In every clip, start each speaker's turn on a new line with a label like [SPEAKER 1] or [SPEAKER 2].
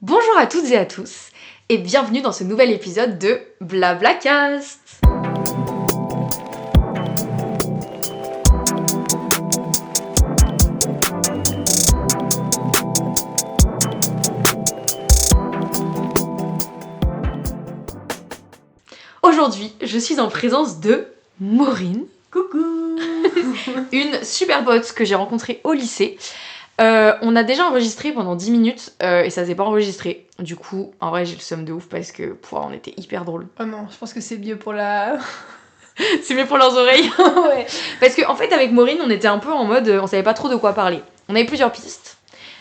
[SPEAKER 1] Bonjour à toutes et à tous, et bienvenue dans ce nouvel épisode de Blablacast. Aujourd'hui, je suis en présence de Maureen.
[SPEAKER 2] Coucou.
[SPEAKER 1] Une super pote que j'ai rencontrée au lycée. On a déjà enregistré pendant 10 minutes et ça s'est pas enregistré. Du coup, en vrai, j'ai le seum de ouf parce que on était hyper drôle.
[SPEAKER 2] Oh non, je pense que c'est mieux pour la...
[SPEAKER 1] C'est mieux pour leurs oreilles.
[SPEAKER 2] Ouais.
[SPEAKER 1] Parce qu'en fait, avec Maureen, on était un peu en mode, on savait pas trop de quoi parler. On avait plusieurs pistes,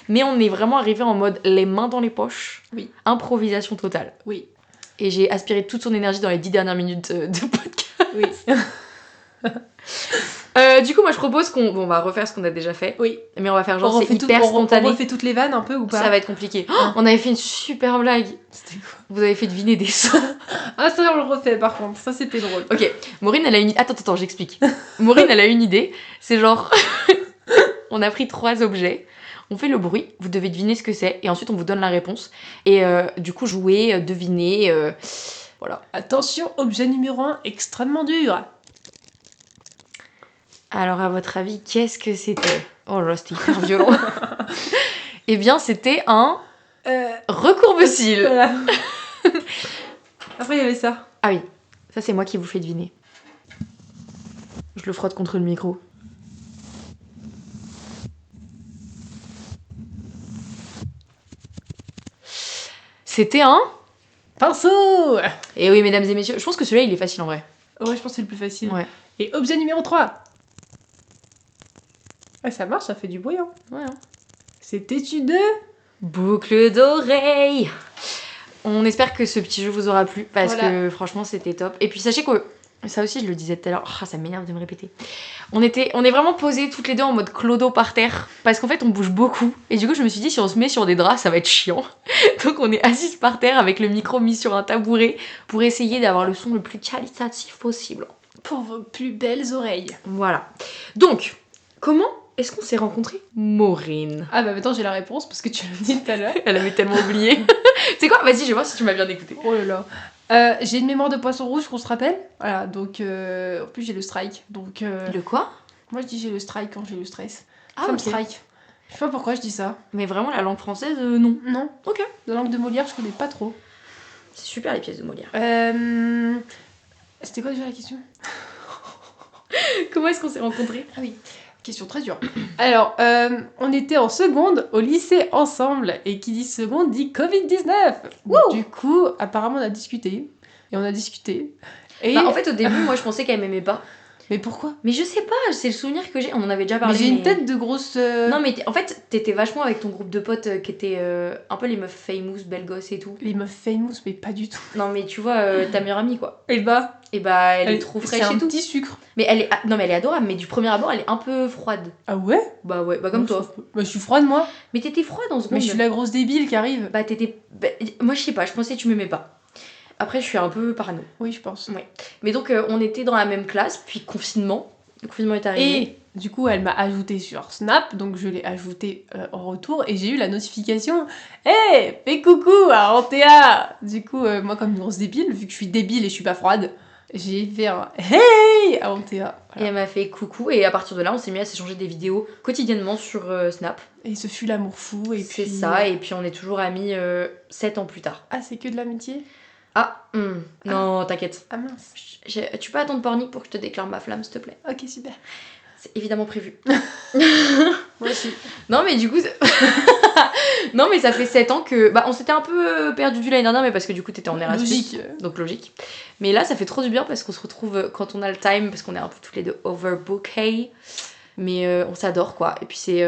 [SPEAKER 1] mais on est vraiment arrivé en mode les mains dans les poches.
[SPEAKER 2] Oui.
[SPEAKER 1] Improvisation totale.
[SPEAKER 2] Oui.
[SPEAKER 1] Et j'ai aspiré toute son énergie dans les 10 dernières minutes de podcast.
[SPEAKER 2] Oui.
[SPEAKER 1] Du coup, moi je propose qu'on va refaire ce qu'on a déjà fait.
[SPEAKER 2] Oui.
[SPEAKER 1] Mais on va faire genre c'est hyper spontané.
[SPEAKER 2] On refait toutes les vannes un peu ou pas?
[SPEAKER 1] Ça va être compliqué. Oh, on avait fait une super blague.
[SPEAKER 2] C'était quoi?
[SPEAKER 1] Vous avez fait deviner des sons.
[SPEAKER 2] Ah ça on le refait par contre, ça c'était drôle.
[SPEAKER 1] Ok, Maureen elle a une... Attends, j'explique. Maureen elle a une idée. C'est genre... on a pris 3 objets. On fait le bruit, vous devez deviner ce que c'est. Et ensuite on vous donne la réponse. Et du coup jouer, deviner... Voilà.
[SPEAKER 2] Attention, objet numéro 1, extrêmement dur.
[SPEAKER 1] Alors à votre avis, qu'est-ce que c'était? Oh là, c'était hyper violent. Eh bien, c'était un recourbe-cils.
[SPEAKER 2] Voilà. Après il y avait ça.
[SPEAKER 1] Ah oui, ça c'est moi qui vous fais deviner. Je le frotte contre le micro. C'était un...
[SPEAKER 2] Pinceau.
[SPEAKER 1] Eh oui, mesdames et messieurs, je pense que celui-là, il est facile en vrai.
[SPEAKER 2] Ouais, je pense que c'est le plus facile.
[SPEAKER 1] Ouais.
[SPEAKER 2] Et objet numéro 3. Ouais, ça marche, ça fait du bruit. Hein.
[SPEAKER 1] Ouais.
[SPEAKER 2] C'était une...
[SPEAKER 1] Boucle d'oreille. On espère que ce petit jeu vous aura plu, parce
[SPEAKER 2] Voilà.
[SPEAKER 1] que franchement, c'était top. Et puis sachez que... Ça aussi, je le disais tout à l'heure. Oh, ça m'énerve de me répéter. On est vraiment posées toutes les deux en mode clodo par terre. Parce qu'en fait, on bouge beaucoup. Et du coup, je me suis dit, si on se met sur des draps, ça va être chiant. Donc, on est assises par terre avec le micro mis sur un tabouret pour essayer d'avoir le son le plus qualitatif possible.
[SPEAKER 2] Pour vos plus belles oreilles.
[SPEAKER 1] Voilà. Donc, comment est-ce qu'on s'est rencontrés, Maureen?
[SPEAKER 2] Ah bah maintenant j'ai la réponse parce que tu l'as dit tout à l'heure.
[SPEAKER 1] Elle avait tellement oublié. C'est quoi? Vas-y, je vais voir si tu m'as bien écouté.
[SPEAKER 2] Oh là là. J'ai une mémoire de poisson rouge qu'on se rappelle. Voilà, donc en plus j'ai le strike. Donc
[SPEAKER 1] Le quoi?
[SPEAKER 2] moi je dis j'ai le strike quand j'ai le stress.
[SPEAKER 1] Ah,
[SPEAKER 2] Ça me
[SPEAKER 1] ok.
[SPEAKER 2] strike. Je sais pas pourquoi je dis ça.
[SPEAKER 1] Mais vraiment, la langue française, non.
[SPEAKER 2] Non.
[SPEAKER 1] Ok.
[SPEAKER 2] La langue de Molière je connais pas trop.
[SPEAKER 1] C'est super les pièces de Molière.
[SPEAKER 2] C'était quoi déjà la question?
[SPEAKER 1] Comment est-ce qu'on s'est rencontrés?
[SPEAKER 2] Ah oui. Question très dure. Alors, on était en seconde au lycée ensemble. Et qui dit seconde dit Covid-19.
[SPEAKER 1] Wouh.
[SPEAKER 2] Du coup, apparemment, on a discuté. Et on a discuté. Et...
[SPEAKER 1] Bah, en fait, au début, moi, je pensais qu'elle m'aimait pas.
[SPEAKER 2] Mais pourquoi?
[SPEAKER 1] Mais je sais pas, c'est le souvenir que j'ai. On en avait déjà
[SPEAKER 2] Mais
[SPEAKER 1] parlé.
[SPEAKER 2] j'ai une tête de grosse...
[SPEAKER 1] Non, mais en fait, t'étais vachement avec ton groupe de potes qui étaient un peu les meufs famous, belles gosses et tout.
[SPEAKER 2] Les meufs famous, mais pas du tout.
[SPEAKER 1] Non, mais tu vois, ta meilleure amie, quoi.
[SPEAKER 2] Et bah...
[SPEAKER 1] Et bah, elle est trop fraîche
[SPEAKER 2] C'est un
[SPEAKER 1] et tout.
[SPEAKER 2] petit sucre.
[SPEAKER 1] Mais elle est... non, mais elle est adorable, mais du premier abord, elle est un peu froide.
[SPEAKER 2] Ah ouais?
[SPEAKER 1] Bah ouais, bah comme toi.
[SPEAKER 2] Bah je suis froide, moi.
[SPEAKER 1] Mais t'étais froide en seconde.
[SPEAKER 2] Mais je suis la grosse débile qui arrive.
[SPEAKER 1] Bah t'étais... bah, moi, je sais pas, je pensais que tu m'aimais pas. Après, je suis un peu parano.
[SPEAKER 2] Oui, je pense.
[SPEAKER 1] Mais donc, on était dans la même classe, puis confinement. Le confinement est arrivé.
[SPEAKER 2] Et du coup, elle m'a ajouté sur Snap, donc je l'ai ajouté en retour, et j'ai eu la notification « Hey, fais coucou à Antea !» Du coup, moi comme une grosse débile, vu que je suis débile et je suis pas froide, j'ai fait un « Hey !» à Antea.
[SPEAKER 1] Et
[SPEAKER 2] Voilà.
[SPEAKER 1] elle m'a fait coucou, et à partir de là, on s'est mis à s'échanger des vidéos quotidiennement sur Snap.
[SPEAKER 2] Et ce fut l'amour fou, et
[SPEAKER 1] C'est
[SPEAKER 2] puis...
[SPEAKER 1] ça, et puis on est toujours amis 7 ans plus tard.
[SPEAKER 2] Ah, c'est que de l'amitié?
[SPEAKER 1] Ah, non, t'inquiète.
[SPEAKER 2] Ah mince.
[SPEAKER 1] Tu peux attendre Pornic pour que je te déclare ma flamme, s'il te plaît.
[SPEAKER 2] Ok, super.
[SPEAKER 1] C'est évidemment prévu.
[SPEAKER 2] Moi aussi.
[SPEAKER 1] Non, mais du coup... non, mais ça fait 7 ans que... Bah, on s'était un peu perdu de vue l'année dernière, mais parce que du coup, t'étais en Erasmus.
[SPEAKER 2] Logique.
[SPEAKER 1] Donc logique. Mais là, ça fait trop du bien parce qu'on se retrouve quand on a le time, parce qu'on est un peu toutes les deux overbookées. Mais on s'adore, quoi. Et puis c'est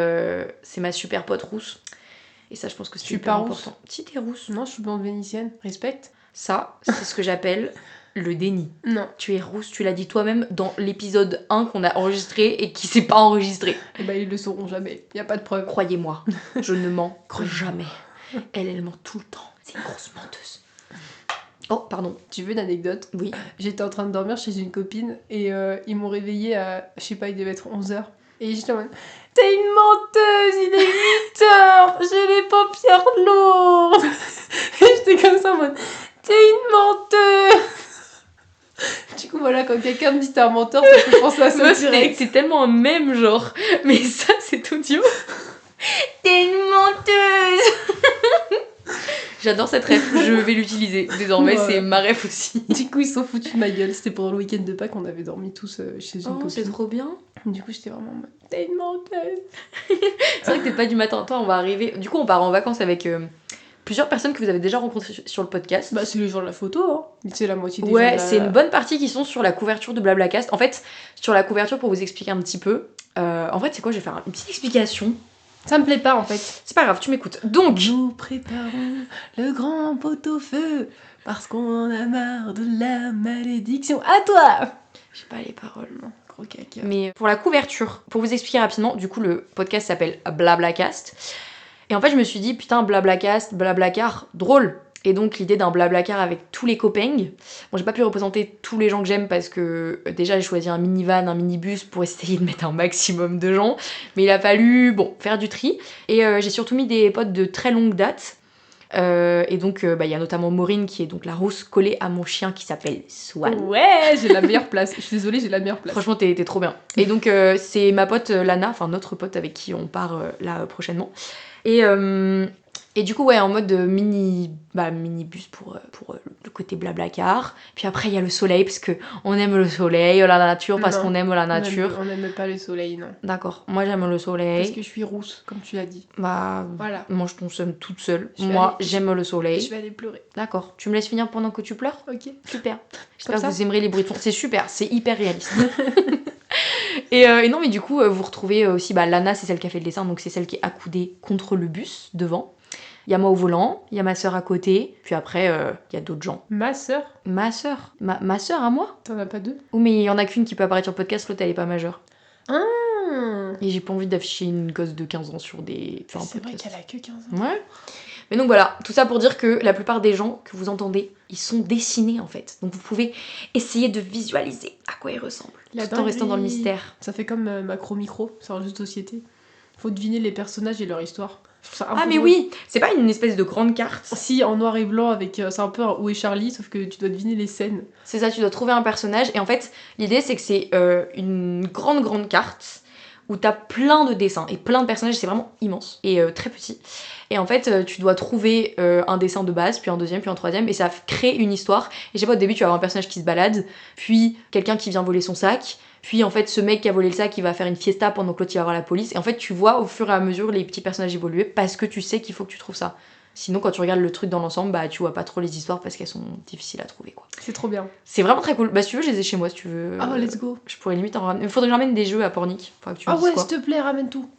[SPEAKER 1] ma super pote rousse. Et ça, je pense que c'est
[SPEAKER 2] Je suis
[SPEAKER 1] hyper
[SPEAKER 2] pas
[SPEAKER 1] important. Si, t'es rousse.
[SPEAKER 2] Non, je suis blonde vénitienne. Respecte.
[SPEAKER 1] Ça, c'est ce que j'appelle le déni.
[SPEAKER 2] Non.
[SPEAKER 1] Tu es rousse, tu l'as dit toi-même dans l'épisode 1 qu'on a enregistré et qui s'est pas enregistré.
[SPEAKER 2] Eh ben, ils le sauront jamais. Y a pas de preuve.
[SPEAKER 1] Croyez-moi, je ne mens jamais. Elle ment tout le temps. C'est une grosse menteuse. Oh, pardon.
[SPEAKER 2] Tu veux une anecdote?
[SPEAKER 1] Oui.
[SPEAKER 2] J'étais en train de dormir chez une copine et ils m'ont réveillée à, je sais pas, il devait être 11h. Et j'étais en mode, t'es une menteuse, il est 8h, j'ai les paupières lourdes. mode t'es une menteuse. Du coup, voilà, quand quelqu'un me dit t'es un menteur, ça fait penser à ça
[SPEAKER 1] Meuf,
[SPEAKER 2] direct.
[SPEAKER 1] c'est tellement un mème, genre. Mais ça, c'est tout idiot. T'es une menteuse. J'adore cette ref, je vais l'utiliser. Désormais,
[SPEAKER 2] Ouais.
[SPEAKER 1] c'est ma ref aussi.
[SPEAKER 2] Du coup, ils sont foutus de ma gueule. C'était pendant le week-end de Pâques, on avait dormi tous chez une
[SPEAKER 1] Oh,
[SPEAKER 2] copine.
[SPEAKER 1] c'est trop bien.
[SPEAKER 2] Du coup, j'étais vraiment en mode t'es une menteuse.
[SPEAKER 1] C'est vrai que t'es pas du matin. Toi, on va arriver. Du coup, on part en vacances avec plusieurs personnes que vous avez déjà rencontrées sur le podcast.
[SPEAKER 2] Bah, c'est les gens de la photo, hein. C'est la moitié des gens.
[SPEAKER 1] Ouais,
[SPEAKER 2] de
[SPEAKER 1] c'est
[SPEAKER 2] la...
[SPEAKER 1] une bonne partie qui sont sur la couverture de Blablacar. En fait, sur la couverture, pour vous expliquer un petit peu, en fait, c'est quoi? Je vais faire une petite explication.
[SPEAKER 2] Ça me plaît pas, en fait.
[SPEAKER 1] C'est pas grave, tu m'écoutes. Donc,
[SPEAKER 2] Nous préparons le grand pot-au-feu parce qu'on en a marre de la malédiction. À toi!
[SPEAKER 1] j'ai pas les paroles.
[SPEAKER 2] Non, gros caca.
[SPEAKER 1] Mais pour la couverture, pour vous expliquer rapidement, du coup, le podcast s'appelle Blablacast. Et en fait, je me suis dit, putain, Blablacast, Blablacar, drôle. Et donc, l'idée d'un Blablacar avec tous les copains. Bon, j'ai pas pu représenter tous les gens que j'aime parce que déjà, j'ai choisi un minivan, un minibus pour essayer de mettre un maximum de gens. Mais il a fallu, bon, faire du tri. Et j'ai surtout mis des potes de très longue date. Et donc, il y a notamment Maureen qui est donc la rousse collée à mon chien qui s'appelle Swan.
[SPEAKER 2] Ouais, j'ai la meilleure place. Je suis désolée, j'ai la meilleure place.
[SPEAKER 1] Franchement, t'es trop bien. Et donc, c'est ma pote Lana, enfin notre pote avec qui on part là prochainement. Et du coup, ouais, en mode minibus pour le côté Blablacar. Puis après, il y a le soleil, parce qu'on aime le soleil, la nature, parce
[SPEAKER 2] Non,
[SPEAKER 1] qu'on aime la nature.
[SPEAKER 2] On n'aime pas le soleil, non.
[SPEAKER 1] D'accord, moi j'aime le soleil.
[SPEAKER 2] Parce que je suis rousse, comme tu l'as dit.
[SPEAKER 1] Bah,
[SPEAKER 2] Voilà.
[SPEAKER 1] mange ton seum toute seule.
[SPEAKER 2] Je vais
[SPEAKER 1] Moi,
[SPEAKER 2] aller-
[SPEAKER 1] j'aime le soleil.
[SPEAKER 2] Je vais aller pleurer.
[SPEAKER 1] D'accord, tu me laisses finir pendant que tu pleures?
[SPEAKER 2] Ok.
[SPEAKER 1] Super. J'espère
[SPEAKER 2] Comme
[SPEAKER 1] que
[SPEAKER 2] ça
[SPEAKER 1] vous aimerez les bruits de fond. C'est super, c'est hyper réaliste. Et non, mais du coup, vous retrouvez aussi Lana, c'est celle qui a fait le dessin, donc c'est celle qui est accoudée contre le bus devant. Il y a moi au volant, il y a ma sœur à côté, puis après, il y a d'autres gens.
[SPEAKER 2] Ma sœur,
[SPEAKER 1] Ma sœur? Ma sœur à moi?
[SPEAKER 2] t'en as pas deux?
[SPEAKER 1] Oh, mais il y en a qu'une qui peut apparaître sur le podcast, l'autre elle est pas majeure.
[SPEAKER 2] Ah,
[SPEAKER 1] Et j'ai pas envie d'afficher une gosse de 15 ans sur un
[SPEAKER 2] c'est vrai
[SPEAKER 1] podcast.
[SPEAKER 2] qu'elle a que 15 ans.
[SPEAKER 1] Ouais. Mais donc voilà, tout ça pour dire que la plupart des gens que vous entendez, ils sont dessinés en fait. Donc vous pouvez essayer de visualiser à quoi ils ressemblent.
[SPEAKER 2] La
[SPEAKER 1] Tout en restant dans le
[SPEAKER 2] dinguerie.
[SPEAKER 1] mystère.
[SPEAKER 2] Ça fait comme Macro-Micro, c'est un jeu de société. Faut deviner les personnages et leur histoire. Je trouve ça un
[SPEAKER 1] Ah
[SPEAKER 2] peu
[SPEAKER 1] mais
[SPEAKER 2] drôle.
[SPEAKER 1] oui, c'est pas une espèce de grande carte.
[SPEAKER 2] Si, en noir et blanc, avec c'est un peu un Où est Charlie, sauf que tu dois deviner les scènes.
[SPEAKER 1] C'est ça, tu dois trouver un personnage. Et en fait, l'idée c'est que c'est une grande carte où t'as plein de dessins et plein de personnages. C'est vraiment immense et très petit. Et en fait, tu dois trouver un dessin de base, puis un deuxième, puis un troisième, et ça crée une histoire. Et je sais pas, au début, tu vas avoir un personnage qui se balade, puis quelqu'un qui vient voler son sac, puis en fait, ce mec qui a volé le sac, il va faire une fiesta pendant que l'autre, il va voir la police. Et en fait, tu vois au fur et à mesure les petits personnages évoluer parce que tu sais qu'il faut que tu trouves ça. Sinon, quand tu regardes le truc dans l'ensemble, bah tu vois pas trop les histoires parce qu'elles sont difficiles à trouver, quoi.
[SPEAKER 2] C'est trop bien.
[SPEAKER 1] C'est vraiment très cool. Bah, si tu veux, je les ai chez moi, si tu veux.
[SPEAKER 2] Ah, let's go.
[SPEAKER 1] Je pourrais limite en ramener. Il faudrait que j'emmène des jeux à Pornic. Enfin, que tu me
[SPEAKER 2] Ah
[SPEAKER 1] dises
[SPEAKER 2] ouais,
[SPEAKER 1] quoi.
[SPEAKER 2] s'il te plaît, ramène tout.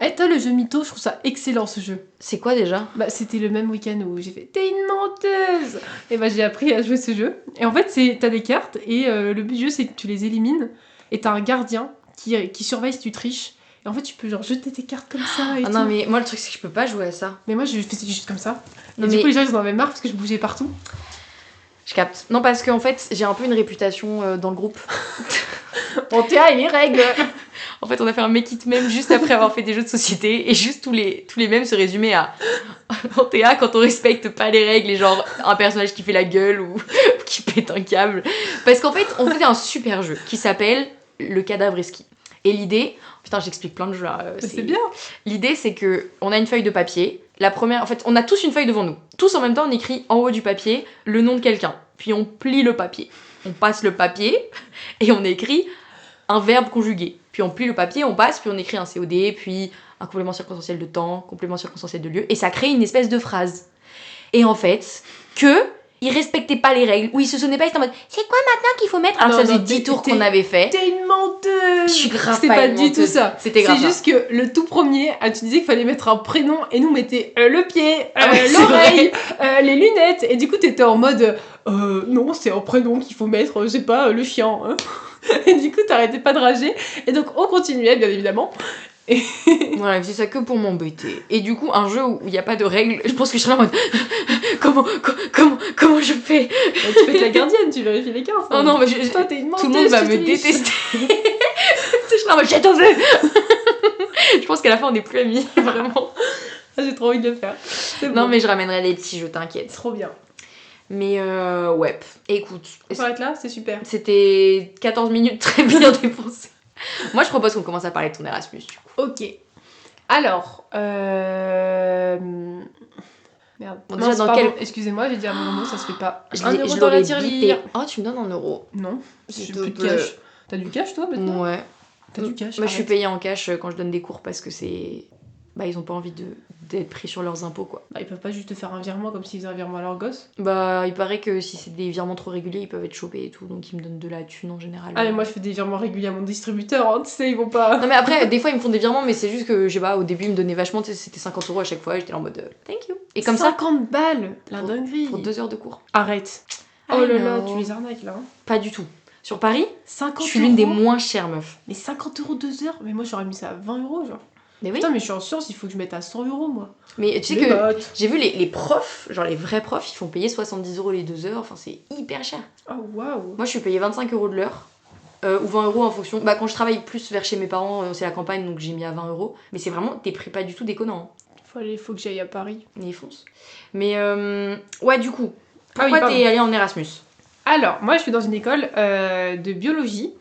[SPEAKER 2] Eh, toi, le jeu Mytho, je trouve ça excellent, ce jeu.
[SPEAKER 1] C'est quoi déjà?
[SPEAKER 2] Bah, c'était le même week-end où j'ai fait t'es une menteuse. Et bah, j'ai appris à jouer ce jeu. Et en fait, t'as des cartes et le but du jeu, c'est que tu les élimines et t'as un gardien qui surveille si tu triches. Et en fait, tu peux genre jeter tes cartes comme ça et
[SPEAKER 1] Ah
[SPEAKER 2] tout.
[SPEAKER 1] non, mais moi, le truc, c'est que je peux pas jouer à ça.
[SPEAKER 2] Mais moi, je faisais juste comme ça.
[SPEAKER 1] Non,
[SPEAKER 2] Et
[SPEAKER 1] mais
[SPEAKER 2] du coup, les gens, ils en avaient marre parce que je bougeais partout.
[SPEAKER 1] je capte. Non, parce qu'en fait, j'ai un peu une réputation dans le groupe.
[SPEAKER 2] On tient les règles.
[SPEAKER 1] En fait, on a fait un make it meme juste après avoir fait des jeux de société et juste tous les mèmes se résumaient à en Théa quand on respecte pas les règles et genre un personnage qui fait la gueule ou qui pète un câble. Parce qu'en fait, on faisait un super jeu qui s'appelle le cadavre esquis. Et l'idée, putain, j'explique plein de jeux là.
[SPEAKER 2] C'est bien.
[SPEAKER 1] L'idée, c'est que on a une feuille de papier. La première, en fait, on a tous une feuille devant nous. Tous en même temps, on écrit en haut du papier le nom de quelqu'un. Puis on plie le papier. On passe le papier et on écrit un verbe conjugué. Puis on plie le papier, on passe, puis on écrit un COD, puis un complément circonstanciel de temps, complément circonstanciel de lieu, et ça crée une espèce de phrase. Et en fait, ils respectaient pas les règles, ou ils se souvenaient pas, ils étaient en mode c'est quoi maintenant qu'il faut mettre? Alors
[SPEAKER 2] Non,
[SPEAKER 1] que ça faisait
[SPEAKER 2] non,
[SPEAKER 1] 10 tours
[SPEAKER 2] t'es-
[SPEAKER 1] qu'on avait fait.
[SPEAKER 2] T'es une menteuse.
[SPEAKER 1] Je suis grave
[SPEAKER 2] C'était
[SPEAKER 1] pas
[SPEAKER 2] pas
[SPEAKER 1] une
[SPEAKER 2] du tout
[SPEAKER 1] menteuse.
[SPEAKER 2] ça.
[SPEAKER 1] C'était grave
[SPEAKER 2] C'est
[SPEAKER 1] ça.
[SPEAKER 2] juste que le tout premier, tu disais qu'il fallait mettre un prénom et nous on mettait le pied,
[SPEAKER 1] Ah ouais, c'est
[SPEAKER 2] l'oreille, les lunettes. Et du coup t'étais en mode non, c'est un prénom qu'il faut mettre, je sais pas, le chien. Hein. Et du coup t'arrêtais pas de rager. Et donc on continuait bien évidemment.
[SPEAKER 1] Voilà, c'est ça que pour m'embêter. Et du coup, un jeu où il n'y a pas de règles, je pense que je serais là en mode comment je fais?
[SPEAKER 2] Tu peux être la gardienne, tu vérifies les cartes.
[SPEAKER 1] Oh non, mais
[SPEAKER 2] toi t'es une menteuse.
[SPEAKER 1] tout le monde va
[SPEAKER 2] tu
[SPEAKER 1] me
[SPEAKER 2] triches.
[SPEAKER 1] détester. Je suis là en mode j'ai tout vu. Je pense qu'à la fin on n'est plus amis, vraiment.
[SPEAKER 2] Ah, j'ai trop envie de le faire. C'est
[SPEAKER 1] Non
[SPEAKER 2] bon.
[SPEAKER 1] mais je ramènerai les petits jeux, t'inquiète.
[SPEAKER 2] Trop bien.
[SPEAKER 1] Mais ouais, écoute,
[SPEAKER 2] On s'arrête là, c'est super.
[SPEAKER 1] c'était 14 minutes très bien dépensées. Moi, je propose qu'on commence à parler de ton Erasmus, du coup.
[SPEAKER 2] Ok. Alors, merde.
[SPEAKER 1] Bon,
[SPEAKER 2] Mince,
[SPEAKER 1] déjà, dans
[SPEAKER 2] pardon,
[SPEAKER 1] quel-
[SPEAKER 2] excusez-moi, j'ai dit un mot, ça se fait pas.
[SPEAKER 1] Je
[SPEAKER 2] 1
[SPEAKER 1] l'ai-
[SPEAKER 2] euro
[SPEAKER 1] je
[SPEAKER 2] dans la
[SPEAKER 1] l'aurais
[SPEAKER 2] tirelire.
[SPEAKER 1] bipé. Oh, tu me donnes 1 euro.
[SPEAKER 2] Non,
[SPEAKER 1] S'il
[SPEAKER 2] j'ai
[SPEAKER 1] te
[SPEAKER 2] plus de
[SPEAKER 1] plaît.
[SPEAKER 2] cash. T'as du cash toi maintenant?
[SPEAKER 1] Ouais.
[SPEAKER 2] T'as du cash?
[SPEAKER 1] Moi, je suis
[SPEAKER 2] arrête.
[SPEAKER 1] payée en cash quand je donne des cours parce que c'est... Bah, ils ont pas envie d'être pris sur leurs impôts, quoi.
[SPEAKER 2] Bah, ils peuvent pas juste te faire un virement comme s'ils faisaient un virement à leur gosse.
[SPEAKER 1] Bah, il paraît que si c'est des virements trop réguliers, ils peuvent être chopés et tout, donc ils me donnent de la thune en général.
[SPEAKER 2] Ah, mais moi je fais des virements réguliers à mon distributeur, hein, tu sais, ils vont pas.
[SPEAKER 1] Non mais après, des fois ils me font des virements, mais c'est juste que, je sais pas, au début ils me donnaient vachement, tu sais, c'était 50 euros à chaque fois, j'étais là en mode thank you. Et comme ça,
[SPEAKER 2] 50 balles, la
[SPEAKER 1] Pour-
[SPEAKER 2] dinguerie.
[SPEAKER 1] pour 2 heures de cours.
[SPEAKER 2] Arrête.
[SPEAKER 1] I
[SPEAKER 2] Oh là là,
[SPEAKER 1] know.
[SPEAKER 2] tu les arnaques là. Hein.
[SPEAKER 1] Pas du tout. Sur Paris,
[SPEAKER 2] 50
[SPEAKER 1] je suis l'une des
[SPEAKER 2] euros.
[SPEAKER 1] moins chères meufs.
[SPEAKER 2] Mais 50 euros 2 heures? Mais moi j'aurais mis ça à 20 euros, genre.
[SPEAKER 1] Mais oui.
[SPEAKER 2] Putain, mais je suis en sciences, il faut que je mette à 100 euros, moi.
[SPEAKER 1] Mais tu sais
[SPEAKER 2] Les
[SPEAKER 1] que
[SPEAKER 2] bottes.
[SPEAKER 1] j'ai vu les profs, genre les vrais profs, ils font payer 70 euros les 2 heures, enfin c'est hyper cher.
[SPEAKER 2] Oh waouh.
[SPEAKER 1] Moi je suis payée 25 euros de l'heure. Ou 20 euros en fonction. Bah, quand je travaille plus vers chez mes parents, c'est la campagne donc j'ai mis à 20 euros. Mais c'est vraiment des prix pas du tout déconnants.
[SPEAKER 2] Faut que j'aille à Paris.
[SPEAKER 1] Hein. Ils foncent. Mais ouais, du coup,
[SPEAKER 2] Ah oui,
[SPEAKER 1] pourquoi
[SPEAKER 2] pardon.
[SPEAKER 1] t'es allée en Erasmus?
[SPEAKER 2] Alors, moi je suis dans une école de biologie.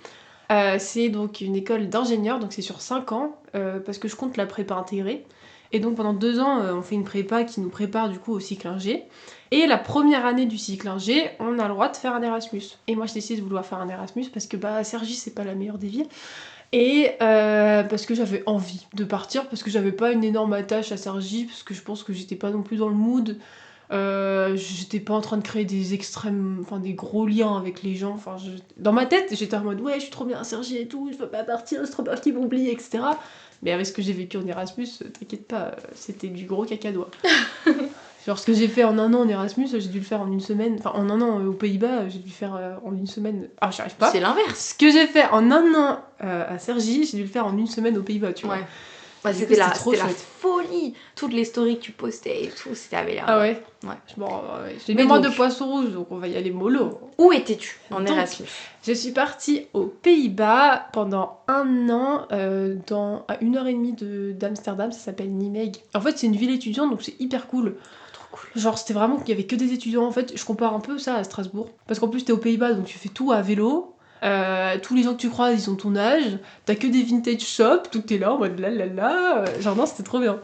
[SPEAKER 2] C'est donc une école d'ingénieur, donc c'est sur 5 ans, parce que je compte la prépa intégrée. Et donc pendant 2 ans, on fait une prépa qui nous prépare du coup au cycle ingé. Et la première année du cycle ingé, on a le droit de faire un Erasmus. Et moi j'ai décidé de vouloir faire un Erasmus parce que bah Cergy c'est pas la meilleure des villes. Et parce que j'avais envie de partir, parce que j'avais pas une énorme attache à Cergy, parce que je pense que j'étais pas non plus dans le mood. J'étais pas en train de créer des extrêmes, enfin des gros liens avec les gens. Enfin, dans ma tête, j'étais en mode ouais, je suis trop bien à Cergy et tout, je veux pas partir, c'est trop peur qu'ils m'oublient, etc. Mais avec ce que j'ai vécu en Erasmus, t'inquiète pas, c'était du gros cacadois. Genre ce que j'ai fait en 1 an en Erasmus, j'ai dû le faire en 1 semaine. Enfin, en 1 an aux Pays-Bas, j'ai dû le faire en 1 semaine. Ah, j'y arrive pas.
[SPEAKER 1] C'est l'inverse.
[SPEAKER 2] Ce que j'ai fait en 1 an à Cergy, j'ai dû le faire en 1 semaine aux Pays-Bas, tu vois.
[SPEAKER 1] Ouais. Ouais,
[SPEAKER 2] Du
[SPEAKER 1] c'était
[SPEAKER 2] coup,
[SPEAKER 1] la,
[SPEAKER 2] c'était trop
[SPEAKER 1] c'était la
[SPEAKER 2] chouette.
[SPEAKER 1] folie. Toutes les stories que tu postais et tout, c'était avait l'air.
[SPEAKER 2] Ah ouais.
[SPEAKER 1] Ouais.
[SPEAKER 2] J'ai
[SPEAKER 1] Mais
[SPEAKER 2] mémoire
[SPEAKER 1] donc-
[SPEAKER 2] de poisson rouge, donc on va y aller mollo.
[SPEAKER 1] Où étais-tu en
[SPEAKER 2] Donc,
[SPEAKER 1] Erasmus?
[SPEAKER 2] Je suis partie aux Pays-Bas pendant 1 an, à 1h30 d'Amsterdam, ça s'appelle Nijmegen. En fait, c'est une ville étudiante, donc c'est hyper cool.
[SPEAKER 1] Trop cool.
[SPEAKER 2] Genre, c'était vraiment qu'il y avait que des étudiants. En fait, je compare un peu ça à Strasbourg. Parce qu'en plus, t'es aux Pays-Bas, donc tu fais tout à vélo. Tous les gens que tu croises, ils ont ton âge. T'as que des vintage shops, tout est là en mode là. Genre, non, c'était trop bien.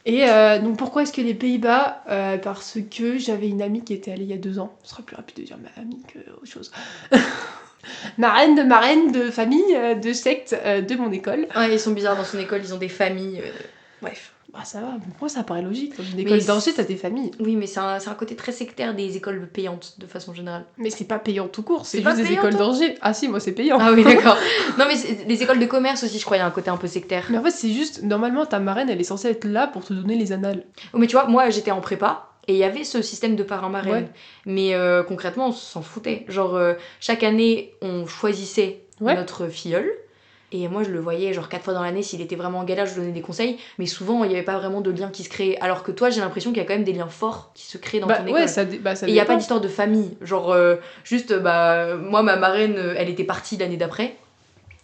[SPEAKER 2] Et donc, pourquoi est-ce que les Pays-Bas Parce que j'avais une amie qui était allée il y a 2 ans. Ce sera plus rapide de dire ma amie que autre chose. marraine de famille, de secte de mon école.
[SPEAKER 1] Ouais, ils sont bizarres dans son école, ils ont des familles. Bref.
[SPEAKER 2] Bah, ça va, pour moi, ça paraît logique. Dans une
[SPEAKER 1] Mais
[SPEAKER 2] école
[SPEAKER 1] c'est-
[SPEAKER 2] d'ingé, t'as des familles.
[SPEAKER 1] Oui, mais c'est un côté très sectaire des écoles payantes, de façon générale.
[SPEAKER 2] Mais c'est pas payant tout court, c'est
[SPEAKER 1] C'est pas
[SPEAKER 2] juste des
[SPEAKER 1] payant,
[SPEAKER 2] écoles
[SPEAKER 1] toi
[SPEAKER 2] d'ingé. Ah si, moi, c'est payant.
[SPEAKER 1] Ah oui, d'accord. Non, mais les écoles de commerce aussi, je crois, il y a un côté un peu sectaire.
[SPEAKER 2] Mais en fait, c'est juste, normalement, ta marraine, elle est censée être là pour te donner les annales.
[SPEAKER 1] Oh, mais tu vois, moi j'étais en prépa et il y avait ce système de parrain-marraine.
[SPEAKER 2] Ouais.
[SPEAKER 1] Mais concrètement, on s'en foutait. Genre, chaque année, on choisissait
[SPEAKER 2] Ouais.
[SPEAKER 1] notre filleul. Et moi, je le voyais genre 4 fois dans l'année. S'il était vraiment en galère, je lui donnais des conseils. Mais souvent, il n'y avait pas vraiment de lien qui se créait. Alors que toi, j'ai l'impression qu'il y a quand même des liens forts qui se créent dans ton école.
[SPEAKER 2] Ouais, ça
[SPEAKER 1] Et il n'y a pas
[SPEAKER 2] dépend.
[SPEAKER 1] d'histoire de famille. Genre, juste, bah, moi, ma marraine, elle était partie l'année d'après.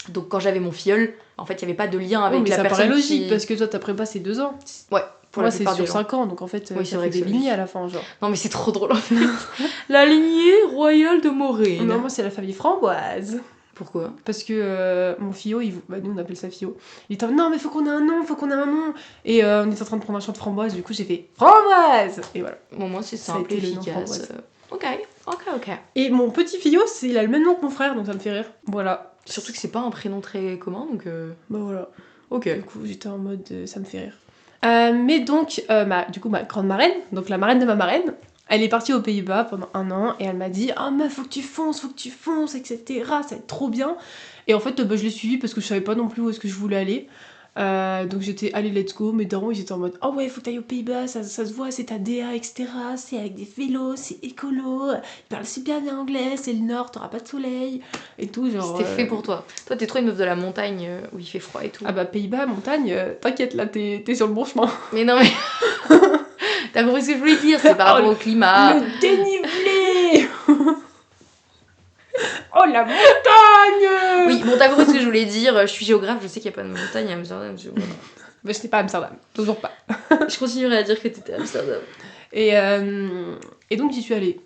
[SPEAKER 1] Donc, quand j'avais mon filleul, en fait, il n'y avait pas de lien avec
[SPEAKER 2] Ouais, mais
[SPEAKER 1] la
[SPEAKER 2] ça
[SPEAKER 1] personne.
[SPEAKER 2] paraît logique,
[SPEAKER 1] qui...
[SPEAKER 2] parce que toi, ta prépa, c'est 2 ans.
[SPEAKER 1] Ouais, pour
[SPEAKER 2] Moi,
[SPEAKER 1] la
[SPEAKER 2] c'est
[SPEAKER 1] plupart
[SPEAKER 2] sur
[SPEAKER 1] des gens.
[SPEAKER 2] 5 ans, donc en fait,
[SPEAKER 1] Oui, c'est
[SPEAKER 2] ça
[SPEAKER 1] vrai
[SPEAKER 2] fait
[SPEAKER 1] que
[SPEAKER 2] des
[SPEAKER 1] c'est
[SPEAKER 2] lignées à la fin, genre.
[SPEAKER 1] Non, mais c'est trop drôle en fait. La lignée royale de Maureen.
[SPEAKER 2] Non, moi, c'est la famille Framboise.
[SPEAKER 1] Pourquoi?
[SPEAKER 2] Parce que mon fio, bah, nous on appelle ça fio. Il était en non, mais faut qu'on ait un nom, faut qu'on ait un nom. Et on était en train de prendre un champ de framboise, du coup j'ai fait Framboise. Et voilà.
[SPEAKER 1] Bon, moi, c'est
[SPEAKER 2] Ça a
[SPEAKER 1] simple,
[SPEAKER 2] été le nom
[SPEAKER 1] efficace.
[SPEAKER 2] Framboise.
[SPEAKER 1] Ok.
[SPEAKER 2] Et mon petit fio, il a le même nom que mon frère, donc ça me fait rire. Voilà.
[SPEAKER 1] Surtout que c'est pas un prénom très commun, donc.
[SPEAKER 2] Bah voilà.
[SPEAKER 1] Ok.
[SPEAKER 2] Du coup, j'étais en mode ça me fait rire. Mais donc, du coup, ma grande marraine, donc la marraine de ma marraine, elle est partie aux Pays-Bas pendant 1 an et elle m'a dit ah meuf, faut que tu fonces, etc. Ça va être trop bien. Et en fait, bah, je l'ai suivie parce que je savais pas non plus où est-ce que je voulais aller. Donc j'étais allez, let's go. Mes darons, ils étaient en mode oh ouais, faut que t'ailles aux Pays-Bas, ça se voit, c'est ta DA, etc. C'est avec des vélos, c'est écolo, ils parlent super bien anglais, c'est le nord, t'auras pas de soleil et tout. Genre.
[SPEAKER 1] C'était fait pour toi. Toi, t'es trop une meuf de la montagne où il fait froid et tout.
[SPEAKER 2] Ah bah Pays-Bas, montagne, t'inquiète, là t'es sur le bon chemin.
[SPEAKER 1] Mais non, mais. T'as compris ce que je voulais dire, c'est par rapport au climat.
[SPEAKER 2] Le dénivelé. Oh la montagne.
[SPEAKER 1] Oui, bon, t'as compris ce que je voulais dire. Je suis géographe, je sais qu'il y a pas de montagne à Amsterdam. Voilà.
[SPEAKER 2] Mais je n'étais pas à Amsterdam, toujours pas.
[SPEAKER 1] Je continuerai à dire que t'étais à Amsterdam.
[SPEAKER 2] Et donc j'y suis allée.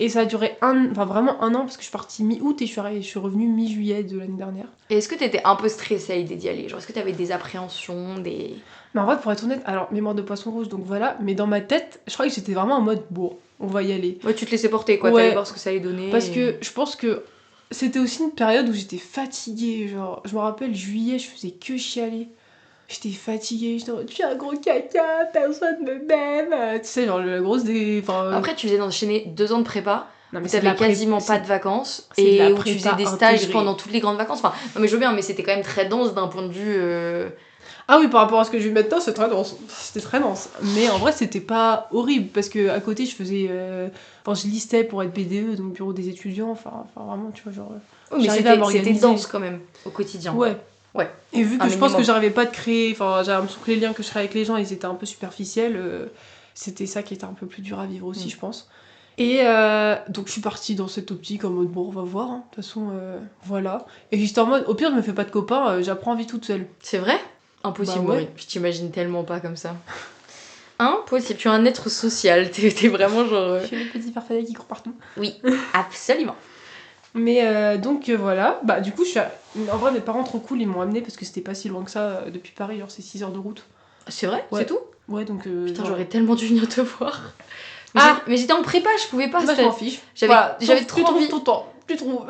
[SPEAKER 2] Et ça a duré vraiment un an, parce que je suis partie mi-août et je suis revenue mi-juillet de l'année dernière.
[SPEAKER 1] Et est-ce que t'étais un peu stressée à l'idée d'y aller? Genre, est-ce que t'avais des appréhensions, des...
[SPEAKER 2] Mais en vrai, pour être honnête, alors, mémoire de poisson rouge, donc voilà, mais dans ma tête, je crois que j'étais vraiment en mode, bon, on va y aller.
[SPEAKER 1] Ouais, tu te laissais porter, quoi.
[SPEAKER 2] Ouais.
[SPEAKER 1] T'allais voir ce que ça allait donner.
[SPEAKER 2] Parce que je pense que c'était aussi une période où j'étais fatiguée, genre, je me rappelle, juillet, je faisais que chialer. J'étais fatiguée, j'étais en mode, je suis un gros caca, personne me m'aime. Tu sais, genre, la grosse des... Enfin,
[SPEAKER 1] Après, tu faisais d'enchaîner 2 ans de prépa.
[SPEAKER 2] non, mais
[SPEAKER 1] Où
[SPEAKER 2] c'est de
[SPEAKER 1] t'avais
[SPEAKER 2] la prépa,
[SPEAKER 1] quasiment pas de vacances
[SPEAKER 2] c'est de
[SPEAKER 1] et
[SPEAKER 2] la
[SPEAKER 1] où tu faisais
[SPEAKER 2] prépa
[SPEAKER 1] des stages
[SPEAKER 2] intégrée.
[SPEAKER 1] pendant toutes les grandes vacances. Enfin, non mais je veux bien, mais c'était quand même très dense d'un point de vue.
[SPEAKER 2] Ah oui, par rapport à ce que je vis maintenant, c'est très dense. C'était très dense. Mais en vrai, c'était pas horrible parce que à côté, je faisais. Enfin, je listais pour être BDE, donc bureau des étudiants. Enfin vraiment, tu vois, genre.
[SPEAKER 1] Oui, mais
[SPEAKER 2] j'arrivais à
[SPEAKER 1] c'était
[SPEAKER 2] m'organiser.
[SPEAKER 1] dense quand même au quotidien.
[SPEAKER 2] Ouais.
[SPEAKER 1] Ouais.
[SPEAKER 2] Et vu que
[SPEAKER 1] Un
[SPEAKER 2] je pense
[SPEAKER 1] minimum.
[SPEAKER 2] que j'arrivais pas à créer. Enfin, j'avais l'impression que les liens que je créais avec les gens, ils étaient un peu superficiels. C'était ça qui était un peu plus dur à vivre aussi, je pense. Et donc je suis partie dans cette optique en mode bon, on va voir, hein. De toute façon, voilà. Et j'étais en mode, au pire, je me fais pas de copains, j'apprends vie toute seule.
[SPEAKER 1] C'est vrai? Impossible,
[SPEAKER 2] Bah ouais.
[SPEAKER 1] Maureen. Je t'imagine tellement pas comme ça. Impossible. Tu es un être social. T'es vraiment genre.
[SPEAKER 2] Je suis le petit farfadet qui court partout.
[SPEAKER 1] Oui, absolument.
[SPEAKER 2] Mais donc voilà, bah du coup, en vrai, mes parents trop cool, ils m'ont amené parce que c'était pas si loin que ça depuis Paris, genre c'est 6 heures de route.
[SPEAKER 1] C'est vrai?
[SPEAKER 2] Ouais.
[SPEAKER 1] C'est tout?
[SPEAKER 2] Ouais, donc.
[SPEAKER 1] Putain,
[SPEAKER 2] genre-
[SPEAKER 1] j'aurais tellement dû venir te voir. Mais
[SPEAKER 2] Ah
[SPEAKER 1] mais j'étais en prépa, je pouvais pas.
[SPEAKER 2] Moi, je
[SPEAKER 1] c'était-
[SPEAKER 2] m'en fiche.
[SPEAKER 1] J'avais
[SPEAKER 2] Voilà,
[SPEAKER 1] j'avais
[SPEAKER 2] tu
[SPEAKER 1] trop
[SPEAKER 2] trouves
[SPEAKER 1] envie.
[SPEAKER 2] ton temps, tu trouves.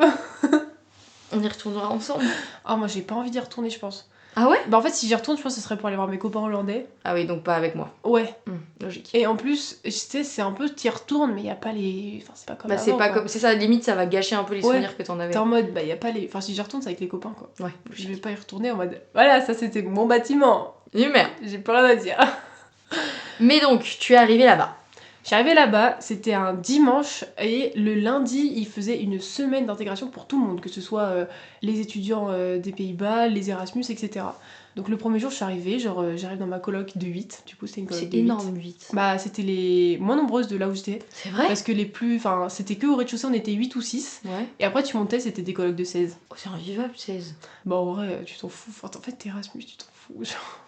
[SPEAKER 1] On y retournera ensemble.
[SPEAKER 2] Ah, moi, j'ai pas envie d'y retourner, je pense.
[SPEAKER 1] Ah ouais?
[SPEAKER 2] Bah, en fait, si j'y retourne, je pense que ce serait pour aller voir mes copains hollandais.
[SPEAKER 1] Ah oui, donc pas avec moi.
[SPEAKER 2] Ouais.
[SPEAKER 1] Logique.
[SPEAKER 2] Et en plus, tu sais, c'est un peu, t'y retournes, mais y a pas les. Enfin, c'est pas comme
[SPEAKER 1] Bah c'est
[SPEAKER 2] avant,
[SPEAKER 1] pas
[SPEAKER 2] quoi.
[SPEAKER 1] comme c'est ça, limite ça va gâcher un peu les
[SPEAKER 2] Ouais.
[SPEAKER 1] souvenirs que t'en avais.
[SPEAKER 2] T'es en mode, bah, y a pas les. Enfin, si j'y retourne, c'est avec les copains, quoi.
[SPEAKER 1] Ouais.
[SPEAKER 2] Je vais pas y retourner en mode. Voilà, ça c'était mon bâtiment.
[SPEAKER 1] Merde.
[SPEAKER 2] J'ai pas rien à dire.
[SPEAKER 1] Mais donc tu es arrivé là-bas.
[SPEAKER 2] Je suis arrivée là-bas, c'était un dimanche, et le lundi, ils faisaient une semaine d'intégration pour tout le monde, que ce soit les étudiants des Pays-Bas, les Erasmus, etc. Donc le premier jour, je suis arrivée, genre j'arrive dans ma coloc de 8, du coup c'était une coloc
[SPEAKER 1] C'est
[SPEAKER 2] de 8.
[SPEAKER 1] énorme 8.
[SPEAKER 2] Bah c'était les moins nombreuses de là où j'étais,
[SPEAKER 1] C'est vrai?
[SPEAKER 2] parce que les plus... Enfin, c'était que au rez-de-chaussée, on était 8 ou 6,
[SPEAKER 1] Ouais.
[SPEAKER 2] et après tu montais, c'était des colocs de 16.
[SPEAKER 1] Oh, c'est invivable 16.
[SPEAKER 2] Bah en vrai, tu t'en fous, enfin, en fait t'es Erasmus, tu t'en fous, genre...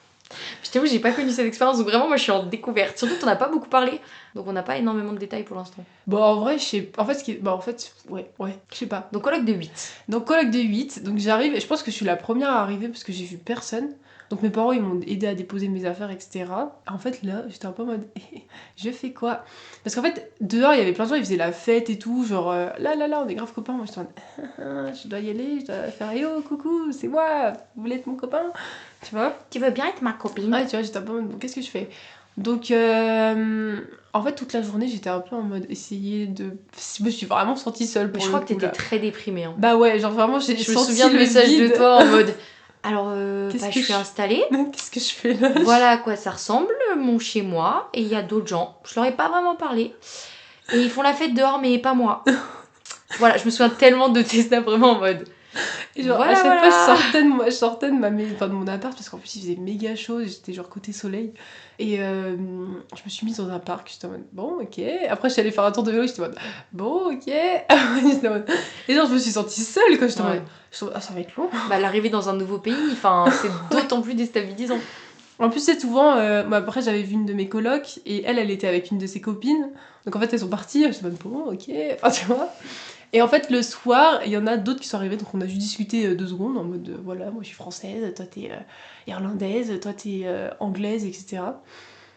[SPEAKER 1] Je t'avoue, j'ai pas connu cette expérience, donc vraiment moi je suis en découverte. Surtout que t'en as pas beaucoup parlé, donc on n'a pas énormément de détails pour l'instant.
[SPEAKER 2] Bon en vrai, je sais... En fait, ouais, je sais pas.
[SPEAKER 1] Donc colloque de 8.
[SPEAKER 2] Donc coloc de 8, donc j'arrive et je pense que je suis la première à arriver parce que j'ai vu personne. Donc mes parents ils m'ont aidé à déposer mes affaires, etc. En fait là j'étais un peu en mode je fais quoi? Parce qu'en fait dehors il y avait plein de gens, ils faisaient la fête et tout, genre là on est grave copains. Moi j'étais en mode je dois y aller, je dois faire yo coucou c'est moi, vous voulez être mon copain? Tu vois?
[SPEAKER 1] Tu veux bien être ma copine?
[SPEAKER 2] Ouais tu vois j'étais un peu en mode bon, qu'est-ce que je fais? Donc en fait toute la journée j'étais un peu en mode essayer de... Je me suis vraiment sentie seule
[SPEAKER 1] Mais
[SPEAKER 2] pour
[SPEAKER 1] je
[SPEAKER 2] le
[SPEAKER 1] crois que
[SPEAKER 2] coup,
[SPEAKER 1] t'étais
[SPEAKER 2] là.
[SPEAKER 1] très déprimée. Hein.
[SPEAKER 2] Bah ouais genre vraiment j'ai
[SPEAKER 1] Je me
[SPEAKER 2] senti
[SPEAKER 1] souviens de
[SPEAKER 2] le
[SPEAKER 1] messages
[SPEAKER 2] vide.
[SPEAKER 1] de toi en mode alors
[SPEAKER 2] Qu'est-ce
[SPEAKER 1] bah,
[SPEAKER 2] que
[SPEAKER 1] je suis
[SPEAKER 2] je-
[SPEAKER 1] installée.
[SPEAKER 2] Qu'est-ce que je fais là?
[SPEAKER 1] Voilà à quoi ça ressemble, mon chez moi, et il y a d'autres gens. Je leur ai pas vraiment parlé. Et ils font la fête dehors, mais pas moi. Voilà, je me souviens tellement de tes snaps vraiment en mode.
[SPEAKER 2] Et genre,
[SPEAKER 1] Voilà,
[SPEAKER 2] à chaque
[SPEAKER 1] voilà.
[SPEAKER 2] fois, je sortais de mon appart parce qu'en plus il faisait méga chaud, j'étais genre côté soleil. Et je me suis mise dans un parc, j'étais en mode bon, ok. Après, je suis allée faire un tour de vélo, j'étais en mode bon, ok. J'étais en mode- Et genre, je me suis sentie seule quand j'étais en
[SPEAKER 1] Ouais.
[SPEAKER 2] mode ah, ça va être long.
[SPEAKER 1] Bah, l'arrivée dans un nouveau pays, enfin, c'est d'autant plus déstabilisant.
[SPEAKER 2] En plus, c'est souvent. Moi, après, j'avais vu une de mes colocs et elle était avec une de ses copines. Donc en fait, elles sont parties, j'étais en mode bon, ok. Enfin, tu vois. Et en fait, le soir, il y en a d'autres qui sont arrivés, donc on a juste discuté 2 secondes en mode voilà, moi je suis française, toi t'es irlandaise, toi t'es anglaise, etc.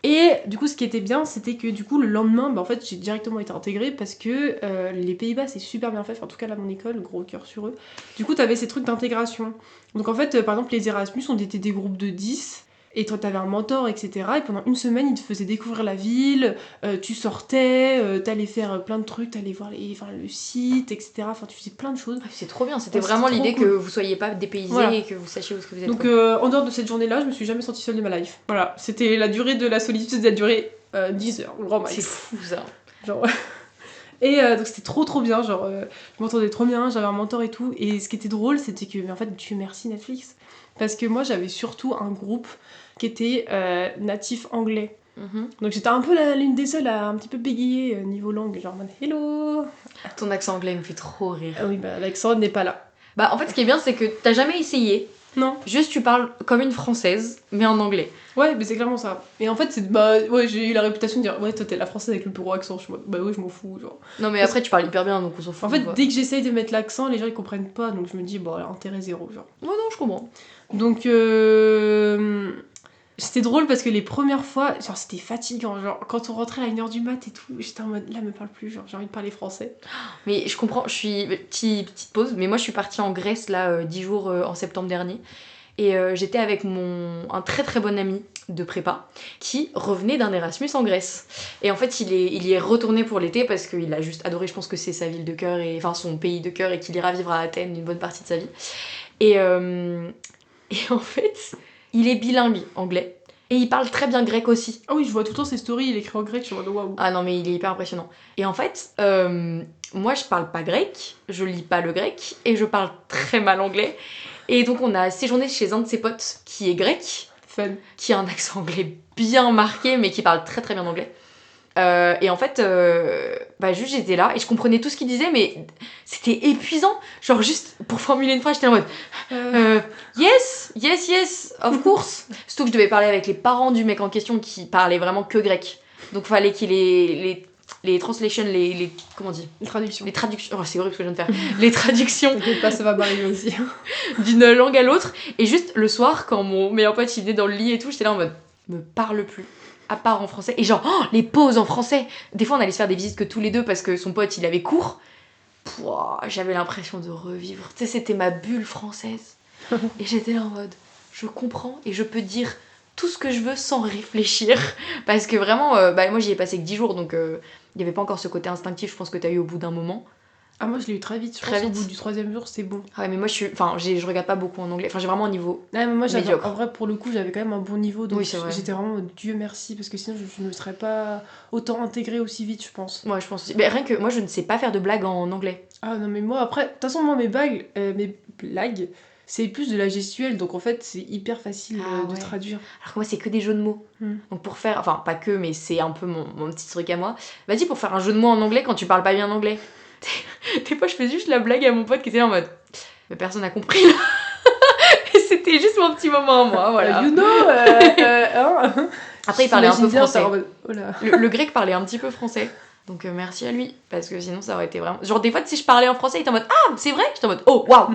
[SPEAKER 2] Et du coup, ce qui était bien, c'était que du coup, le lendemain, bah, en fait, j'ai directement été intégrée parce que les Pays-Bas, c'est super bien fait, enfin, en tout cas, là, mon école, gros cœur sur eux. Du coup, t'avais ces trucs d'intégration. Donc en fait, par exemple, les Erasmus, on était des groupes de 10. Et toi, t'avais un mentor, etc. Et pendant une semaine, il te faisait découvrir la ville, tu sortais, t'allais faire plein de trucs, t'allais voir le site, etc. Enfin, tu faisais plein de choses.
[SPEAKER 1] C'est trop bien, c'était
[SPEAKER 2] Ouais,
[SPEAKER 1] vraiment
[SPEAKER 2] c'était trop
[SPEAKER 1] l'idée
[SPEAKER 2] cool.
[SPEAKER 1] que vous soyez pas dépaysés
[SPEAKER 2] Voilà.
[SPEAKER 1] et que vous sachiez où est-ce que vous êtes.
[SPEAKER 2] Donc
[SPEAKER 1] quoi.
[SPEAKER 2] en dehors de cette journée-là, je me suis jamais sentie seule de ma life. Voilà, c'était la durée de la solitude, elle a duré 10 heures, grand max.
[SPEAKER 1] C'est fou ça.
[SPEAKER 2] Genre... Et donc c'était trop bien, genre je m'entendais trop bien, j'avais un mentor et tout. Et ce qui était drôle, c'était que, mais en fait, Dieu merci Netflix. Parce que moi, j'avais surtout un groupe qui était natif anglais. Donc j'étais un peu l'une des seules à un petit peu bégayer niveau langue, genre en mode hello.
[SPEAKER 1] Ton accent anglais me fait trop rire.
[SPEAKER 2] Ah oui, bah l'accent n'est pas là.
[SPEAKER 1] Bah en fait ce qui est bien c'est que t'as jamais essayé.
[SPEAKER 2] Non.
[SPEAKER 1] Juste, tu parles comme une française, mais en anglais.
[SPEAKER 2] Ouais, mais c'est clairement ça. Et en fait, bah, ouais, j'ai eu la réputation de dire, ouais, toi, t'es la française avec le plus gros accent. Je suis en mode, bah ouais, je m'en fous, genre.
[SPEAKER 1] Non, mais
[SPEAKER 2] Parce
[SPEAKER 1] après, tu parles hyper bien, donc on s'en fout.
[SPEAKER 2] En fait,
[SPEAKER 1] quoi.
[SPEAKER 2] dès que j'essaye de mettre l'accent, les gens ils comprennent pas, donc je me dis, bon, intérêt zéro, genre.
[SPEAKER 1] Ouais, non, je comprends.
[SPEAKER 2] Donc, c'était drôle parce que les premières fois, genre, c'était fatigant. Genre, quand on rentrait à 1h du mat et tout, j'étais en mode, là, me parle plus, genre, j'ai envie de parler français.
[SPEAKER 1] Mais je comprends, je suis. Petite pause, mais moi, je suis partie en Grèce, là, 10 jours en septembre dernier. Et j'étais avec un très très bon ami de prépa qui revenait d'un Erasmus en Grèce. Et en fait, il y est retourné pour l'été parce qu'il a juste adoré, je pense que c'est sa ville de cœur, enfin son pays de cœur, et qu'il ira vivre à Athènes une bonne partie de sa vie. Et en fait, il est bilingue anglais. Et il parle très bien grec aussi.
[SPEAKER 2] Ah oui, je vois tout le temps ses stories, il écrit en grec, je suis en mode waouh.
[SPEAKER 1] Ah non, mais il est hyper impressionnant. Et en fait, moi je parle pas grec, je lis pas le grec, et je parle très mal anglais. Et donc on a séjourné chez un de ses potes qui est grec,
[SPEAKER 2] Fun.
[SPEAKER 1] qui a un accent anglais bien marqué, mais qui parle très très bien anglais. Et en fait, bah juste j'étais là et je comprenais tout ce qu'il disait, mais c'était épuisant. Genre juste pour formuler une phrase, j'étais en mode yes, yes, yes, of course. Surtout que je devais parler avec les parents du mec en question qui parlaient vraiment que grec. Donc fallait qu'il ait les translations, comment on dit,
[SPEAKER 2] Les traductions.
[SPEAKER 1] les traductions. Oh, c'est horrible ce que je viens de faire. Les traductions
[SPEAKER 2] T'inquiète pas, ça va m'arriver aussi.
[SPEAKER 1] d'une langue à l'autre. Et juste le soir, quand mon meilleur pote il venait dans le lit et tout, j'étais là en mode me parle plus. À part en français. Et genre, les pauses en français. Des fois, on allait se faire des visites que tous les deux parce que son pote, il avait cours. Pouah, j'avais l'impression de revivre. Tu sais, c'était ma bulle française. Et j'étais là en mode, je comprends et je peux dire tout ce que je veux sans réfléchir. Parce que vraiment, bah, moi, j'y ai passé que 10 jours, donc il n'y avait pas encore ce côté instinctif, je pense que t'as eu au bout d'un moment.
[SPEAKER 2] Ah, moi je l'ai eu très vite.
[SPEAKER 1] Très vite.
[SPEAKER 2] Au bout du 3e jour, c'est bon.
[SPEAKER 1] Ah ouais, mais moi, je regarde pas beaucoup en anglais. Enfin, j'ai vraiment un niveau.
[SPEAKER 2] Ouais, mais moi,
[SPEAKER 1] médiocre.
[SPEAKER 2] En vrai, pour le coup, j'avais quand même un bon niveau. Donc
[SPEAKER 1] Oui, c'est vrai.
[SPEAKER 2] j'étais vraiment Dieu merci. Parce que sinon, je ne me serais pas autant intégrée aussi vite, je pense.
[SPEAKER 1] Ouais, je pense aussi. Mais rien que moi, je ne sais pas faire de blagues en anglais.
[SPEAKER 2] Ah non, mais moi, après, de toute façon, moi, mes blagues, c'est plus de la gestuelle. Donc en fait, c'est hyper facile de
[SPEAKER 1] ouais.
[SPEAKER 2] traduire.
[SPEAKER 1] Alors que moi, c'est que des jeux de mots. Donc pour faire, enfin pas que, mais c'est un peu mon petit truc à moi. Vas-y, pour faire un jeu de mots en anglais quand tu parles pas bien anglais. Des fois, je fais juste la blague à mon pote qui était là en mode, mais personne n'a compris là. Et c'était juste mon petit moment à moi, voilà.
[SPEAKER 2] You know, hein.
[SPEAKER 1] Après, il parlait un peu français.
[SPEAKER 2] Oh là.
[SPEAKER 1] Le grec parlait un petit peu français. Donc merci à lui, parce que sinon ça aurait été vraiment... Genre des fois, si je parlais en français, il était en mode, ah, c'est vrai. J'étais en mode, oh, waouh.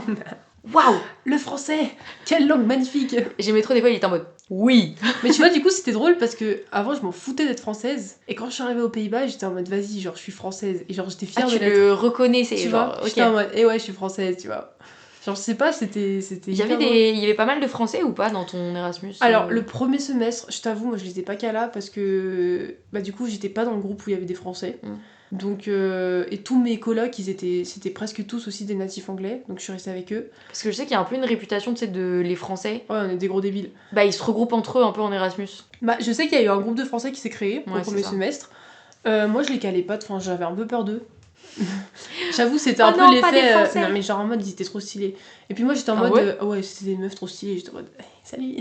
[SPEAKER 1] Waouh.
[SPEAKER 2] Le français, quelle langue magnifique.
[SPEAKER 1] J'aimais trop, des fois, il était en mode, oui.
[SPEAKER 2] Mais tu vois, du coup, c'était drôle parce que avant je m'en foutais d'être française. Et quand je suis arrivée aux Pays-Bas, j'étais en mode, vas-y, genre, je suis française. Et genre, j'étais fière
[SPEAKER 1] Ah,
[SPEAKER 2] de
[SPEAKER 1] tu
[SPEAKER 2] l'être.
[SPEAKER 1] le reconnaissais,
[SPEAKER 2] Tu
[SPEAKER 1] genre,
[SPEAKER 2] vois,
[SPEAKER 1] ok.
[SPEAKER 2] j'étais en mode, ouais, je suis française, tu vois. Genre, je sais pas, c'était
[SPEAKER 1] Il y avait pas mal de Français ou pas dans ton Erasmus?
[SPEAKER 2] Alors, le premier semestre, je t'avoue, moi je les ai pas qu'à là parce que bah, du coup, j'étais pas dans le groupe où il y avait des Français. Donc, et tous mes colocs, c'était presque tous aussi des natifs anglais, donc je suis restée avec eux.
[SPEAKER 1] Parce que je sais qu'il y a un peu une réputation, tu sais, de les Français.
[SPEAKER 2] Ouais, on est des gros débiles.
[SPEAKER 1] Bah, ils se regroupent entre eux un peu en Erasmus.
[SPEAKER 2] Bah, je sais qu'il y a eu un groupe de Français qui s'est créé au premier semestre. Moi, je les calais pas, enfin, j'avais un peu peur d'eux. J'avoue, c'était un peu l'effet. Non, mais genre en mode, ils étaient trop stylés. Et puis moi, j'étais en mode. Ouais, c'était des meufs trop stylées. J'étais en mode, hey, salut.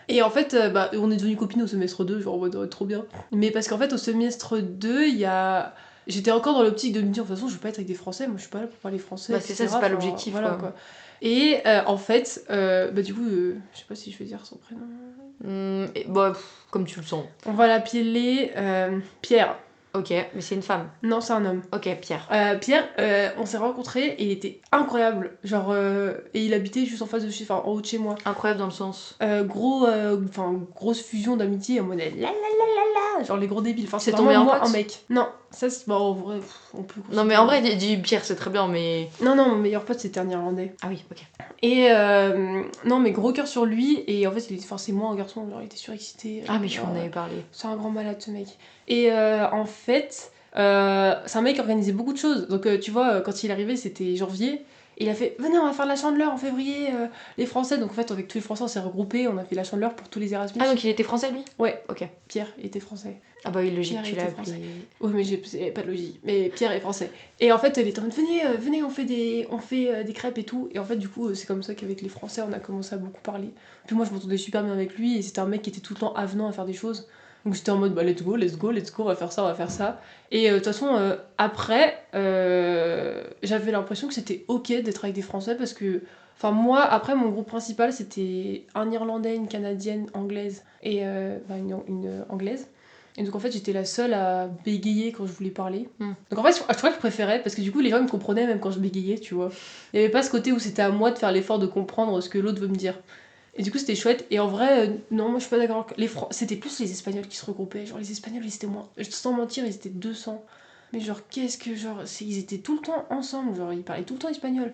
[SPEAKER 2] Et en fait, bah, on est devenus copines au semestre 2, genre en mode, trop bien. Mais parce qu'en fait, au semestre 2, il y a. J'étais encore dans l'optique de me dire, de toute façon, je veux pas être avec des Français, moi je suis pas là pour parler français.
[SPEAKER 1] Bah, c'est ça, c'est pas l'objectif.
[SPEAKER 2] Voilà, quoi. Et en fait, bah, du coup, je sais pas si je vais dire son prénom.
[SPEAKER 1] Bah, comme tu le sens.
[SPEAKER 2] On va l'appeler Pierre.
[SPEAKER 1] Ok, mais c'est une femme.
[SPEAKER 2] Non, c'est un homme.
[SPEAKER 1] Ok, Pierre.
[SPEAKER 2] Pierre, on s'est rencontrés et il était incroyable. Genre, et il habitait juste en face de en haut de chez moi.
[SPEAKER 1] Incroyable dans le sens.
[SPEAKER 2] Grosse fusion d'amitié en mode la, genre les gros débiles. Enfin,
[SPEAKER 1] c'est tombé
[SPEAKER 2] moi un mec. Non, ça c'est. Bon, en vrai, on peut.
[SPEAKER 1] Non, mais en vrai, dis Pierre, c'est très bien, mais.
[SPEAKER 2] Non, mon meilleur pote c'était un Irlandais.
[SPEAKER 1] Ah oui, ok.
[SPEAKER 2] Et non, mais gros cœur sur lui. Et en fait, c'est moi un garçon, genre il était surexcité.
[SPEAKER 1] Ah, mais je m'en avais parlé.
[SPEAKER 2] C'est un grand malade ce mec. Et en fait, c'est un mec qui organisait beaucoup de choses. Donc tu vois, quand il est arrivé, c'était janvier. Et il a fait, venez, on va faire la Chandeleur en février, les Français. Donc en fait, avec tous les Français, on s'est regroupés, on a fait la Chandeleur pour tous les Erasmus.
[SPEAKER 1] Ah, donc il était français lui?
[SPEAKER 2] Ouais.
[SPEAKER 1] Ok.
[SPEAKER 2] Pierre était français.
[SPEAKER 1] Ah bah oui, logique,
[SPEAKER 2] Pierre
[SPEAKER 1] tu l'as appelé.
[SPEAKER 2] Ouais, mais j'ai pas de logique. Mais Pierre est français. Et en fait, elle était en mode, venez, on fait des crêpes et tout. Et en fait, du coup, c'est comme ça qu'avec les Français, on a commencé à beaucoup parler. Puis moi, je m'entendais super bien avec lui. Et c'était un mec qui était tout le temps avenant à faire des choses. Donc j'étais en mode, bah let's go, on va faire ça. Et de toute façon, après, j'avais l'impression que c'était ok d'être avec des Français parce que, Enfin, moi, après, mon groupe principal, c'était un Irlandais, une Canadienne, anglaise et une anglaise. Et donc, en fait, j'étais la seule à bégayer quand je voulais parler. Donc, en fait, je crois que je préférais parce que du coup, les gens me comprenaient même quand je bégayais, tu vois. Il n'y avait pas ce côté où c'était à moi de faire l'effort de comprendre ce que l'autre veut me dire. Et du coup, c'était chouette. Et en vrai, non, moi, je suis pas d'accord. C'était plus les Espagnols qui se regroupaient. Genre, les Espagnols, ils étaient moins. Sans mentir, ils étaient 200. Mais genre, ils étaient tout le temps ensemble. Genre, ils parlaient tout le temps espagnol.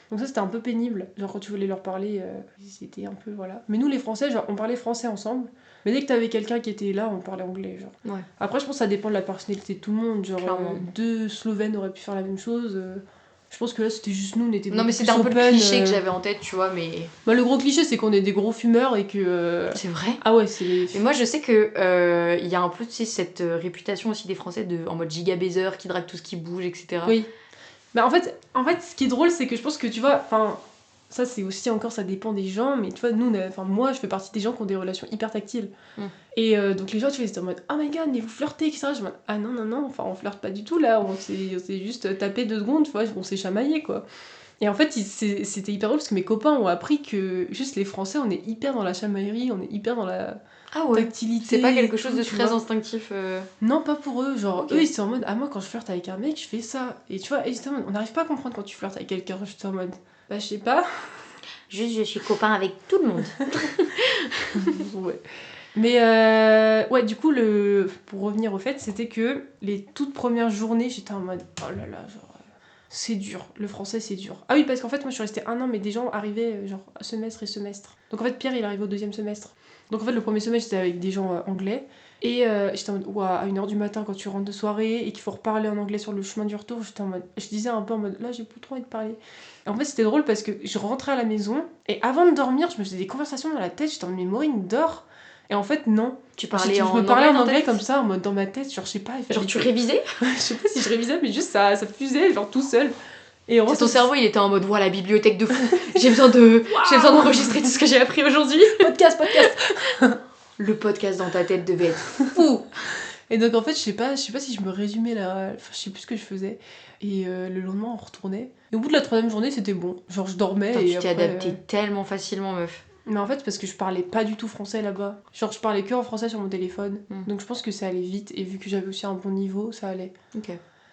[SPEAKER 2] Donc ça, c'était un peu pénible. Genre, quand tu voulais leur parler, c'était un peu, voilà. Mais nous, les Français, genre, on parlait français ensemble. Mais dès que t'avais quelqu'un qui était là, on parlait anglais, genre.
[SPEAKER 1] Ouais.
[SPEAKER 2] Après, je pense que ça dépend de la personnalité de tout le monde. Genre,
[SPEAKER 1] Clairement.
[SPEAKER 2] deux Slovènes auraient pu faire la même chose. Je pense que là, c'était juste nous, on était
[SPEAKER 1] Non, mais
[SPEAKER 2] beaucoup
[SPEAKER 1] c'était
[SPEAKER 2] plus
[SPEAKER 1] un peu le
[SPEAKER 2] open,
[SPEAKER 1] cliché que j'avais en tête, tu vois, mais.
[SPEAKER 2] Bah, le gros cliché, c'est qu'on est des gros fumeurs et que...
[SPEAKER 1] C'est vrai.
[SPEAKER 2] Ah ouais, c'est...
[SPEAKER 1] Mais moi, je sais que il y a un peu, tu sais, cette réputation aussi des Français en mode giga baiser, qui drague tout ce qui bouge, etc.
[SPEAKER 2] Oui. Bah, en fait, ce qui est drôle, c'est que je pense que, tu vois, enfin... Ça, c'est aussi encore, ça dépend des gens, mais tu vois, moi, je fais partie des gens qui ont des relations hyper tactiles. Et donc, les gens, tu vois, ils étaient en mode, oh my god, mais vous flirtez, etc. Je suis en mode, ah non, enfin, on flirte pas du tout là, on s'est juste tapé 2 secondes, tu vois, on s'est chamaillé, quoi. Et en fait, c'était hyper drôle parce que mes copains ont appris que juste les Français, on est hyper dans la chamaillerie, on est hyper dans la
[SPEAKER 1] Ah ouais.
[SPEAKER 2] tactilité.
[SPEAKER 1] C'est pas quelque
[SPEAKER 2] et
[SPEAKER 1] chose
[SPEAKER 2] tout,
[SPEAKER 1] de
[SPEAKER 2] tu
[SPEAKER 1] très
[SPEAKER 2] vois.
[SPEAKER 1] instinctif.
[SPEAKER 2] Non, pas pour eux. Genre,
[SPEAKER 1] Ok.
[SPEAKER 2] eux, ils sont en mode, ah, moi, quand je flirte avec un mec, je fais ça. Et tu vois, ils étaient en mode, on n'arrive pas à comprendre quand tu flirtes avec quelqu'un. J'étais en mode, bah, je sais pas.
[SPEAKER 1] Juste, je suis copain avec tout le monde.
[SPEAKER 2] Ouais. Mais ouais, du coup, pour revenir au fait, c'était que les toutes premières journées, j'étais en mode, oh là là, genre, c'est dur. Le français, c'est dur. Ah oui, parce qu'en fait, moi, je suis restée 1 an, mais des gens arrivaient, genre, semestre et semestre. Donc en fait, Pierre, il arrive au 2e semestre. Donc en fait, le premier semestre, j'étais avec des gens anglais. Et j'étais en mode, ouah, à 1h du matin, quand tu rentres de soirée et qu'il faut reparler en anglais sur le chemin du retour, j'étais en mode, je disais un peu en mode, là, j'ai plus trop envie de parler. Et en fait, c'était drôle parce que je rentrais à la maison et avant de dormir, je me faisais des conversations dans la tête, j'étais en mode, mais Maureen, dort. Et en fait, non.
[SPEAKER 1] Tu parlais
[SPEAKER 2] Je
[SPEAKER 1] en
[SPEAKER 2] me parlais en
[SPEAKER 1] dans ta
[SPEAKER 2] anglais
[SPEAKER 1] tête
[SPEAKER 2] comme ça, en mode dans ma tête, genre, je sais pas.
[SPEAKER 1] Genre, tu révisais
[SPEAKER 2] Je sais pas si je révisais, mais juste ça fusait, genre, tout seul. Et en
[SPEAKER 1] C'est
[SPEAKER 2] vrai,
[SPEAKER 1] ton cerveau, il était en mode, voilà, bibliothèque de fou. J'ai besoin d'enregistrer tout ce que j'ai appris aujourd'hui.
[SPEAKER 2] podcast.
[SPEAKER 1] Le podcast dans ta tête devait être fou.
[SPEAKER 2] Et donc, en fait, je sais pas si je me résumais là. Enfin, je sais plus ce que je faisais. Et le lendemain, on retournait. Et au bout de la 3e journée, c'était bon. Genre, je dormais.
[SPEAKER 1] Putain,
[SPEAKER 2] et
[SPEAKER 1] tu t'es
[SPEAKER 2] après,
[SPEAKER 1] adapté tellement facilement, meuf.
[SPEAKER 2] Mais en fait, parce que je parlais pas du tout français là-bas. Genre, je parlais que en français sur mon téléphone. Donc, je pense que ça allait vite. Et vu que j'avais aussi un bon niveau, ça allait.
[SPEAKER 1] Ok.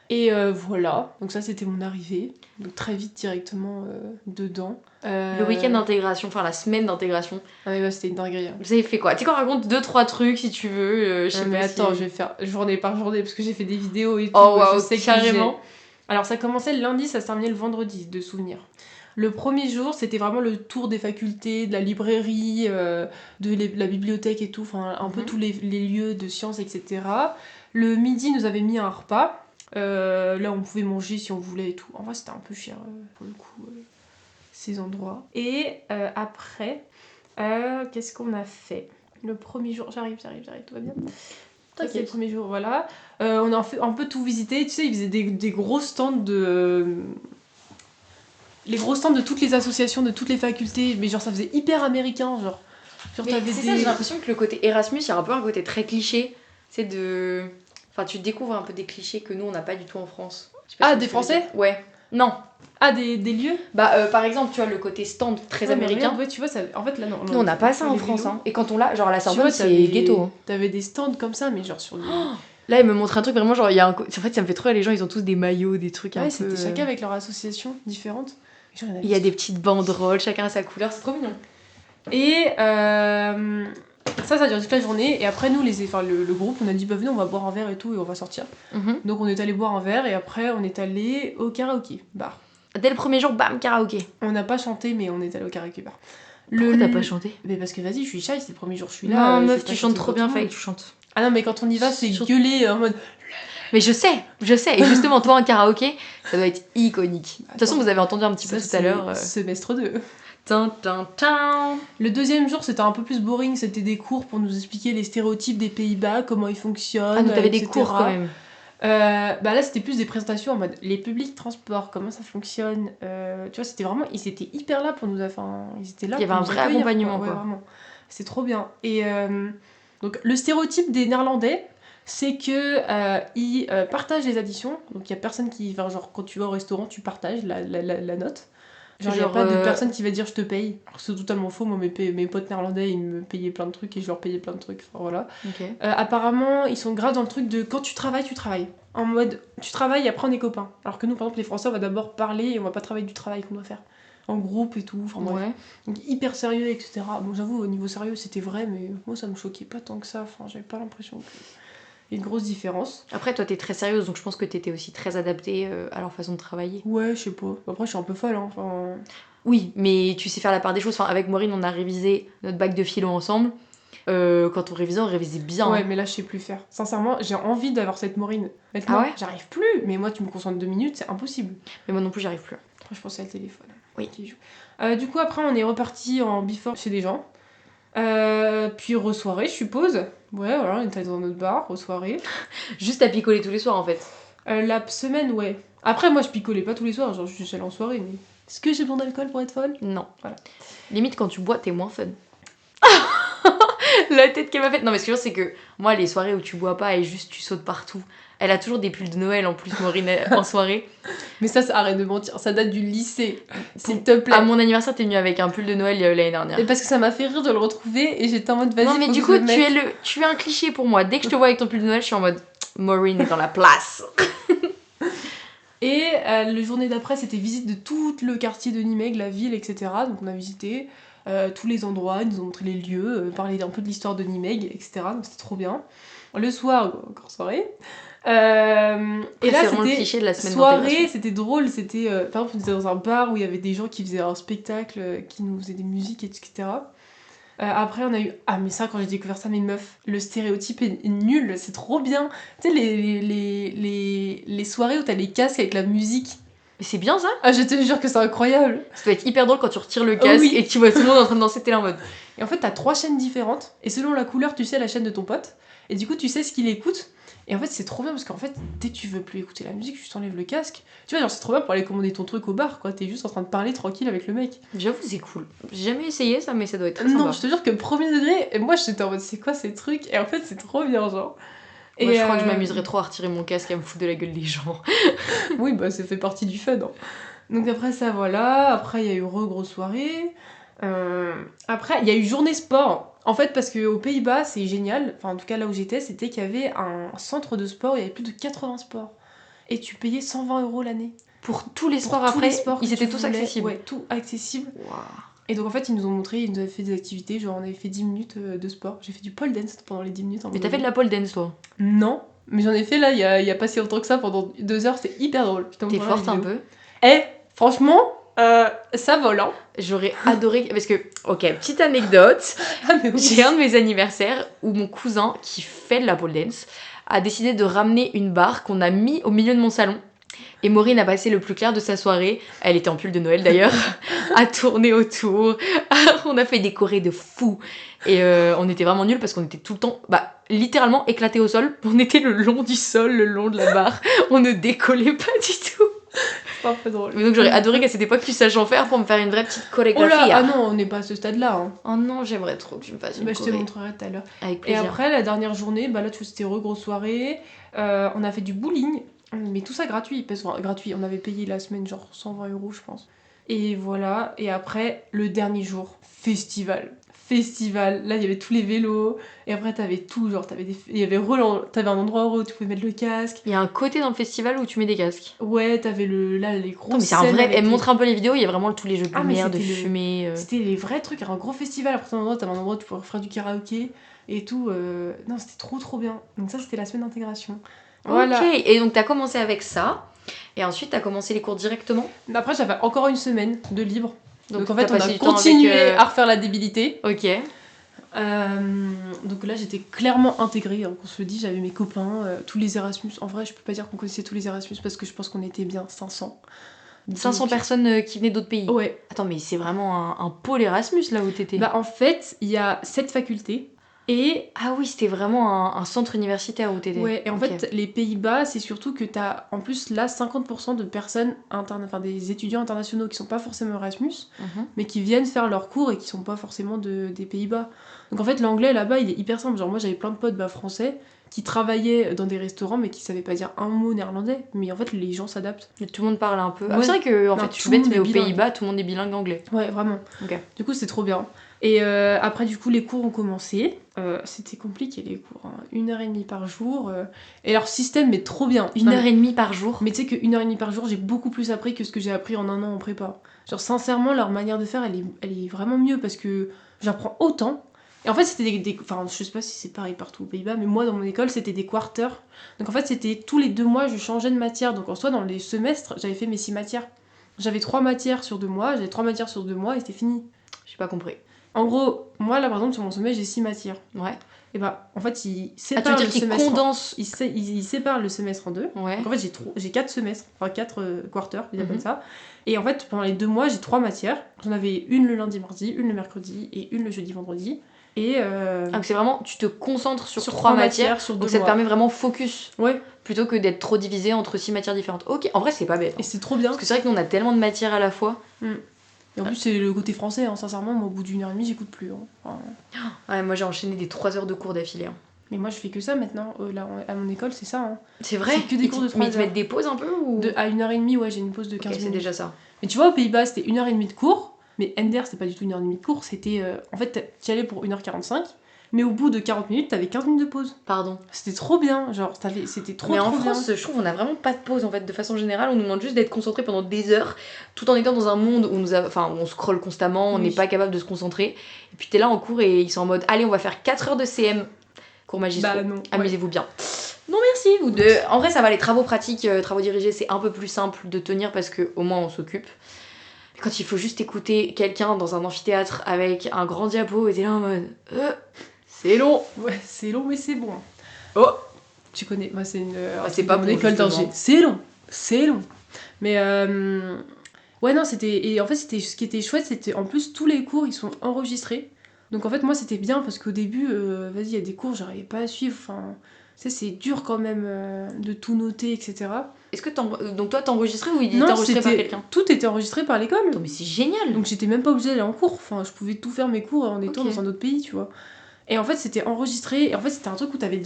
[SPEAKER 2] Et voilà. Donc, ça, c'était mon arrivée. Donc, très vite, directement dedans.
[SPEAKER 1] Le week-end d'intégration, enfin la semaine d'intégration.
[SPEAKER 2] Ah, mais bah, c'était une dinguerie.
[SPEAKER 1] Vous avez fait quoi? Tu sais qu'on raconte 2-3 trucs si tu veux. Je sais
[SPEAKER 2] mais
[SPEAKER 1] pas
[SPEAKER 2] attends,
[SPEAKER 1] si...
[SPEAKER 2] je vais faire journée par journée parce que j'ai fait des vidéos et tout.
[SPEAKER 1] Oh waouh,
[SPEAKER 2] je sais
[SPEAKER 1] carrément.
[SPEAKER 2] Alors, ça commençait le lundi, ça se terminait le vendredi, de souvenirs. Le premier jour, c'était vraiment le tour des facultés, de la librairie, de la bibliothèque et tout, enfin un peu tous les lieux de sciences, etc. Le midi, nous avait mis un repas. Là, on pouvait manger si on voulait et tout. En vrai, c'était un peu cher pour le coup, ces endroits. Et après, qu'est-ce qu'on a fait? Le premier jour, j'arrive, tout va bien? Ça, c'est le premier jour, voilà. On a un peu tout visité. Tu sais, ils faisaient des gros stands de... Les gros stands de toutes les associations, de toutes les facultés. Mais genre, ça faisait hyper américain, genre.
[SPEAKER 1] Mais c'est ça, j'ai l'impression que le côté Erasmus, il y a un peu un côté très cliché. C'est de... Enfin, tu découvres un peu des clichés que nous, on n'a pas du tout en France.
[SPEAKER 2] Ah, des Français?
[SPEAKER 1] Ouais. Non.
[SPEAKER 2] Ah, des lieux?
[SPEAKER 1] Bah, par exemple, tu vois, le côté stand très américain.
[SPEAKER 2] Ouais, tu vois, ça... en fait, là, non.
[SPEAKER 1] Nous, on n'a pas ça en France. Hein. Et quand on l'a, genre, à la Sorbonne, c'est
[SPEAKER 2] t'avais...
[SPEAKER 1] ghetto. Hein.
[SPEAKER 2] T'avais des stands comme ça, mais genre sur des...
[SPEAKER 1] Là, il me montre un truc vraiment, genre, il y a un... En fait, ça me fait trop, les gens, ils ont tous des maillots, des trucs un peu...
[SPEAKER 2] c'était chacun avec leur association différente. Genre,
[SPEAKER 1] il y a des petites banderoles, chacun a sa couleur, c'est trop mignon.
[SPEAKER 2] Et ça dure toute la journée. Et après, nous, le groupe, on a dit, bah venez, on va boire un verre et tout, et on va sortir. Donc, on est allé boire un verre, et après, on est allé au karaoké bar.
[SPEAKER 1] Dès le premier jour, bam, karaoké.
[SPEAKER 2] On n'a pas chanté, mais on est allé au karaoké bar.
[SPEAKER 1] Pourquoi t'as pas chanté?
[SPEAKER 2] Mais parce que vas-y, je suis shy, c'est le premier jour, je suis là.
[SPEAKER 1] Non, meuf, tu chantes trop bien, fallait que tu chantes.
[SPEAKER 2] Ah non, mais quand on y va, c'est gueuler en mode...
[SPEAKER 1] Mais je sais. Et justement, toi, en karaoké, ça doit être iconique. De toute façon, vous avez entendu un petit peu tout à l'heure.
[SPEAKER 2] Semestre 2.
[SPEAKER 1] Le
[SPEAKER 2] 2e jour, c'était un peu plus boring, c'était des cours pour nous expliquer les stéréotypes des Pays-Bas, comment ils fonctionnent.
[SPEAKER 1] Ah, donc t'avais des cours quand même.
[SPEAKER 2] Bah là, c'était plus des présentations en mode les publics transports, comment ça fonctionne. Tu vois, c'était vraiment... Ils étaient hyper là pour nous... Enfin, ils étaient là.
[SPEAKER 1] Il y avait un vrai accompagnement, quoi.
[SPEAKER 2] Ouais, vraiment. C'est trop bien. Et donc, le stéréotype des Néerlandais, c'est que ils partagent les additions. Donc, il y a personne qui... Enfin, genre, quand tu vas au restaurant, tu partages la note. Genre, il y a
[SPEAKER 1] Genre,
[SPEAKER 2] pas de personne qui va dire je te paye. Alors, c'est totalement faux. Moi, mes potes néerlandais, ils me payaient plein de trucs et je leur payais plein de trucs. Enfin, voilà.
[SPEAKER 1] Ok.
[SPEAKER 2] Apparemment, ils sont grave dans le truc de quand tu travailles, tu travailles. En mode, tu travailles et après on est copains. Alors que nous, par exemple, les Français, on va d'abord parler et on va pas travailler du travail qu'on doit faire. En groupe et tout. Enfin, bref.
[SPEAKER 1] Ouais.
[SPEAKER 2] Donc, hyper sérieux, etc. Bon, j'avoue, au niveau sérieux, c'était vrai, mais moi, ça me choquait pas tant que ça. Enfin, j'avais pas l'impression qu'il y ait une grosse différence.
[SPEAKER 1] Après, toi, t'es très sérieuse, donc je pense que t'étais aussi très adaptée à leur façon de travailler.
[SPEAKER 2] Ouais, je sais pas. Après, je suis un peu folle, hein. Enfin.
[SPEAKER 1] Oui, mais tu sais faire la part des choses. Enfin, avec Maureen, on a révisé notre bac de philo ensemble. Quand on révisait bien.
[SPEAKER 2] Ouais,
[SPEAKER 1] Hein.
[SPEAKER 2] mais là, je sais plus faire. Sincèrement, j'ai envie d'avoir cette Maureen. Honnêtement,
[SPEAKER 1] Ah ouais
[SPEAKER 2] j'arrive plus. Mais moi, tu me concentres 2 minutes, c'est impossible.
[SPEAKER 1] Mais moi non plus, j'arrive plus.
[SPEAKER 2] Après, je pensais à le téléphone.
[SPEAKER 1] Oui.
[SPEAKER 2] Qui joue. Du coup, après, on est reparti en before chez des gens. Puis re-soirée, je suppose. Ouais, voilà, on était dans notre bar, re-soirée.
[SPEAKER 1] Juste à picoler tous les soirs, en fait.
[SPEAKER 2] La semaine, ouais. Après, moi, je picolais pas tous les soirs, genre, je suis allée en soirée, mais. Est-ce que j'ai besoin d'alcool pour être folle?
[SPEAKER 1] Non.
[SPEAKER 2] Voilà.
[SPEAKER 1] Limite, quand tu bois, t'es moins fun. La tête qu'elle m'a faite. Non, mais ce que je veux dire, c'est que moi, les soirées où tu bois pas et juste tu sautes partout. Elle a toujours des pulls de Noël en plus, Maureen, en soirée.
[SPEAKER 2] Mais ça arrête de mentir, ça date du lycée. S'il te plaît.
[SPEAKER 1] À mon anniversaire, t'es venue avec un pull de Noël l'année dernière.
[SPEAKER 2] Et parce que ça m'a fait rire de le retrouver et j'étais en mode vas-y.
[SPEAKER 1] Non, mais
[SPEAKER 2] faut
[SPEAKER 1] du
[SPEAKER 2] que
[SPEAKER 1] coup,
[SPEAKER 2] je le mette.
[SPEAKER 1] tu es un cliché pour moi. Dès que je te vois avec ton pull de Noël, je suis en mode Maureen est dans la place.
[SPEAKER 2] Et le journée d'après, c'était visite de tout le quartier de Nimègue, la ville, etc. Donc on a visité tous les endroits, ils nous ont montré les lieux, parlé un peu de l'histoire de Nimègue, etc. Donc c'était trop bien. Le soir, encore soirée. Et
[SPEAKER 1] Après,
[SPEAKER 2] là,
[SPEAKER 1] c'est vraiment le
[SPEAKER 2] c'était
[SPEAKER 1] cliché de la semaine
[SPEAKER 2] soirée,
[SPEAKER 1] d'intégration.
[SPEAKER 2] c'était drôle. C'était, par exemple, on était dans un bar où il y avait des gens qui faisaient un spectacle, qui nous faisaient des musiques, etc. Après, on a eu. Ah, mais ça, quand j'ai découvert ça, mes meufs, le stéréotype est nul, c'est trop bien. Tu sais, les soirées où t'as les casques avec la musique.
[SPEAKER 1] Mais c'est bien ça.
[SPEAKER 2] Ah, je te jure que c'est incroyable.
[SPEAKER 1] Ça doit être hyper drôle quand tu retires le casque
[SPEAKER 2] Oui.
[SPEAKER 1] et que tu vois tout le monde en train de danser, t'es là en mode.
[SPEAKER 2] Et en fait, t'as 3 chaînes différentes, et selon la couleur, tu sais la chaîne de ton pote, et du coup, tu sais ce qu'il écoute. Et en fait, c'est trop bien parce qu'en fait, dès que tu veux plus écouter la musique, tu t'enlèves le casque. Tu vois, genre, c'est trop bien pour aller commander ton truc au bar, quoi. T'es juste en train de parler tranquille avec le mec.
[SPEAKER 1] J'avoue, c'est cool. J'ai jamais essayé ça, mais ça doit être très
[SPEAKER 2] Non,
[SPEAKER 1] sympa.
[SPEAKER 2] je te jure que premier degré, et moi, j'étais en mode, c'est quoi ces trucs? Et en fait, c'est trop bien, genre.
[SPEAKER 1] Moi,
[SPEAKER 2] Et
[SPEAKER 1] je crois que je m'amuserais trop à retirer mon casque et à me foutre de la gueule des gens.
[SPEAKER 2] Oui, bah ça fait partie du fun. Hein. Donc après ça, voilà. Après, il y a eu grosse soirée. Après, il y a eu journée sport. En fait, parce qu'aux Pays-Bas, c'est génial. Enfin, en tout cas, là où j'étais, c'était qu'il y avait un centre de sport. Il y avait plus de 80 sports. Et tu payais 120 € l'année.
[SPEAKER 1] Pour tous les
[SPEAKER 2] Pour
[SPEAKER 1] sports
[SPEAKER 2] tous
[SPEAKER 1] après,
[SPEAKER 2] les sports
[SPEAKER 1] ils
[SPEAKER 2] que
[SPEAKER 1] étaient
[SPEAKER 2] tu
[SPEAKER 1] tous
[SPEAKER 2] voulais.
[SPEAKER 1] accessibles.
[SPEAKER 2] Ouais, tout accessible.
[SPEAKER 1] Waouh.
[SPEAKER 2] Et donc en fait, ils nous ont montré, ils nous avaient fait des activités. Genre, on avait fait 10 minutes de sport. J'ai fait du pole dance pendant les 10 minutes.
[SPEAKER 1] Mais t'as fait de la pole dance, toi.
[SPEAKER 2] Non. Mais j'en ai fait là, il y a pas si longtemps que ça, pendant 2 heures. C'était hyper drôle. Putain,
[SPEAKER 1] T'es
[SPEAKER 2] voilà,
[SPEAKER 1] forte
[SPEAKER 2] la
[SPEAKER 1] un
[SPEAKER 2] vidéo.
[SPEAKER 1] peu.
[SPEAKER 2] Eh, franchement, ça vole, hein.
[SPEAKER 1] J'aurais adoré. Parce que, ok, petite anecdote.
[SPEAKER 2] Ah, mais oui.
[SPEAKER 1] J'ai un de mes anniversaires où mon cousin, qui fait de la pole dance, a décidé de ramener une barre qu'on a mis au milieu de mon salon. Et Maureen a passé le plus clair de sa soirée, elle était en pull de Noël d'ailleurs, à tourner autour. On a fait des chorés de fou. Et on était vraiment nuls parce qu'on était tout le temps, littéralement éclatés au sol. On était le long du sol, le long de la barre. On ne décollait pas du tout.
[SPEAKER 2] C'est un peu drôle.
[SPEAKER 1] Mais donc j'aurais adoré qu'à cette époque tu saches en faire pour me faire une vraie petite
[SPEAKER 2] Oh
[SPEAKER 1] chorégraphie.
[SPEAKER 2] là, ah non, on n'est pas à ce stade-là. Hein.
[SPEAKER 1] Oh non, j'aimerais trop que tu me fasses une
[SPEAKER 2] Bah, je te
[SPEAKER 1] choré.
[SPEAKER 2] montrerai tout à l'heure.
[SPEAKER 1] Avec
[SPEAKER 2] Et
[SPEAKER 1] plaisir.
[SPEAKER 2] après, la dernière journée, bah là, tu vois, c'était grosse soirée. On a fait du bowling, mais tout ça gratuit. Gratuit, on avait payé la semaine genre 120 € je pense. Et voilà, et après, le dernier jour, festival. Festival, là il y avait tous les vélos, et après t'avais tout, genre il y avait t'avais un endroit où tu pouvais mettre le casque,
[SPEAKER 1] Il y a un côté dans le festival où tu mets des casques.
[SPEAKER 2] ouais, t'avais là les grosses
[SPEAKER 1] Non, mais c'est un
[SPEAKER 2] scènes
[SPEAKER 1] vrai.
[SPEAKER 2] avec
[SPEAKER 1] Elle me
[SPEAKER 2] les-
[SPEAKER 1] montre un peu les vidéos, il y a vraiment tous les jeux de
[SPEAKER 2] Ah, mais
[SPEAKER 1] lumière, de
[SPEAKER 2] c'était
[SPEAKER 1] fumée.
[SPEAKER 2] C'était les vrais trucs, un gros festival. Après, t'avais un endroit où tu pouvais faire du karaoké et tout. Non, c'était trop bien. Donc, ça, c'était la semaine d'intégration. Voilà.
[SPEAKER 1] Ok, et donc t'as commencé avec ça, et ensuite t'as commencé les cours directement.
[SPEAKER 2] Après, j'avais encore une semaine de libre. Donc en
[SPEAKER 1] t'as
[SPEAKER 2] fait, on
[SPEAKER 1] passé
[SPEAKER 2] a
[SPEAKER 1] du temps
[SPEAKER 2] continué
[SPEAKER 1] avec,
[SPEAKER 2] à refaire la débilité.
[SPEAKER 1] Ok.
[SPEAKER 2] Donc là, j'étais clairement intégrée. Hein, qu'on se le dit, j'avais mes copains, tous les Erasmus. En vrai, je peux pas dire qu'on connaissait tous les Erasmus parce que je pense qu'on était bien 500.
[SPEAKER 1] 500
[SPEAKER 2] Donc,
[SPEAKER 1] personnes qui venaient d'autres pays.
[SPEAKER 2] Ouais.
[SPEAKER 1] Attends, mais c'est vraiment un pôle Erasmus là où t'étais.
[SPEAKER 2] Bah, en fait, il y a 7 facultés. Et
[SPEAKER 1] Ah oui, c'était vraiment un centre universitaire où t'étais.
[SPEAKER 2] ouais, et en
[SPEAKER 1] Ok.
[SPEAKER 2] fait, les Pays-Bas, c'est surtout que t'as en plus là 50% de personnes, enfin des étudiants internationaux qui sont pas forcément Erasmus,
[SPEAKER 1] Mhm.
[SPEAKER 2] mais qui viennent faire leurs cours et qui sont pas forcément des Pays-Bas. Donc en fait, l'anglais là-bas, il est hyper simple. Genre, moi j'avais plein de potes français, qui travaillaient dans des restaurants mais qui savaient pas dire un mot néerlandais. Mais en fait, les gens s'adaptent.
[SPEAKER 1] Mais tout le monde parle un peu. Ah,
[SPEAKER 2] Ouais.
[SPEAKER 1] c'est vrai que, en
[SPEAKER 2] Non,
[SPEAKER 1] fait,
[SPEAKER 2] tout
[SPEAKER 1] je suis
[SPEAKER 2] le
[SPEAKER 1] bête,
[SPEAKER 2] monde
[SPEAKER 1] mais
[SPEAKER 2] est
[SPEAKER 1] aux
[SPEAKER 2] bilingue.
[SPEAKER 1] Pays-Bas, tout le monde est bilingue anglais.
[SPEAKER 2] Ouais, vraiment.
[SPEAKER 1] Ok.
[SPEAKER 2] Du coup, c'est trop bien. Et après, du coup, les cours ont commencé. C'était compliqué, les cours. 1h30 par jour. Et leur système est trop bien.
[SPEAKER 1] Une heure et demie par jour.
[SPEAKER 2] Mais tu sais que 1h30 par jour, j'ai beaucoup plus appris que ce que j'ai appris en un an en prépa. Genre, sincèrement, leur manière de faire, elle est vraiment mieux parce que j'apprends autant. Et en fait, c'était enfin, je sais pas si c'est pareil partout aux Pays-Bas, mais moi, dans mon école, c'était des quarters. Donc en fait, c'était tous les 2 mois, je changeais de matière. Donc en soi, dans les semestres, j'avais fait mes 6 matières. J'avais 3 matières sur 2 mois, j'avais 3 matières sur 2 mois et c'était fini.
[SPEAKER 1] J'ai pas compris.
[SPEAKER 2] En gros, moi, là, par exemple, sur mon semestre, j'ai 6 matières.
[SPEAKER 1] Ouais.
[SPEAKER 2] Et bah, en fait, ils
[SPEAKER 1] Ah, tu
[SPEAKER 2] séparent
[SPEAKER 1] veux dire
[SPEAKER 2] le
[SPEAKER 1] qu'ils
[SPEAKER 2] semestre.
[SPEAKER 1] condensent.
[SPEAKER 2] Ils séparent le semestre en 2.
[SPEAKER 1] Ouais.
[SPEAKER 2] Donc en fait, j'ai 4 semestres, enfin 4 quarters, ils appellent
[SPEAKER 1] Mhm.
[SPEAKER 2] ça. Et en fait, pendant les 2 mois, j'ai 3 matières. J'en avais une le lundi, mardi, une le mercredi et une le jeudi, vendredi. Et
[SPEAKER 1] Ah, donc c'est vraiment, tu te concentres sur
[SPEAKER 2] sur
[SPEAKER 1] 3
[SPEAKER 2] 3
[SPEAKER 1] matières.
[SPEAKER 2] sur 2
[SPEAKER 1] Donc ça te
[SPEAKER 2] mois.
[SPEAKER 1] permet vraiment focus.
[SPEAKER 2] Ouais,
[SPEAKER 1] Plutôt que d'être trop divisé entre 6 matières différentes. Ok, en vrai, c'est pas bête. Hein.
[SPEAKER 2] et c'est trop bien.
[SPEAKER 1] Parce que c'est vrai que nous, on a tellement de matières à la fois.
[SPEAKER 2] Et en plus, c'est le côté français, hein. Sincèrement, moi, au bout d'1h30, j'écoute plus. Hein. Enfin,
[SPEAKER 1] Ouais, moi, j'ai enchaîné des 3 heures de cours d'affilée. Hein.
[SPEAKER 2] mais moi, je fais que ça maintenant. Là, à mon école, c'est ça. Hein.
[SPEAKER 1] C'est vrai.
[SPEAKER 2] C'est que des cours de 3
[SPEAKER 1] Mais ils te
[SPEAKER 2] heures.
[SPEAKER 1] mettent des pauses un peu ou...
[SPEAKER 2] À 1h30, ouais, j'ai une pause de 15
[SPEAKER 1] Ok, c'est
[SPEAKER 2] minutes.
[SPEAKER 1] déjà ça.
[SPEAKER 2] Mais tu vois, aux Pays-Bas, c'était 1h30 de cours. Mais Ender, c'était pas du tout 1h30 de cours. C'était. En fait, tu y allais pour 1h45. Mais au bout de 40 minutes, t'avais 15 minutes de pause.
[SPEAKER 1] Pardon.
[SPEAKER 2] C'était trop bien. Genre, c'était trop
[SPEAKER 1] Mais
[SPEAKER 2] trop
[SPEAKER 1] en
[SPEAKER 2] bien.
[SPEAKER 1] France, je trouve qu'on a vraiment pas de pause en fait. De façon générale, on nous demande juste d'être concentré pendant des heures, tout en étant dans un monde où où on scrolle constamment, on
[SPEAKER 2] Oui.
[SPEAKER 1] n'est pas capable de se concentrer. Et puis t'es là en cours et ils sont en mode, allez, on va faire 4 heures de CM, cours magistraux.
[SPEAKER 2] Bah non.
[SPEAKER 1] Amusez-vous bien. Non merci, vous deux. En vrai, ça va, les travaux pratiques, travaux dirigés, c'est un peu plus simple de tenir parce que au moins on s'occupe. Mais quand il faut juste écouter quelqu'un dans un amphithéâtre avec un grand diapo et t'es là en mode, c'est long.
[SPEAKER 2] Ouais, c'est long, mais c'est bon.
[SPEAKER 1] Oh.
[SPEAKER 2] Tu connais, moi, c'est une.
[SPEAKER 1] c'est pas
[SPEAKER 2] mon
[SPEAKER 1] bon,
[SPEAKER 2] école
[SPEAKER 1] justement.
[SPEAKER 2] d'ingé. C'est long. Mais. Ouais, non, c'était. Et en fait, ce qui était chouette, c'était. En plus, tous les cours, ils sont enregistrés. Donc en fait, moi, c'était bien parce qu'au début, vas-y, il y a des cours, j'arrivais pas à suivre. Enfin. Tu sais, c'est dur quand même de tout noter, etc.
[SPEAKER 1] Est-ce que donc toi t'enregistrais ou il était
[SPEAKER 2] Non,
[SPEAKER 1] enregistré par quelqu'un?
[SPEAKER 2] tout était enregistré par l'école.
[SPEAKER 1] Attends, mais c'est génial.
[SPEAKER 2] Donc j'étais même pas obligée d'aller en cours. Enfin, je pouvais tout faire mes cours en étant
[SPEAKER 1] Ok.
[SPEAKER 2] dans un autre pays, tu vois. Et en fait, c'était enregistré. Et en fait, c'était un truc où t'avais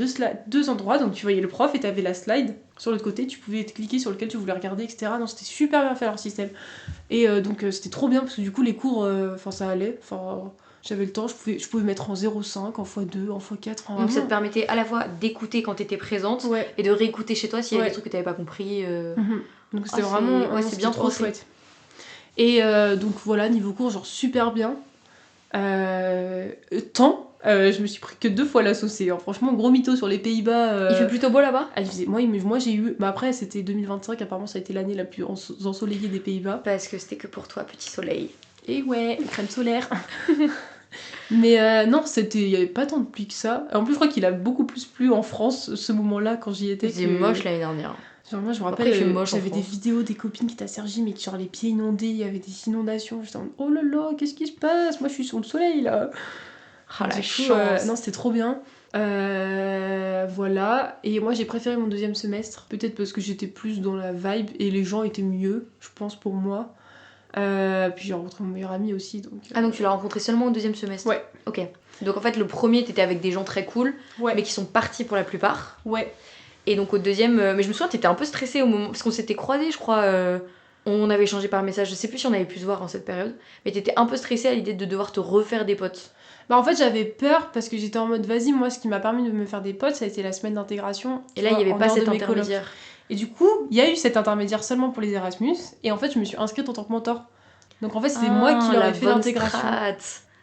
[SPEAKER 2] deux endroits. Donc tu voyais le prof et t'avais la slide sur l'autre côté. Tu pouvais cliquer sur lequel tu voulais regarder, etc. Non, c'était super bien fait leur système. Et donc c'était trop bien parce que du coup, les cours, enfin, ça allait. Enfin, j'avais le temps. Je pouvais mettre en 0,5, en x2, en x4. Enfin,
[SPEAKER 1] Donc ça te
[SPEAKER 2] vraiment.
[SPEAKER 1] permettait à la fois d'écouter quand t'étais présente
[SPEAKER 2] Ouais.
[SPEAKER 1] et de réécouter chez toi s'il y avait
[SPEAKER 2] Ouais.
[SPEAKER 1] des trucs que t'avais pas compris.
[SPEAKER 2] Mhm. Donc c'était
[SPEAKER 1] Ah,
[SPEAKER 2] vraiment
[SPEAKER 1] ouais, c'est
[SPEAKER 2] c'était
[SPEAKER 1] bien
[SPEAKER 2] trop
[SPEAKER 1] pensé.
[SPEAKER 2] chouette. Et donc voilà, niveau cours, genre super bien. Je me suis pris que 2 fois la saucée. Alors, franchement, gros mytho sur les Pays-Bas.
[SPEAKER 1] Il fait plutôt beau là-bas?
[SPEAKER 2] Moi j'ai eu. Bah après, c'était 2025, apparemment, ça a été l'année la plus ensoleillée des Pays-Bas.
[SPEAKER 1] Parce que c'était que pour toi, petit soleil.
[SPEAKER 2] Et ouais, crème solaire. Mais non, il y avait pas tant de pluie que ça. En plus, je crois qu'il a beaucoup plus plu en France ce moment-là quand j'y étais.
[SPEAKER 1] C'était moche l'année dernière.
[SPEAKER 2] Genre, moi, je me
[SPEAKER 1] Après,
[SPEAKER 2] rappelle,
[SPEAKER 1] il fait moche en
[SPEAKER 2] j'avais des
[SPEAKER 1] France.
[SPEAKER 2] vidéos des copines qui étaient à Cergy, mais qui, genre, les pieds inondés, il y avait des inondations. J'étais en mode, oh là là, qu'est-ce qui se passe? Moi, je suis sous le soleil, là.
[SPEAKER 1] Ah la
[SPEAKER 2] Du coup,
[SPEAKER 1] chance.
[SPEAKER 2] non, c'était trop bien. Voilà. Et moi, j'ai préféré mon 2e semestre. Peut-être parce que j'étais plus dans la vibe et les gens étaient mieux, je pense, pour moi. Puis j'ai rencontré mon meilleur ami aussi.
[SPEAKER 1] Ah donc tu l'as rencontré seulement au 2e semestre?
[SPEAKER 2] Ouais.
[SPEAKER 1] Ok. Donc en fait le premier t'étais avec des gens très cool,
[SPEAKER 2] Ouais.
[SPEAKER 1] mais qui sont partis pour la plupart.
[SPEAKER 2] Ouais.
[SPEAKER 1] Et donc au deuxième, mais je me souviens t'étais un peu stressée au moment, parce qu'on s'était croisés je crois, on avait échangé par message, je sais plus si on avait pu se voir en cette période, mais t'étais un peu stressée à l'idée de devoir te refaire des potes.
[SPEAKER 2] Bah en fait j'avais peur parce que j'étais en mode vas-y, moi ce qui m'a permis de me faire des potes ça a été la semaine d'intégration.
[SPEAKER 1] Et là il y avait
[SPEAKER 2] en
[SPEAKER 1] pas
[SPEAKER 2] dehors
[SPEAKER 1] cet
[SPEAKER 2] de mes colocs.
[SPEAKER 1] intermédiaire.
[SPEAKER 2] Et du coup il y a eu cet intermédiaire seulement pour les Erasmus et en fait je me suis inscrite en tant que mentor. Donc en fait c'était moi qui leur ai fait l'intégration.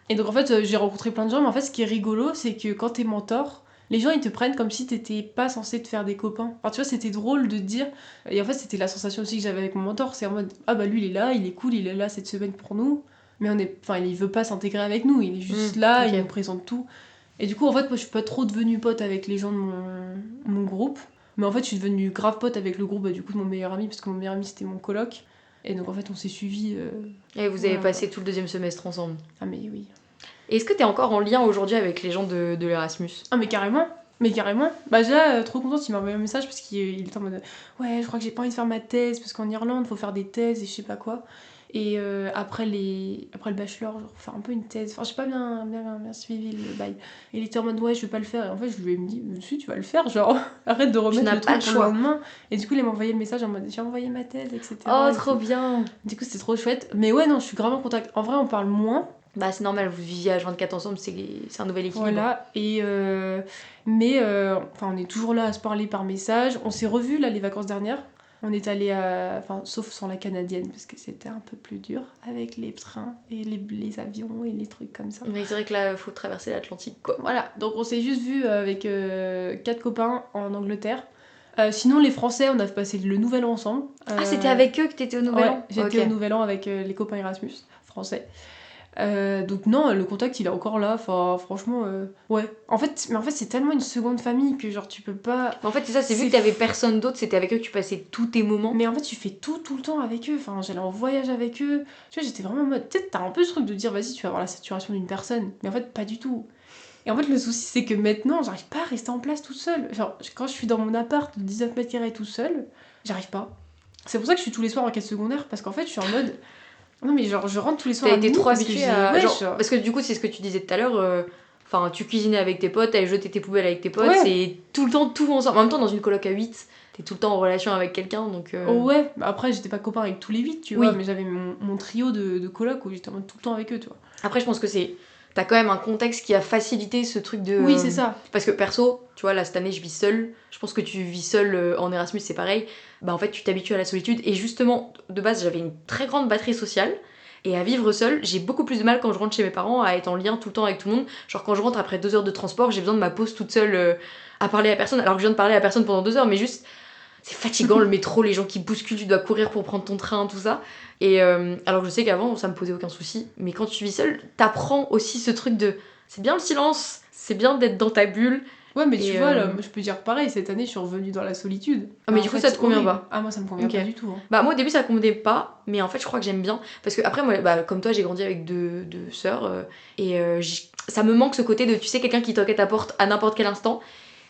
[SPEAKER 2] Et donc en fait j'ai rencontré plein de gens mais en fait ce qui est rigolo c'est que quand t'es mentor, les gens ils te prennent comme si t'étais pas censé te faire des copains. Enfin tu vois c'était drôle de te dire, et en fait c'était la sensation aussi que j'avais avec mon mentor, c'est en mode ah bah lui il est là, il est cool, il est là cette semaine pour nous, mais il veut pas s'intégrer avec nous, il est juste là,
[SPEAKER 1] ok.
[SPEAKER 2] il nous présente tout. Et du coup en fait moi je suis pas trop devenue pote avec les gens de mon groupe, mais en fait je suis devenue grave pote avec le groupe du coup de mon meilleur ami parce que mon meilleur ami c'était mon coloc. Et donc en fait on s'est suivis.
[SPEAKER 1] Et vous avez
[SPEAKER 2] voilà.
[SPEAKER 1] passé tout le 2e semestre ensemble.
[SPEAKER 2] Ah mais oui.
[SPEAKER 1] Et est-ce que t'es encore en lien aujourd'hui avec les gens de l'Erasmus?
[SPEAKER 2] Ah mais carrément. Bah déjà trop contente, il m'a envoyé un message parce qu'il était en mode ouais je crois que j'ai pas envie de faire ma thèse parce qu'en Irlande faut faire des thèses et je sais pas quoi. Et après le bachelor, genre, faire un peu une thèse. Enfin, j'ai pas bien suivi le bail. Et il était en mode, ouais, je vais pas le faire. Et en fait, je lui ai dit, si, tu vas le faire, genre, arrête de remettre
[SPEAKER 1] n'as
[SPEAKER 2] le
[SPEAKER 1] pas
[SPEAKER 2] truc
[SPEAKER 1] le
[SPEAKER 2] pour le
[SPEAKER 1] choix.
[SPEAKER 2] lendemain. Et du coup, il m'a envoyé le message en mode, j'ai envoyé ma thèse, etc.
[SPEAKER 1] Oh,
[SPEAKER 2] et
[SPEAKER 1] trop
[SPEAKER 2] tout.
[SPEAKER 1] bien.
[SPEAKER 2] Du coup, c'était trop chouette. Mais ouais, non, je suis grave en contact. En vrai, on parle moins.
[SPEAKER 1] Bah, c'est normal, vous viviez à 24 ensemble, c'est un nouvel équilibre.
[SPEAKER 2] Voilà. Et mais, enfin, on est toujours là à se parler par message. On s'est revus, là, les vacances dernières. On est allé à... Enfin, sauf sans la canadienne, parce que c'était un peu plus dur avec les trains et les avions et les trucs comme ça.
[SPEAKER 1] Mais c'est vrai que là, faut traverser l'Atlantique, quoi.
[SPEAKER 2] Voilà, donc on s'est juste vu avec 4 copains en Angleterre. Sinon, les Français, on a passé le Nouvel An ensemble.
[SPEAKER 1] Ah, c'était avec eux que t'étais au Nouvel
[SPEAKER 2] Ouais,
[SPEAKER 1] An.
[SPEAKER 2] j'étais
[SPEAKER 1] Ok.
[SPEAKER 2] au Nouvel An avec les copains Erasmus français. Donc non, le contact il est encore là. Enfin, franchement, ouais. En fait, c'est tellement une seconde famille que genre tu peux pas.
[SPEAKER 1] En fait, c'est ça, c'est vu que t'avais personne d'autre, c'était avec eux que tu passais tous tes moments.
[SPEAKER 2] Mais en fait, tu fais tout le temps avec eux. Enfin, j'allais en voyage avec eux. Tu vois, j'étais vraiment en mode. Tu sais, t'as un peu ce truc de dire, vas-y, tu vas avoir la saturation d'une personne. Mais en fait, pas du tout. Et en fait, le souci, c'est que maintenant, j'arrive pas à rester en place toute seule. Genre, quand je suis dans mon appart de 19 mètres carrés tout seul, j'arrive pas. C'est pour ça que je suis tous les soirs en quête secondaire, parce qu'en fait, je suis en mode. Non, mais genre, je rentre tous les soirs
[SPEAKER 1] T'as
[SPEAKER 2] à
[SPEAKER 1] été
[SPEAKER 2] minuit
[SPEAKER 1] trop
[SPEAKER 2] parce que
[SPEAKER 1] habituée
[SPEAKER 2] j'ai.
[SPEAKER 1] à.
[SPEAKER 2] Ouais,
[SPEAKER 1] Genre, parce que du coup, c'est ce que tu disais tout à l'heure. Enfin, tu cuisinais avec tes potes, t'allais jeter tes poubelles avec tes potes,
[SPEAKER 2] Ouais.
[SPEAKER 1] c'est tout le temps tout ensemble. En même temps, dans une coloc à 8, t'es tout le temps en relation avec quelqu'un, donc.
[SPEAKER 2] Oh ouais, bah après, j'étais pas copain avec tous les 8, tu
[SPEAKER 1] Oui.
[SPEAKER 2] vois, mais j'avais mon trio de colocs où j'étais en mode tout le temps avec eux, tu vois.
[SPEAKER 1] Après, je pense que c'est. T'as quand même un contexte qui a facilité ce truc de.
[SPEAKER 2] Oui, c'est ça.
[SPEAKER 1] Parce que perso, tu vois, là, cette année, je vis seule. Je pense que tu vis seule en Erasmus, c'est pareil. Bah, en fait, tu t'habitues à la solitude. Et justement, de base, j'avais une très grande batterie sociale. Et à vivre seule, j'ai beaucoup plus de mal quand je rentre chez mes parents à être en lien tout le temps avec tout le monde. Genre, quand je rentre après 2 heures de transport, j'ai besoin de ma pause toute seule à parler à personne. Alors que je viens de parler à personne pendant 2 heures, mais juste. C'est fatigant le métro, les gens qui bousculent, tu dois courir pour prendre ton train, tout ça. Et alors que je sais qu'avant, ça me posait aucun souci. Mais quand tu vis seule, t'apprends aussi ce truc de. C'est bien le silence, c'est bien d'être dans ta bulle.
[SPEAKER 2] Ouais, mais
[SPEAKER 1] Et,
[SPEAKER 2] tu vois, là, je peux dire pareil, cette année, je suis revenue dans la solitude.
[SPEAKER 1] Ah, mais
[SPEAKER 2] En
[SPEAKER 1] du coup,
[SPEAKER 2] fait,
[SPEAKER 1] ça te
[SPEAKER 2] c'est
[SPEAKER 1] convient
[SPEAKER 2] horrible.
[SPEAKER 1] pas?
[SPEAKER 2] Ah, moi, ça me convient
[SPEAKER 1] Ok.
[SPEAKER 2] pas du tout. Hein.
[SPEAKER 1] Bah, moi, au début, ça convenait pas, mais en fait, je crois que j'aime bien. Parce que, après, moi, bah, comme toi, j'ai grandi avec deux sœurs. Et ça me manque ce côté de, tu sais, quelqu'un qui toque à ta porte à n'importe quel instant.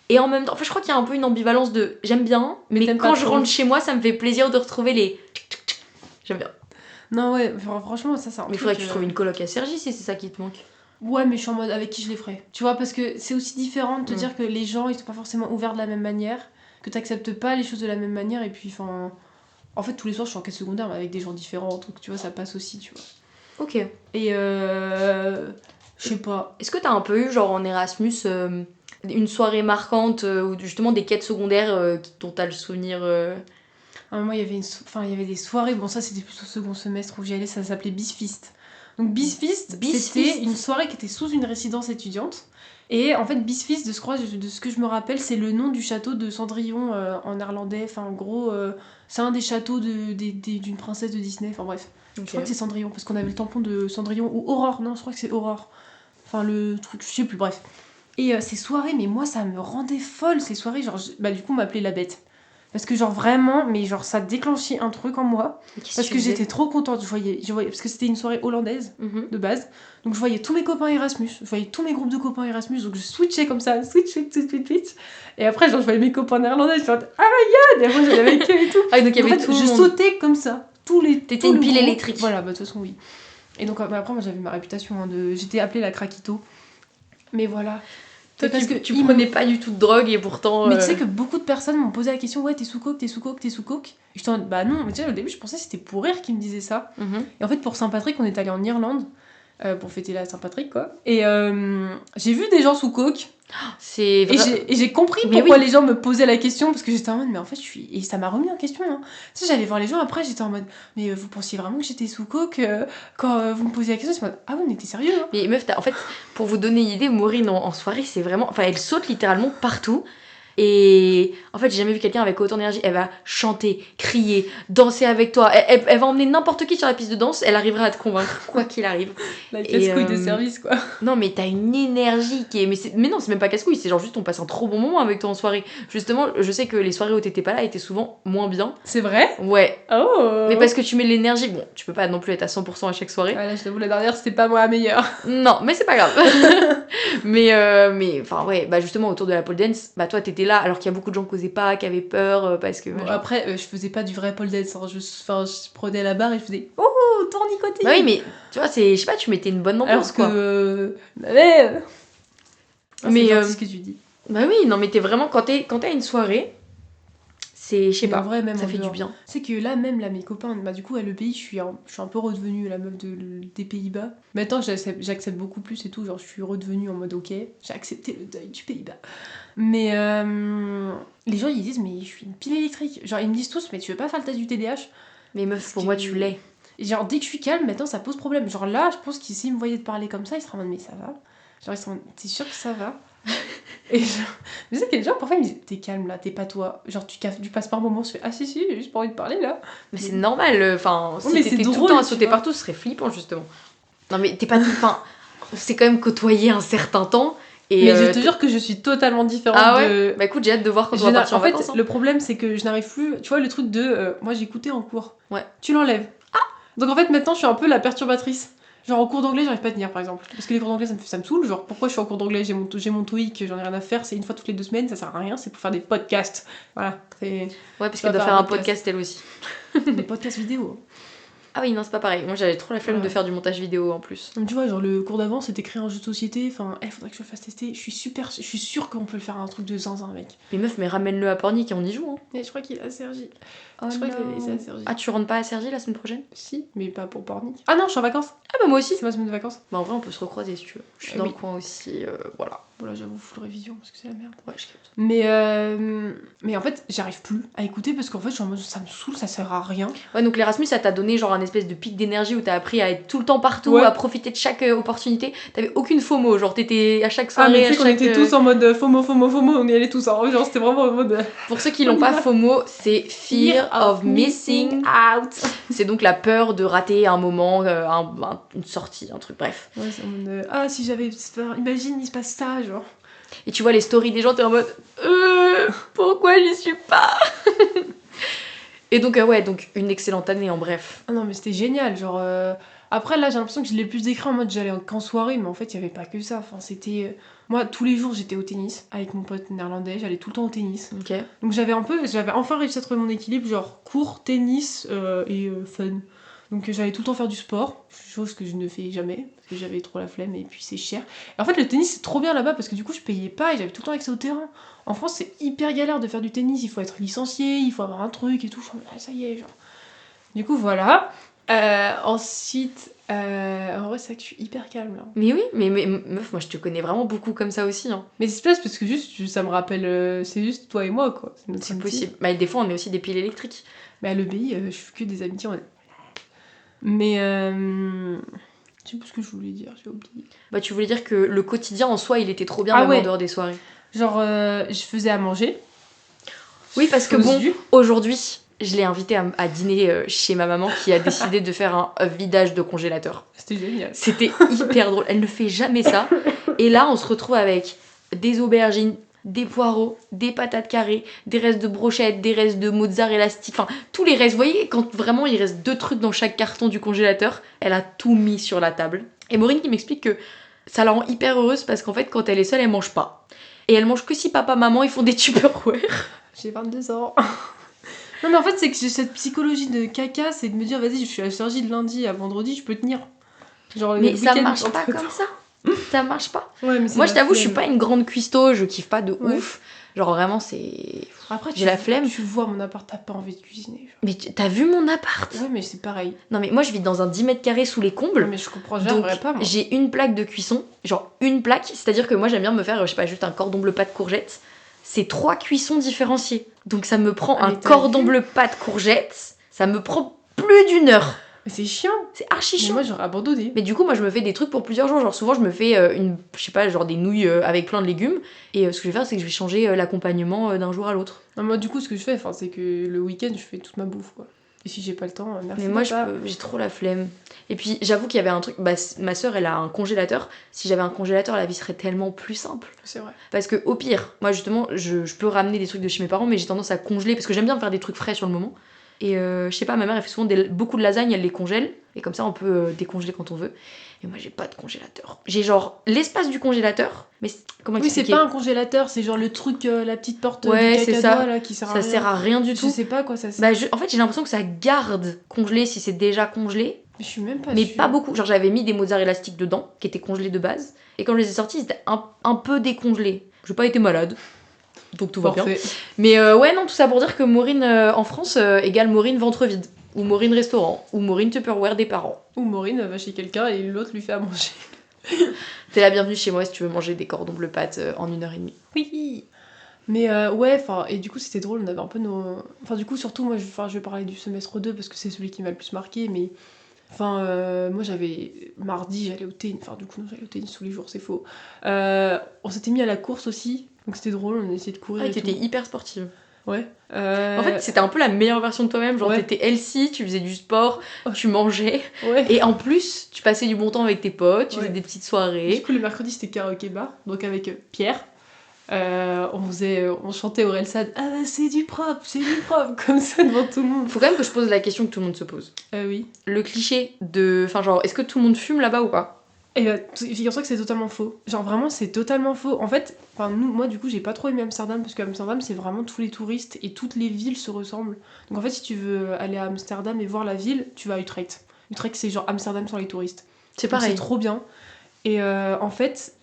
[SPEAKER 1] Et en même temps, en fait, je crois qu'il y a un peu une ambivalence de j'aime bien, mais
[SPEAKER 2] t'aimes
[SPEAKER 1] quand
[SPEAKER 2] pas
[SPEAKER 1] je
[SPEAKER 2] trop.
[SPEAKER 1] rentre chez moi, ça me fait plaisir de retrouver les. J'aime bien.
[SPEAKER 2] Non, ouais, franchement, ça, c'est un
[SPEAKER 1] Mais il
[SPEAKER 2] truc,
[SPEAKER 1] faudrait que tu trouves une coloc à Cergy si c'est ça qui te manque.
[SPEAKER 2] Ouais, mais je suis en mode avec qui je les ferais. Tu vois, parce que c'est aussi différent de te
[SPEAKER 1] Mm.
[SPEAKER 2] dire que les gens, ils sont pas forcément ouverts de la même manière, que t'acceptes pas les choses de la même manière, et puis, enfin. En fait, tous les soirs, je suis en quête secondaire, mais avec des gens différents, donc tu vois, ça passe aussi, tu vois.
[SPEAKER 1] Ok.
[SPEAKER 2] Et je sais pas.
[SPEAKER 1] Est-ce que t'as un peu eu, genre en Erasmus, une soirée marquante ou justement des quêtes secondaires dont t'as le souvenir
[SPEAKER 2] À un moment, il y avait il y avait des soirées, bon, ça c'était plutôt second semestre où j'y allais, ça s'appelait Bisfist. Donc Bisfist,
[SPEAKER 1] Bisfist.
[SPEAKER 2] c'était une soirée qui était sous une résidence étudiante. Et en fait, Bisfist, de ce que je me rappelle, c'est le nom du château de Cendrillon en néerlandais. Enfin, en gros, c'est un des châteaux d'une princesse de Disney. Enfin, bref. Je crois que c'est Cendrillon, parce qu'on avait le tampon de Cendrillon. Ou Aurore, non, je crois que c'est Aurore. Enfin, le truc, je sais plus, bref. Et ces soirées, mais moi, ça me rendait folle, ces soirées. Genre, bah, du coup, on m'appelait la bête. Parce que, genre, vraiment, mais genre, ça déclenchait un truc en moi. Parce que j'étais trop contente. Je voyais, parce que c'était une soirée hollandaise, de base. Donc, je voyais tous mes copains Erasmus. Je voyais tous mes groupes de copains Erasmus. Donc, je switchais comme ça. Switch. Et après, genre, je voyais mes copains néerlandais. Je faisais, oh my god! Et après, j'allais avec eux et tout.
[SPEAKER 1] Ah, donc il y
[SPEAKER 2] En
[SPEAKER 1] avait
[SPEAKER 2] fait,
[SPEAKER 1] tout le
[SPEAKER 2] je
[SPEAKER 1] monde.
[SPEAKER 2] sautais comme ça.
[SPEAKER 1] T'étais
[SPEAKER 2] tout
[SPEAKER 1] une
[SPEAKER 2] le
[SPEAKER 1] pile
[SPEAKER 2] groupe.
[SPEAKER 1] électrique.
[SPEAKER 2] Voilà, bah, de toute façon, oui. Et donc, bah, après, moi, j'avais ma réputation j'étais appelée la craquito. Mais voilà.
[SPEAKER 1] Toi,
[SPEAKER 2] Parce que
[SPEAKER 1] tu prenais pas du tout de drogue et pourtant.
[SPEAKER 2] Mais tu sais que beaucoup de personnes m'ont posé la question, ouais, t'es sous coke. Et j'étais en mode, bah non, mais tu sais, au début, je pensais que c'était pour rire qu'ils me disaient ça. Et en fait, pour Saint-Patrick, on est allé en Irlande pour fêter la Saint-Patrick, quoi. Et j'ai vu des gens sous coke.
[SPEAKER 1] C'est vrai.
[SPEAKER 2] Et j'ai compris
[SPEAKER 1] Mais
[SPEAKER 2] pourquoi
[SPEAKER 1] oui.
[SPEAKER 2] les gens me posaient la question, parce que j'étais en mode, mais en fait, je suis. Et ça m'a remis en question. Hein. Tu sais, j'allais voir les gens après, j'étais en mode, mais vous pensiez vraiment que j'étais sous coke quand vous me posiez la question? J'étais en mode, ah oui, mais t'es sérieux, hein?
[SPEAKER 1] Mais meuf, en fait, pour vous donner une idée, Maureen en soirée, c'est vraiment. Enfin, elle saute littéralement partout. Et en fait, j'ai jamais vu quelqu'un avec autant d'énergie. Elle va chanter, crier, danser avec toi. Elle va emmener n'importe qui sur la piste de danse. Elle arrivera à te convaincre, quoi qu'il arrive.
[SPEAKER 2] La casse-couille de service, quoi.
[SPEAKER 1] Non, mais t'as une énergie qui est. Mais non, c'est même pas casse-couille. C'est genre juste on passe un trop bon moment avec toi en soirée. Justement, je sais que les soirées où t'étais pas là étaient souvent moins bien.
[SPEAKER 2] C'est vrai?
[SPEAKER 1] Ouais.
[SPEAKER 2] Oh!
[SPEAKER 1] Mais parce que tu mets de l'énergie. Bon, tu peux pas non plus être à 100% à chaque soirée.
[SPEAKER 2] Ah là, je t'avoue, la dernière, c'était pas moi la meilleure.
[SPEAKER 1] Non, mais c'est pas grave. mais enfin ouais, bah justement autour de la pole dance, bah toi t'étais là alors qu'il y a beaucoup de gens qui osaient pas, qui avaient peur parce que.
[SPEAKER 2] Bon,
[SPEAKER 1] genre-
[SPEAKER 2] après, je faisais pas du vrai pole dance. Hein. Je prenais la barre et je faisais oh tournicoter.
[SPEAKER 1] Bah oui, mais tu vois, je sais pas, tu mettais une bonne ambiance,
[SPEAKER 2] Alors
[SPEAKER 1] quoi.
[SPEAKER 2] que...
[SPEAKER 1] Mais,
[SPEAKER 2] c'est gentil ce que tu dis.
[SPEAKER 1] Bah oui, non, mais t'es vraiment, quand t'as une soirée, je sais
[SPEAKER 2] Mais en
[SPEAKER 1] pas,
[SPEAKER 2] vrai, même
[SPEAKER 1] ça
[SPEAKER 2] en
[SPEAKER 1] fait du
[SPEAKER 2] dehors.
[SPEAKER 1] bien.
[SPEAKER 2] C'est que là, même là, mes copains, bah du coup, à l'EPI, je suis un peu redevenue la meuf des Pays-Bas. Maintenant, j'accepte beaucoup plus et tout. Genre, je suis redevenue en mode ok, j'ai accepté le deuil du Pays-Bas. Mais les gens, ils disent, mais je suis une pile électrique. Genre, ils me disent tous, mais tu veux pas faire le test du TDAH?
[SPEAKER 1] Mais meuf, pour moi, tu l'es.
[SPEAKER 2] Genre, dès que je suis calme, maintenant, ça pose problème. Genre là, je pense qu'ils s'ils me voyaient te parler comme ça, ils seraient en mode, mais ça va? Genre, ils sont en mode, t'es sûr que ça va? Et genre, mais c'est que les gens, parfois, ils me disent, t'es calme là, t'es pas toi. Genre, tu passes par moments, je fais, ah si, j'ai juste pas envie de parler là.
[SPEAKER 1] Mais c'est normal, enfin, si
[SPEAKER 2] mais c'est
[SPEAKER 1] t'étais tout le
[SPEAKER 2] drôle,
[SPEAKER 1] temps à
[SPEAKER 2] tu
[SPEAKER 1] sauter
[SPEAKER 2] vois.
[SPEAKER 1] partout, ce serait flippant, justement. Non, mais t'es pas tout. Enfin, c'est quand même côtoyé un certain temps. Et
[SPEAKER 2] Mais je te jure que je suis totalement différente
[SPEAKER 1] Ah ouais
[SPEAKER 2] de.
[SPEAKER 1] Bah écoute, j'ai hâte de voir quand on va partir en
[SPEAKER 2] fait,
[SPEAKER 1] vacances. Hein.
[SPEAKER 2] le problème, c'est que je n'arrive plus. Tu vois, le truc de. Moi, j'écoutais en cours.
[SPEAKER 1] Ouais.
[SPEAKER 2] Tu l'enlèves. Ah Donc en fait, maintenant, je suis un peu la perturbatrice. Genre, en cours d'anglais, j'arrive pas à tenir, par exemple. Parce que les cours d'anglais, ça me saoule. Genre, pourquoi je suis en cours d'anglais? J'ai mon TOEIC, j'en ai rien à faire. C'est une fois toutes les 2 semaines, ça sert à rien. C'est pour faire des podcasts. Voilà.
[SPEAKER 1] Ouais, parce
[SPEAKER 2] Ça
[SPEAKER 1] qu'elle
[SPEAKER 2] va
[SPEAKER 1] doit
[SPEAKER 2] faire
[SPEAKER 1] faire
[SPEAKER 2] un
[SPEAKER 1] un podcast elle aussi.
[SPEAKER 2] Des podcasts vidéo.
[SPEAKER 1] Ah oui, non, c'est pas pareil. Moi, j'avais trop la flemme
[SPEAKER 2] Ouais.
[SPEAKER 1] de faire du montage vidéo en plus.
[SPEAKER 2] Donc, tu vois, genre, le cours d'avant, c'était créer un jeu de société. Enfin, faudrait que je le fasse tester. Je suis sûre qu'on peut le faire un truc de zinzin, mec.
[SPEAKER 1] Mais meuf, mais ramène-le à Pornic et on y joue. Hein.
[SPEAKER 2] Et je crois qu'il a Sergi.
[SPEAKER 1] Oh
[SPEAKER 2] Je crois qu'il a
[SPEAKER 1] non.
[SPEAKER 2] laissé à Sergi.
[SPEAKER 1] Ah, tu rentres pas à Sergi la semaine prochaine?
[SPEAKER 2] Si, mais pas pour Pornic. Ah non, je suis en vacances.
[SPEAKER 1] Ah bah moi aussi.
[SPEAKER 2] C'est ma semaine de vacances.
[SPEAKER 1] Bah en vrai, on peut se recroiser si tu veux. Je suis
[SPEAKER 2] Eh
[SPEAKER 1] dans
[SPEAKER 2] oui.
[SPEAKER 1] le coin aussi, voilà.
[SPEAKER 2] Voilà, j'avoue, full révision parce que c'est la merde.
[SPEAKER 1] Ouais, je capte.
[SPEAKER 2] Mais en fait, j'arrive plus à écouter parce qu'en fait, je suis en mode, ça me saoule, ça sert à rien.
[SPEAKER 1] Ouais, donc l'Erasmus, ça t'a donné genre un espèce de pic d'énergie où t'as appris à être tout le temps partout,
[SPEAKER 2] Ouais.
[SPEAKER 1] à profiter de chaque opportunité. T'avais aucune FOMO, genre t'étais à chaque
[SPEAKER 2] Ah,
[SPEAKER 1] soirée,
[SPEAKER 2] mais
[SPEAKER 1] à
[SPEAKER 2] tu sais qu'on
[SPEAKER 1] chaque...
[SPEAKER 2] était tous en mode FOMO, on y allait tous. Hein. Genre, c'était vraiment en mode.
[SPEAKER 1] Pour ceux qui l'ont
[SPEAKER 2] On y
[SPEAKER 1] pas,
[SPEAKER 2] va.
[SPEAKER 1] FOMO, c'est Fear of Missing.
[SPEAKER 2] out.
[SPEAKER 1] C'est donc la peur de rater un moment, une sortie, un truc, bref.
[SPEAKER 2] Ouais, c'est en mode. Ah, si j'avais. Imagine, il se passe ça, genre.
[SPEAKER 1] Et tu vois les stories des gens, t'es en mode pourquoi j'y suis pas? Et donc, ouais, donc une excellente année en bref.
[SPEAKER 2] Ah non, mais c'était génial. Genre. Après, là, j'ai l'impression que je l'ai plus décrit en mode j'allais qu'en soirée, mais en fait, il y avait pas que ça. Enfin, c'était. Moi, tous les jours, j'étais au tennis avec mon pote néerlandais, j'allais tout le temps au tennis.
[SPEAKER 1] Ok.
[SPEAKER 2] Donc j'avais enfin réussi à trouver mon équilibre, genre cours, tennis et fun. Donc j'allais tout le temps faire du sport, chose que je ne fais jamais, parce que j'avais trop la flemme et puis c'est cher. Et en fait le tennis c'est trop bien là-bas parce que du coup je payais pas et j'avais tout le temps accès au terrain. En France c'est hyper galère de faire du tennis, il faut être licencié, il faut avoir un truc et tout. Je me dis, ah, ça y est, genre. Du coup voilà. Ensuite, en vrai c'est vrai que je suis hyper calme là.
[SPEAKER 1] Mais oui, mais meuf, moi je te connais vraiment beaucoup comme ça aussi. Hein.
[SPEAKER 2] Mais c'est parce que juste ça me rappelle, c'est juste toi et moi quoi. Notre
[SPEAKER 1] C'est
[SPEAKER 2] amitié.
[SPEAKER 1] possible. Bah, des fois on est aussi des piles électriques.
[SPEAKER 2] Mais à l'EBI, je fais que des amitiés. Mais je sais plus ce que je voulais dire, j'ai oublié.
[SPEAKER 1] Bah tu voulais dire que le quotidien en soi il était trop bien
[SPEAKER 2] Ah
[SPEAKER 1] même
[SPEAKER 2] ouais.
[SPEAKER 1] en dehors des soirées.
[SPEAKER 2] Genre, je faisais à manger.
[SPEAKER 1] Oui parce que
[SPEAKER 2] Chose
[SPEAKER 1] bon,
[SPEAKER 2] due.
[SPEAKER 1] aujourd'hui je l'ai invité à dîner chez ma maman qui a décidé de faire un vidage de congélateur.
[SPEAKER 2] C'était génial.
[SPEAKER 1] C'était hyper drôle, elle ne fait jamais ça. Et là on se retrouve avec des aubergines, des poireaux, des patates carrées, des restes de brochettes, des restes de mozzarella stick, enfin tous les restes. Vous voyez, quand vraiment il reste 2 trucs dans chaque carton du congélateur, elle a tout mis sur la table. Et Maureen qui m'explique que ça la rend hyper heureuse parce qu'en fait quand elle est seule, elle mange pas. Et elle mange que si papa, maman ils font des Tupperware.
[SPEAKER 2] J'ai 22 ans. Non, mais en fait, c'est que j'ai cette psychologie de caca, c'est de me dire, vas-y, je suis à Sergi de lundi à vendredi, je peux tenir. Genre,
[SPEAKER 1] Mais
[SPEAKER 2] le
[SPEAKER 1] ça
[SPEAKER 2] week-end,
[SPEAKER 1] marche pas
[SPEAKER 2] entre-
[SPEAKER 1] comme ça. Ça marche pas.
[SPEAKER 2] Ouais, mais c'est
[SPEAKER 1] Moi
[SPEAKER 2] la
[SPEAKER 1] je t'avoue, je suis
[SPEAKER 2] flemme.
[SPEAKER 1] pas une grande cuistot, je kiffe pas de
[SPEAKER 2] Ouais.
[SPEAKER 1] ouf. Genre vraiment c'est...
[SPEAKER 2] Après,
[SPEAKER 1] j'ai la flemme.
[SPEAKER 2] Tu vois mon appart, t'as pas envie de cuisiner. Genre.
[SPEAKER 1] Mais t'as vu mon appart?
[SPEAKER 2] Ouais, mais c'est pareil.
[SPEAKER 1] Non mais moi je vis dans un 10 mètres carrés sous les combles.
[SPEAKER 2] Ouais, mais je comprends,
[SPEAKER 1] Donc
[SPEAKER 2] j'arriverais pas, moi.
[SPEAKER 1] j'ai une plaque de cuisson, genre une plaque, c'est-à-dire que moi j'aime bien me faire, je sais pas, juste un cordon bleu pâte courgette. C'est 3 cuissons différenciées. Donc ça me prend
[SPEAKER 2] Ah,
[SPEAKER 1] un
[SPEAKER 2] mais t'as
[SPEAKER 1] cordon
[SPEAKER 2] vu
[SPEAKER 1] bleu pâte courgette, ça me prend plus d'1 heure.
[SPEAKER 2] Mais c'est chiant.
[SPEAKER 1] C'est archi
[SPEAKER 2] Mais
[SPEAKER 1] chiant.
[SPEAKER 2] moi, j'aurais abandonné.
[SPEAKER 1] Mais du coup, moi je me fais des trucs pour plusieurs jours. Genre souvent je me fais je sais pas, genre des nouilles avec plein de légumes. Et ce que je vais faire, c'est que je vais changer l'accompagnement d'un jour à l'autre.
[SPEAKER 2] Non, moi, du coup, ce que je fais, c'est que le week-end, je fais toute ma bouffe, quoi. Et si j'ai pas le temps, merci.
[SPEAKER 1] Mais moi
[SPEAKER 2] papa.
[SPEAKER 1] j'ai trop la flemme. Et puis j'avoue qu'il y avait un truc, bah, ma soeur elle a un congélateur. Si j'avais un congélateur, la vie serait tellement plus simple.
[SPEAKER 2] C'est vrai.
[SPEAKER 1] Parce que au pire, moi justement, je peux ramener des trucs de chez mes parents, mais j'ai tendance à congeler parce que j'aime bien faire des trucs frais sur le moment. Et je sais pas, ma mère elle fait souvent beaucoup de lasagne, elle les congèle. Et comme ça on peut décongeler quand on veut. Et moi j'ai pas de congélateur. J'ai genre l'espace du congélateur, mais comment
[SPEAKER 2] Oui, c'est
[SPEAKER 1] expliquer?
[SPEAKER 2] pas un congélateur, c'est genre le truc, la petite porte
[SPEAKER 1] Ouais,
[SPEAKER 2] du
[SPEAKER 1] c'est
[SPEAKER 2] cacadois,
[SPEAKER 1] ça.
[SPEAKER 2] là, qui sert à
[SPEAKER 1] Ça
[SPEAKER 2] rien.
[SPEAKER 1] sert à rien du
[SPEAKER 2] Je
[SPEAKER 1] tout.
[SPEAKER 2] sais pas à quoi ça sert.
[SPEAKER 1] Bah, en fait j'ai l'impression que ça garde congelé si c'est déjà congelé.
[SPEAKER 2] Je suis même pas
[SPEAKER 1] Mais
[SPEAKER 2] sûre.
[SPEAKER 1] pas beaucoup. Genre, j'avais mis des mozzarella sticks dedans, qui étaient congelés de base. Et quand je les ai sortis, ils étaient un peu décongelés. J'ai pas été malade. Donc tout va bien.
[SPEAKER 2] Parfait.
[SPEAKER 1] Mais ouais, non, tout ça pour dire que Maureen en France égale Maureen ventre vide. Ou Maureen restaurant. Ou Maureen Tupperware des parents.
[SPEAKER 2] Ou Maureen va chez quelqu'un et l'autre lui fait à manger.
[SPEAKER 1] T'es la bienvenue chez moi si tu veux manger des cordons bleu pâtes en 1h30.
[SPEAKER 2] Oui. Mais ouais, enfin, et du coup c'était drôle, on avait un peu nos... Enfin du coup surtout moi, je vais parler du semestre 2 parce que c'est celui qui m'a le plus marqué, mais... Enfin, moi j'avais... Mardi j'allais au tennis, enfin du coup non, j'allais au tennis tous les jours, c'est faux. On s'était mis à la course aussi, donc c'était drôle, on essayait de courir
[SPEAKER 1] Ah,
[SPEAKER 2] et
[SPEAKER 1] t'étais
[SPEAKER 2] tout.
[SPEAKER 1] hyper sportive.
[SPEAKER 2] Ouais.
[SPEAKER 1] En fait, c'était un peu la meilleure version de toi-même. Genre,
[SPEAKER 2] Ouais.
[SPEAKER 1] t'étais healthy, tu faisais du sport, tu mangeais.
[SPEAKER 2] Ouais.
[SPEAKER 1] Et en plus, tu passais du bon temps avec tes potes, tu
[SPEAKER 2] Ouais.
[SPEAKER 1] faisais des petites
[SPEAKER 2] Du
[SPEAKER 1] soirées.
[SPEAKER 2] coup le mercredi c'était karaoké bar, donc avec Pierre. On chantait Orelsan, ah bah c'est du propre, comme ça devant tout le monde.
[SPEAKER 1] Faut quand même que je pose la question que tout le monde se pose.
[SPEAKER 2] Oui.
[SPEAKER 1] Le cliché de. Enfin, genre, est-ce que tout le monde fume là-bas ou pas?
[SPEAKER 2] Et bah, figure-toi que c'est totalement faux. Genre vraiment, c'est totalement faux. En fait, moi du coup, j'ai pas trop aimé Amsterdam parce que Amsterdam, c'est vraiment tous les touristes et toutes les villes se ressemblent. Donc en fait, si tu veux aller à Amsterdam et voir la ville, tu vas à Utrecht. Utrecht, c'est genre Amsterdam sans les touristes.
[SPEAKER 1] C'est
[SPEAKER 2] Donc,
[SPEAKER 1] pareil.
[SPEAKER 2] c'est trop bien. Et en fait,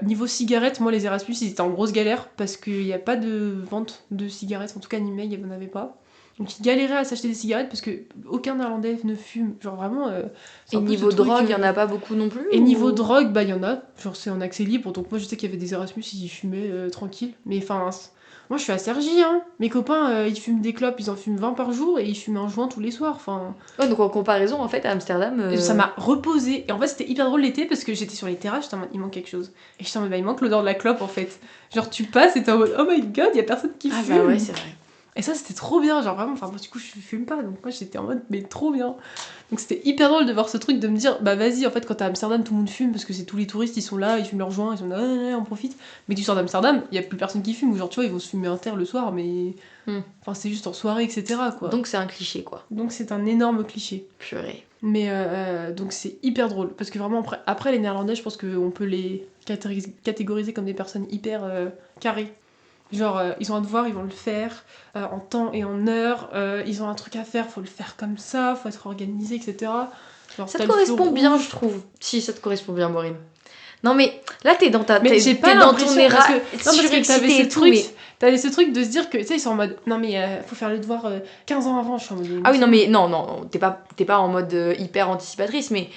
[SPEAKER 2] niveau cigarettes, moi les Erasmus, ils étaient en grosse galère parce qu'il n'y a pas de vente de cigarettes, en tout cas Nîmes, il n'y en avait pas. Donc ils galéraient à s'acheter des cigarettes parce que aucun Néerlandais ne fume. Genre vraiment. C'est
[SPEAKER 1] Et
[SPEAKER 2] un peu
[SPEAKER 1] niveau
[SPEAKER 2] ce truc,
[SPEAKER 1] drogue, y en a pas beaucoup non plus?
[SPEAKER 2] Et
[SPEAKER 1] ou-
[SPEAKER 2] niveau drogue, bah il y en a. Genre c'est en accès libre. Donc moi je sais qu'il y avait des Erasmus, ils fumaient tranquille. Mais enfin, moi je suis à Cergy, hein. Mes copains, ils fument des clopes, ils en fument 20 par jour et ils fument un joint tous les soirs. Enfin.
[SPEAKER 1] Ouais, donc en comparaison, en fait, à Amsterdam.
[SPEAKER 2] Et ça m'a reposé. Et en fait, c'était hyper drôle l'été parce que j'étais sur les terrasses, j'étais en mode, il manque quelque chose. Et j'étais en mode, bah, il manque l'odeur de la clope en fait. Genre, tu passes et t'es en mode, oh my god, il y a personne qui
[SPEAKER 1] Ah,
[SPEAKER 2] fume.
[SPEAKER 1] bah ouais, c'est vrai.
[SPEAKER 2] Et ça, c'était trop bien. Genre, vraiment, enfin, moi, du coup, je fume pas. Donc, moi, j'étais en mode, mais trop bien. Donc, c'était hyper drôle de voir ce truc, de me dire, bah, vas-y, en fait, quand t'es à Amsterdam, tout le monde fume parce que c'est tous les touristes, ils sont là, ils fument leurs joints, ils sont là, on profite. Mais tu sors d'Amsterdam, il y a plus personne qui fume. Ou genre, tu vois, ils vont se fumer un terre le soir, mais.
[SPEAKER 1] Hmm.
[SPEAKER 2] Enfin, c'est juste en soirée, etc. quoi.
[SPEAKER 1] Donc c'est un cliché, quoi.
[SPEAKER 2] Donc, c'est un énorme cliché.
[SPEAKER 1] Purée.
[SPEAKER 2] Mais donc c'est hyper drôle parce que vraiment après les Néerlandais, je pense qu'on peut les catégoriser comme des personnes hyper carrées. Genre ils ont un devoir, ils vont le faire en temps et en heure. Ils ont un truc à faire, faut le faire comme ça, faut être organisé, etc. Genre,
[SPEAKER 1] Ça
[SPEAKER 2] t'as
[SPEAKER 1] te
[SPEAKER 2] le feu
[SPEAKER 1] correspond bien,
[SPEAKER 2] rouge.
[SPEAKER 1] je trouve. Si, ça te correspond bien, Maureen. Non, mais là, t'es dans ta.
[SPEAKER 2] Mais
[SPEAKER 1] t'es-
[SPEAKER 2] j'ai
[SPEAKER 1] t'es
[SPEAKER 2] pas
[SPEAKER 1] dans ton
[SPEAKER 2] l'impression parce que non, parce que
[SPEAKER 1] surexcité
[SPEAKER 2] t'avais ce
[SPEAKER 1] et tout,
[SPEAKER 2] truc,
[SPEAKER 1] mais.
[SPEAKER 2] t'avais ce truc de se dire que tu sais ils sont en mode non mais faut faire le devoir 15 ans avant. Je suis en mode
[SPEAKER 1] Ah oui, non, mais non, t'es pas en mode hyper anticipatrice, mais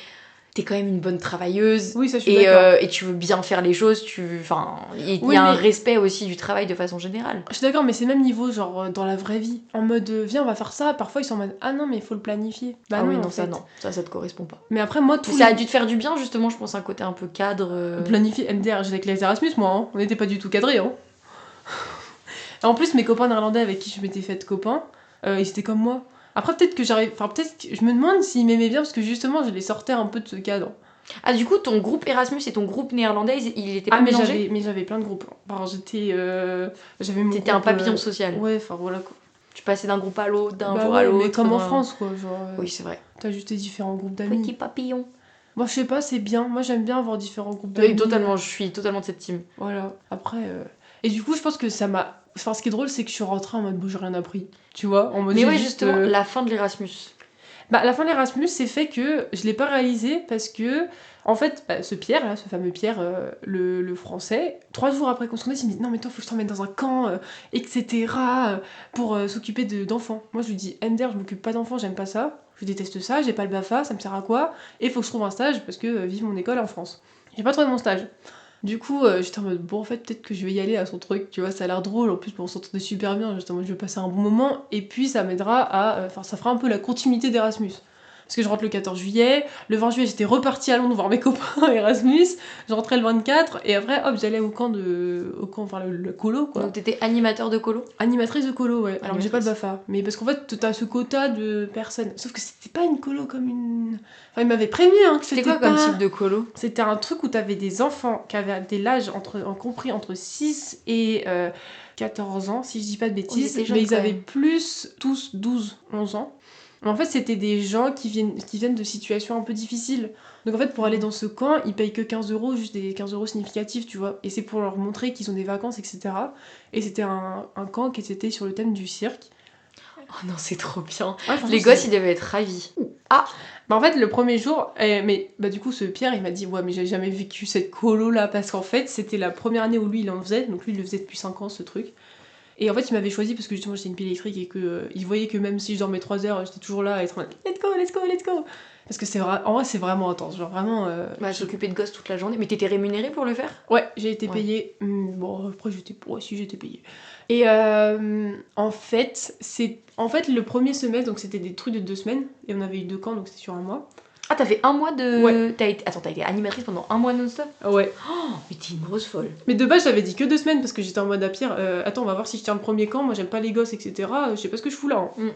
[SPEAKER 1] t'es quand même une bonne travailleuse.
[SPEAKER 2] oui ça je suis d'accord.
[SPEAKER 1] Et tu veux bien faire les choses, enfin, il
[SPEAKER 2] Oui,
[SPEAKER 1] y a un
[SPEAKER 2] mais-
[SPEAKER 1] respect aussi du travail de façon générale.
[SPEAKER 2] Je suis d'accord, mais c'est le même niveau, genre dans la vraie vie. En mode, viens, on va faire ça. Parfois, ils sont en mode, ah non, mais il faut le planifier. Bah
[SPEAKER 1] ah oui,
[SPEAKER 2] en
[SPEAKER 1] non, ça,
[SPEAKER 2] fait.
[SPEAKER 1] non, ça te correspond pas.
[SPEAKER 2] Mais après, moi,
[SPEAKER 1] Mais
[SPEAKER 2] tout
[SPEAKER 1] ça a dû te faire du bien, justement, je pense, un côté un peu cadre.
[SPEAKER 2] planifier MDR, j'étais avec les Erasmus, moi, hein. On n'était pas du tout cadrés, hein. Et en plus, mes copains néerlandais avec qui je m'étais fait copain, ils étaient comme moi. Après, peut-être que j'arrive. Enfin, peut-être que je me demande s'ils m'aimaient bien parce que justement, je les sortais un peu de ce cadre.
[SPEAKER 1] Ah, du coup, ton groupe Erasmus et ton groupe néerlandais, il était pas
[SPEAKER 2] Ah, mais
[SPEAKER 1] mélangé?
[SPEAKER 2] j'avais plein de groupes. Enfin, j'étais. J'avais mon
[SPEAKER 1] T'étais un
[SPEAKER 2] groupe,
[SPEAKER 1] papillon social.
[SPEAKER 2] Ouais, enfin voilà quoi.
[SPEAKER 1] Tu passais d'un groupe à l'autre, d'un
[SPEAKER 2] Bah
[SPEAKER 1] jour
[SPEAKER 2] ouais,
[SPEAKER 1] à l'autre.
[SPEAKER 2] mais comme en
[SPEAKER 1] d'un-
[SPEAKER 2] France, quoi. Genre,
[SPEAKER 1] Oui, c'est vrai.
[SPEAKER 2] t'as juste tes différents groupes d'amis.
[SPEAKER 1] Petit papillon.
[SPEAKER 2] Moi, je sais pas, c'est bien. Moi, j'aime bien avoir différents groupes d'amis.
[SPEAKER 1] Oui, totalement, je suis totalement de cette team.
[SPEAKER 2] Voilà. Après. Et du coup, je pense que ça m'a. Enfin, ce qui est drôle, c'est que je suis rentrée en mode bon, j'ai rien appris. Tu vois en mode,
[SPEAKER 1] Mais
[SPEAKER 2] j'ai
[SPEAKER 1] ouais,
[SPEAKER 2] juste,
[SPEAKER 1] justement, la fin de l'Erasmus.
[SPEAKER 2] Bah, la fin de l'Erasmus, c'est fait que je l'ai pas réalisé parce que, en fait, ce Pierre, là, ce fameux Pierre, le français, 3 jours après qu'on se connaisse, il me dit non, mais toi, faut que je t'emmène dans un camp, etc., pour s'occuper d'enfants. Moi, je lui dis, Ender, je m'occupe pas d'enfants, j'aime pas ça, je déteste ça, j'ai pas le BAFA, ça me sert à quoi? Et faut que je trouve un stage parce que vive mon école en France. J'ai pas trouvé mon stage. Du coup, j'étais en mode, bon, en fait, peut-être que je vais y aller à son truc, tu vois, ça a l'air drôle, en plus, bon, on s'entendait super bien, justement, je vais passer un bon moment, et puis ça m'aidera à. Enfin, ça fera un peu la continuité d'Erasmus. Parce que je rentre le 14 juillet, le 20 juillet, j'étais repartie à Londres voir mes copains Erasmus, je rentrais le 24, et après, hop, j'allais au camp, enfin, le colo, quoi.
[SPEAKER 1] Donc t'étais animateur de colo?
[SPEAKER 2] Animatrice de colo, ouais. Alors, j'ai pas le
[SPEAKER 1] Animatrice.
[SPEAKER 2] BAFA, mais parce qu'en fait, t'as ce quota de personnes. Sauf que c'était pas une colo comme une. Enfin, il m'avait prévenu, hein, que
[SPEAKER 1] C'était
[SPEAKER 2] c'était
[SPEAKER 1] quoi comme
[SPEAKER 2] pas-
[SPEAKER 1] type de colo?
[SPEAKER 2] C'était un truc où t'avais des enfants qui avaient des l'âge compris entre 6 et 14 ans, si je dis pas de bêtises,
[SPEAKER 1] étaient jeunes,
[SPEAKER 2] mais ils
[SPEAKER 1] quand
[SPEAKER 2] avaient
[SPEAKER 1] même.
[SPEAKER 2] plus tous 12, 11 ans. Mais en fait, c'était des gens qui viennent de situations un peu difficiles. Donc en fait, pour aller dans ce camp, ils payent que 15 euros, juste des 15 euros significatifs, tu vois. Et c'est pour leur montrer qu'ils ont des vacances, etc. Et c'était un camp qui était sur le thème du cirque.
[SPEAKER 1] Oh non, c'est trop bien.
[SPEAKER 2] Ouais, franchement,
[SPEAKER 1] Les gosses, ils devaient être ravis. Ah.
[SPEAKER 2] Bah en fait, le premier jour, mais bah du coup, ce Pierre, il m'a dit, ouais, mais j'ai jamais vécu cette colo-là, parce qu'en fait, c'était la première année où lui, il en faisait, donc lui, il le faisait depuis 5 ans, ce truc. Et en fait, il m'avait choisi parce que justement, j'étais une pile électrique et que il voyait que même si je dormais 3 heures, j'étais toujours là à être en mode, let's go, let's go, let's go. Parce que en vrai, c'est vraiment intense, genre vraiment...
[SPEAKER 1] Bah, s'occuper de gosses toute la journée. Mais t'étais rémunérée pour le faire?
[SPEAKER 2] Ouais, j'ai été
[SPEAKER 1] Ouais.
[SPEAKER 2] payée. Bon, après, j'étais payée. Et en fait, le premier semestre, donc c'était des trucs de 2 semaines, et on avait eu 2 camps, donc c'était sur un mois.
[SPEAKER 1] Ah, t'as fait un mois de...
[SPEAKER 2] Ouais.
[SPEAKER 1] Attends, t'as été animatrice pendant un mois non-stop?
[SPEAKER 2] Ouais.
[SPEAKER 1] Oh, mais t'es une grosse folle.
[SPEAKER 2] Mais de base, j'avais dit que 2 semaines parce que j'étais en mode à Pierre, attends, on va voir si je tiens le premier camp, moi j'aime pas les gosses, etc. Je sais pas ce que je fous là. Hein.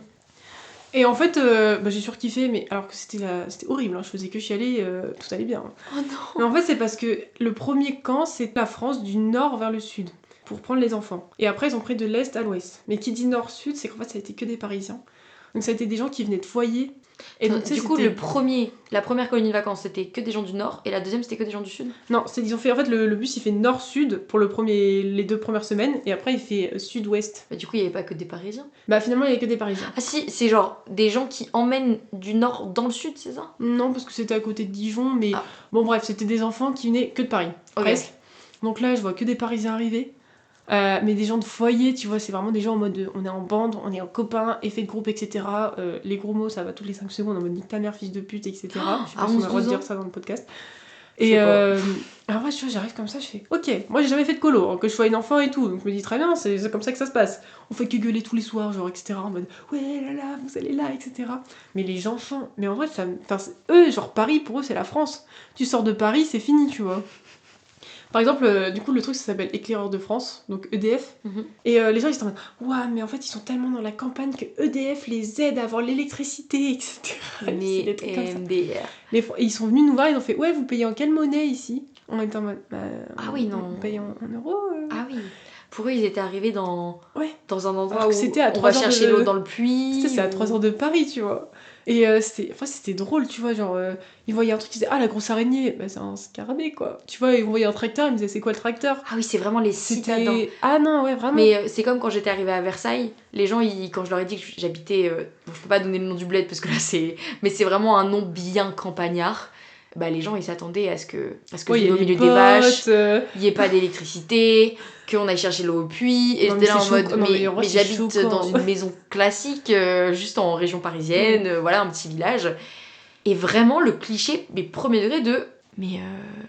[SPEAKER 2] Et en fait, bah, j'ai surkiffé, mais alors que c'était horrible, hein, je faisais que chialer, tout allait bien. Hein.
[SPEAKER 1] Oh non.
[SPEAKER 2] Mais en fait, c'est parce que le premier camp, c'est la France du nord vers le sud, pour prendre les enfants. Et après, ils ont pris de l'est à l'ouest. Mais qui dit nord-sud, c'est qu'en fait, ça a été que des Parisiens. Donc ça a été des gens qui venaient de foyer. Et donc,
[SPEAKER 1] Du coup, la première colonie de vacances, c'était que des gens du Nord, et la deuxième, c'était que des gens du Sud?
[SPEAKER 2] Non, ils ont fait, en fait, le bus, il fait nord-sud pour les 2 premières semaines, et après, il fait sud-ouest.
[SPEAKER 1] Bah, du coup, il y avait pas que des Parisiens.
[SPEAKER 2] Bah finalement, il y avait que des Parisiens.
[SPEAKER 1] Ah si, c'est genre des gens qui emmènent du Nord dans le Sud, c'est ça?
[SPEAKER 2] Non, parce que c'était à côté de Dijon, mais
[SPEAKER 1] Ah.
[SPEAKER 2] bon bref, c'était des enfants qui venaient que de Paris,
[SPEAKER 1] Ok.
[SPEAKER 2] presque. Donc là, je vois que des Parisiens arriver. Mais des gens de foyer, tu vois, c'est vraiment des gens en mode on est en bande, on est en copains, effet de groupe, etc. Les gros mots, ça va toutes les 5 secondes en mode nique ta mère, fils de pute, etc. Je sais
[SPEAKER 1] à
[SPEAKER 2] pas si on a le droit de
[SPEAKER 1] 11-12
[SPEAKER 2] dire
[SPEAKER 1] ans.
[SPEAKER 2] ça dans le podcast.
[SPEAKER 1] Je
[SPEAKER 2] Et
[SPEAKER 1] sais pas.
[SPEAKER 2] alors moi, tu vois, j'arrive comme ça, je fais ok, moi j'ai jamais fait de colo, hein, que je sois une enfant et tout, donc je me dis très bien, c'est comme ça que ça se passe. On fait que gueuler tous les soirs, genre, etc. En mode ouais là là, vous allez là, etc. Mais les enfants, mais en vrai, eux, genre Paris, pour eux, c'est la France. Tu sors de Paris, c'est fini, tu vois. Par exemple, du coup, le truc ça s'appelle Éclaireurs de France, donc EDF.
[SPEAKER 1] Mhm.
[SPEAKER 2] Et les gens ils sont en mode ouah, mais en fait ils sont tellement dans la campagne que EDF les aide à avoir l'électricité, etc. C'est
[SPEAKER 1] Mais
[SPEAKER 2] des trucs comme ça.
[SPEAKER 1] MDR.
[SPEAKER 2] Ils sont venus nous voir, ils ont fait ouais, vous payez en quelle monnaie ici? On était en mode bah,
[SPEAKER 1] Ah oui, non.
[SPEAKER 2] on paye en euros.
[SPEAKER 1] Ah oui. Pour eux, ils étaient arrivés dans un endroit
[SPEAKER 2] Alors
[SPEAKER 1] où
[SPEAKER 2] que c'était à
[SPEAKER 1] on
[SPEAKER 2] 3
[SPEAKER 1] va
[SPEAKER 2] heures
[SPEAKER 1] chercher
[SPEAKER 2] de-
[SPEAKER 1] l'eau dans le puits.
[SPEAKER 2] C'est à 3 heures de Paris, tu vois. Et c'était drôle, tu vois, genre, ils voyaient un truc, ils disaient, ah, la grosse araignée, bah c'est un scarabée, quoi. Tu vois, ils voyaient un tracteur, ils me disaient, c'est quoi le tracteur?
[SPEAKER 1] Ah oui, c'est vraiment les citadins.
[SPEAKER 2] Ah non, ouais, vraiment.
[SPEAKER 1] Mais c'est comme quand j'étais arrivée à Versailles, les gens, quand je leur ai dit que j'habitais... bon, je peux pas donner le nom du bled parce que là c'est... Mais c'est vraiment un nom bien campagnard. Bah les gens, ils s'attendaient à ce que
[SPEAKER 2] Ouais,
[SPEAKER 1] je
[SPEAKER 2] il y
[SPEAKER 1] vive
[SPEAKER 2] a
[SPEAKER 1] au
[SPEAKER 2] les
[SPEAKER 1] milieu des vaches,
[SPEAKER 2] potes,
[SPEAKER 1] il n'y ait pas d'électricité, qu'on aille chercher l'eau au puits. Et
[SPEAKER 2] Non,
[SPEAKER 1] j'étais
[SPEAKER 2] mais
[SPEAKER 1] là en
[SPEAKER 2] c'est
[SPEAKER 1] mode,
[SPEAKER 2] choquant. Non, mais en vrai, c'est
[SPEAKER 1] j'habite
[SPEAKER 2] choquant.
[SPEAKER 1] dans une maison classique, juste en région parisienne, voilà, un petit village. Et vraiment le cliché, mais premier degré de... Mais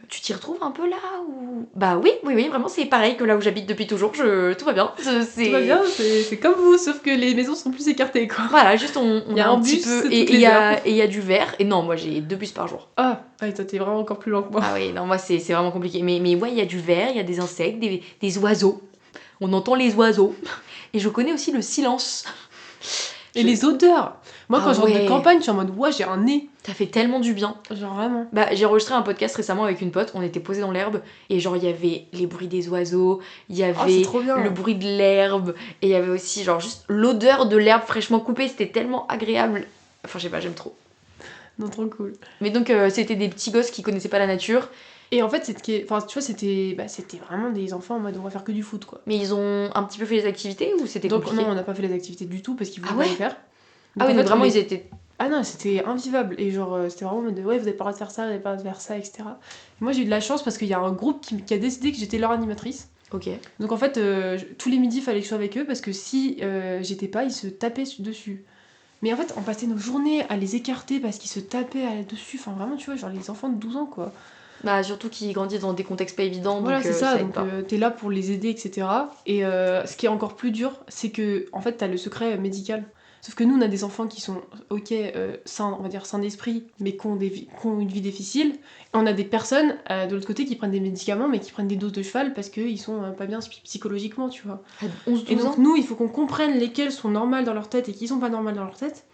[SPEAKER 1] tu t'y retrouves un peu là ou... Bah oui, vraiment c'est pareil que là où j'habite depuis toujours, tout va bien.
[SPEAKER 2] Tout va bien, c'est comme vous, sauf que les maisons sont plus écartées, quoi.
[SPEAKER 1] Voilà, juste on
[SPEAKER 2] Il y a
[SPEAKER 1] a
[SPEAKER 2] un
[SPEAKER 1] petit
[SPEAKER 2] bus
[SPEAKER 1] peu...
[SPEAKER 2] toutes
[SPEAKER 1] Et
[SPEAKER 2] les heures.
[SPEAKER 1] il y a du verre. Et non, moi j'ai 2 bus par jour.
[SPEAKER 2] Ah, ouais, toi, t'es vraiment encore plus lent que moi.
[SPEAKER 1] Ah oui, non, moi c'est vraiment compliqué. Mais ouais, il y a du verre, il y a des insectes, des oiseaux. On entend les oiseaux. Et je connais aussi le silence.
[SPEAKER 2] Et les odeurs. Moi,
[SPEAKER 1] Ah
[SPEAKER 2] quand je rentre de
[SPEAKER 1] ouais.
[SPEAKER 2] campagne, je suis en mode, ouais, j'ai un nez.
[SPEAKER 1] Ça fait tellement du bien.
[SPEAKER 2] Genre, vraiment.
[SPEAKER 1] Bah, j'ai enregistré un podcast récemment avec une pote, on était posés dans l'herbe, et genre il y avait les bruits des oiseaux, il y
[SPEAKER 2] Oh, c'est
[SPEAKER 1] avait
[SPEAKER 2] trop bien.
[SPEAKER 1] le bruit de l'herbe, et il y avait aussi genre juste l'odeur de l'herbe fraîchement coupée, c'était tellement agréable. Enfin, je sais pas, j'aime trop.
[SPEAKER 2] Non, trop cool.
[SPEAKER 1] Mais donc, c'était des petits gosses qui connaissaient pas la nature,
[SPEAKER 2] Et en fait, enfin, tu vois, c'était vraiment des enfants en mode, on va faire que du foot, quoi.
[SPEAKER 1] mais ils ont un petit peu fait les activités ou c'était
[SPEAKER 2] Donc,
[SPEAKER 1] compliqué?
[SPEAKER 2] non, on n'a pas fait les activités du tout parce qu'ils voulaient
[SPEAKER 1] Ah
[SPEAKER 2] pas
[SPEAKER 1] ouais
[SPEAKER 2] les faire.
[SPEAKER 1] Ah oui,
[SPEAKER 2] en
[SPEAKER 1] donc
[SPEAKER 2] fait,
[SPEAKER 1] vraiment
[SPEAKER 2] on
[SPEAKER 1] ils étaient...
[SPEAKER 2] Ah non, c'était invivable. Et genre, c'était vraiment en mode, ouais, vous avez pas le droit de faire ça, vous avez pas le droit de faire ça, etc. Et moi, j'ai eu de la chance parce qu'il y a un groupe qui a décidé que j'étais leur animatrice.
[SPEAKER 1] Ok.
[SPEAKER 2] Donc en fait, tous les midis, il fallait que je sois avec eux parce que si j'étais pas, ils se tapaient dessus. Mais en fait, on passait nos journées à les écarter parce qu'ils se tapaient dessus. Enfin, vraiment, tu vois, genre les enfants de 12 ans, quoi.
[SPEAKER 1] Bah, surtout qu'ils grandissent dans des contextes pas évidents,
[SPEAKER 2] Voilà,
[SPEAKER 1] donc
[SPEAKER 2] c'est ça.
[SPEAKER 1] aide
[SPEAKER 2] Donc
[SPEAKER 1] pas.
[SPEAKER 2] t'es là pour les aider, etc. Et ce qui est encore plus dur, c'est que en fait, t'as le secret médical. Sauf que nous, on a des enfants qui sont, ok, sains, on va dire sains d'esprit, mais qui ont une vie difficile. Et on a des personnes de l'autre côté qui prennent des médicaments, mais qui prennent des doses de cheval parce qu'ils sont pas bien psychologiquement, tu vois.
[SPEAKER 1] À
[SPEAKER 2] Et
[SPEAKER 1] 11-12
[SPEAKER 2] donc
[SPEAKER 1] ans?
[SPEAKER 2] nous, il faut qu'on comprenne lesquels sont normales dans leur tête et qui sont pas normales dans leur tête.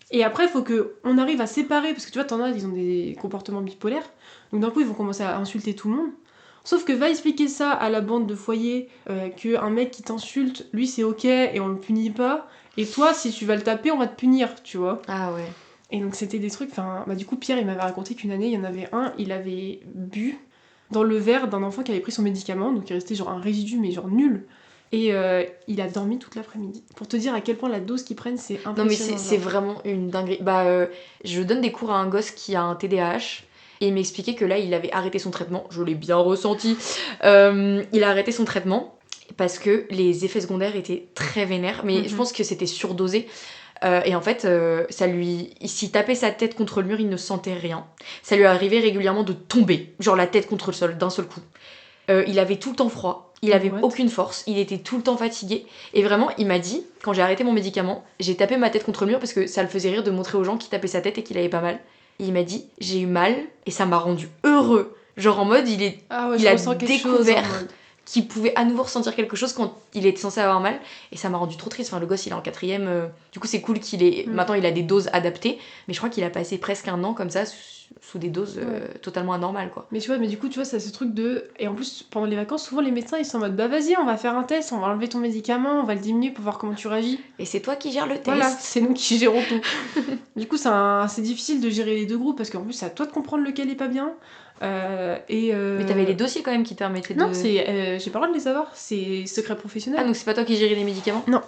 [SPEAKER 2] Et après, il faut qu'on arrive à séparer, parce que tu vois, t'en as, ils ont des comportements bipolaires. Donc d'un coup, ils vont commencer à insulter tout le monde. Sauf que va expliquer ça à la bande de foyer, qu'un mec qui t'insulte, lui c'est ok et on le punit pas. Et toi, si tu vas le taper, on va te punir, tu vois.
[SPEAKER 1] Ah ouais.
[SPEAKER 2] Et donc c'était des trucs, enfin, bah du coup, Pierre, il m'avait raconté qu'une année, il y en avait un, il avait bu dans le verre d'un enfant qui avait pris son médicament, donc il restait genre un résidu, mais genre nul. Et il a dormi toute l'après-midi. Pour te dire à quel point la dose qu'ils prennent, c'est impressionnant.
[SPEAKER 1] Non mais c'est vraiment une dinguerie. Je donne des cours à un gosse qui a un TDAH. Et il m'expliquait que là, il avait arrêté son traitement. Je l'ai bien ressenti. Il a arrêté son traitement parce que les effets secondaires étaient très vénères. Mais je pense que c'était surdosé. Et en fait, s'il tapait sa tête contre le mur, il ne sentait rien. Ça lui arrivait régulièrement de tomber, genre la tête contre le sol, d'un seul coup. Il avait tout le temps froid, il avait aucune force, il était tout le temps fatigué. Et vraiment, il m'a dit, quand j'ai arrêté mon médicament, j'ai tapé ma tête contre le mur parce que ça le faisait rire de montrer aux gens qu'il tapait sa tête et qu'il avait pas mal. Et il m'a dit, j'ai eu mal et ça m'a rendu heureux. Genre en mode, il a découvert qu'il pouvait à nouveau ressentir quelque chose quand il était censé avoir mal. Et ça m'a rendu trop triste. Enfin, le gosse, il est en 4ème. Du coup, c'est cool qu'il ait... Maintenant, il a des doses adaptées. Mais je crois qu'il a passé presque 1 an comme ça, sous des doses totalement anormales, quoi.
[SPEAKER 2] Mais tu vois, du coup, ça ce truc de... Et en plus, pendant les vacances, souvent, les médecins, ils sont en mode, bah vas-y, on va faire un test, on va enlever ton médicament, on va le diminuer pour voir comment tu réagis.
[SPEAKER 1] Et c'est toi qui gères le test.
[SPEAKER 2] Voilà, c'est nous qui gérons tout. Du coup, c'est difficile de gérer les deux groupes, parce qu'en plus, c'est à toi de comprendre lequel est pas bien.
[SPEAKER 1] Mais t'avais les dossiers quand même qui te permettaient de...
[SPEAKER 2] Non, j'ai pas le droit de les avoir, c'est secret professionnel.
[SPEAKER 1] Ah, donc c'est pas toi qui gérais les médicaments ?
[SPEAKER 2] Non,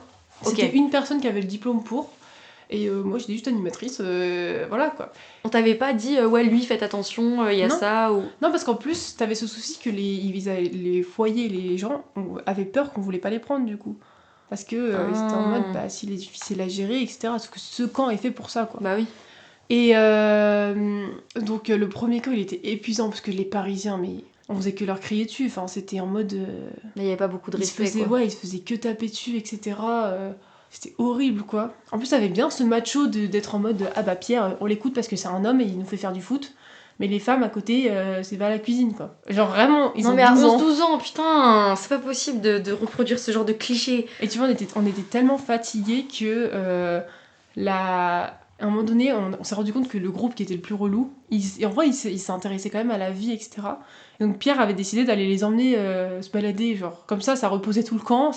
[SPEAKER 2] c'était une personne qui avait le diplôme pour, et moi j'étais juste animatrice, voilà quoi.
[SPEAKER 1] On t'avait pas dit, ouais, lui, faites attention, il y a ça ou...
[SPEAKER 2] Non, parce qu'en plus, t'avais ce souci que les foyers, les gens avaient peur qu'on voulait pas les prendre du coup. Parce que ils étaient en mode, bah s'il est difficile à gérer, etc. Parce que ce camp est fait pour ça, quoi.
[SPEAKER 1] Bah oui.
[SPEAKER 2] Et donc le premier camp il était épuisant parce que les Parisiens, mais on faisait que leur crier dessus, enfin c'était en mode...
[SPEAKER 1] Mais il y avait pas beaucoup de respect,
[SPEAKER 2] quoi. Ils se faisaient que taper dessus, etc. C'était horrible, quoi. En plus, ça avait bien ce macho d'être en mode, ah bah Pierre, on l'écoute parce que c'est un homme et il nous fait faire du foot. Mais les femmes à côté, c'est pas la cuisine, quoi. Genre vraiment, ils ont 12 ans.
[SPEAKER 1] Non mais à 11-12 ans, putain, c'est pas possible de reproduire ce genre de cliché.
[SPEAKER 2] Et tu vois, on était tellement fatigués que à un moment donné, on s'est rendu compte que le groupe qui était le plus relou, en vrai, il s'est intéressé quand même à la vie, etc. Et donc Pierre avait décidé d'aller les emmener se balader, genre comme ça reposait tout le camp.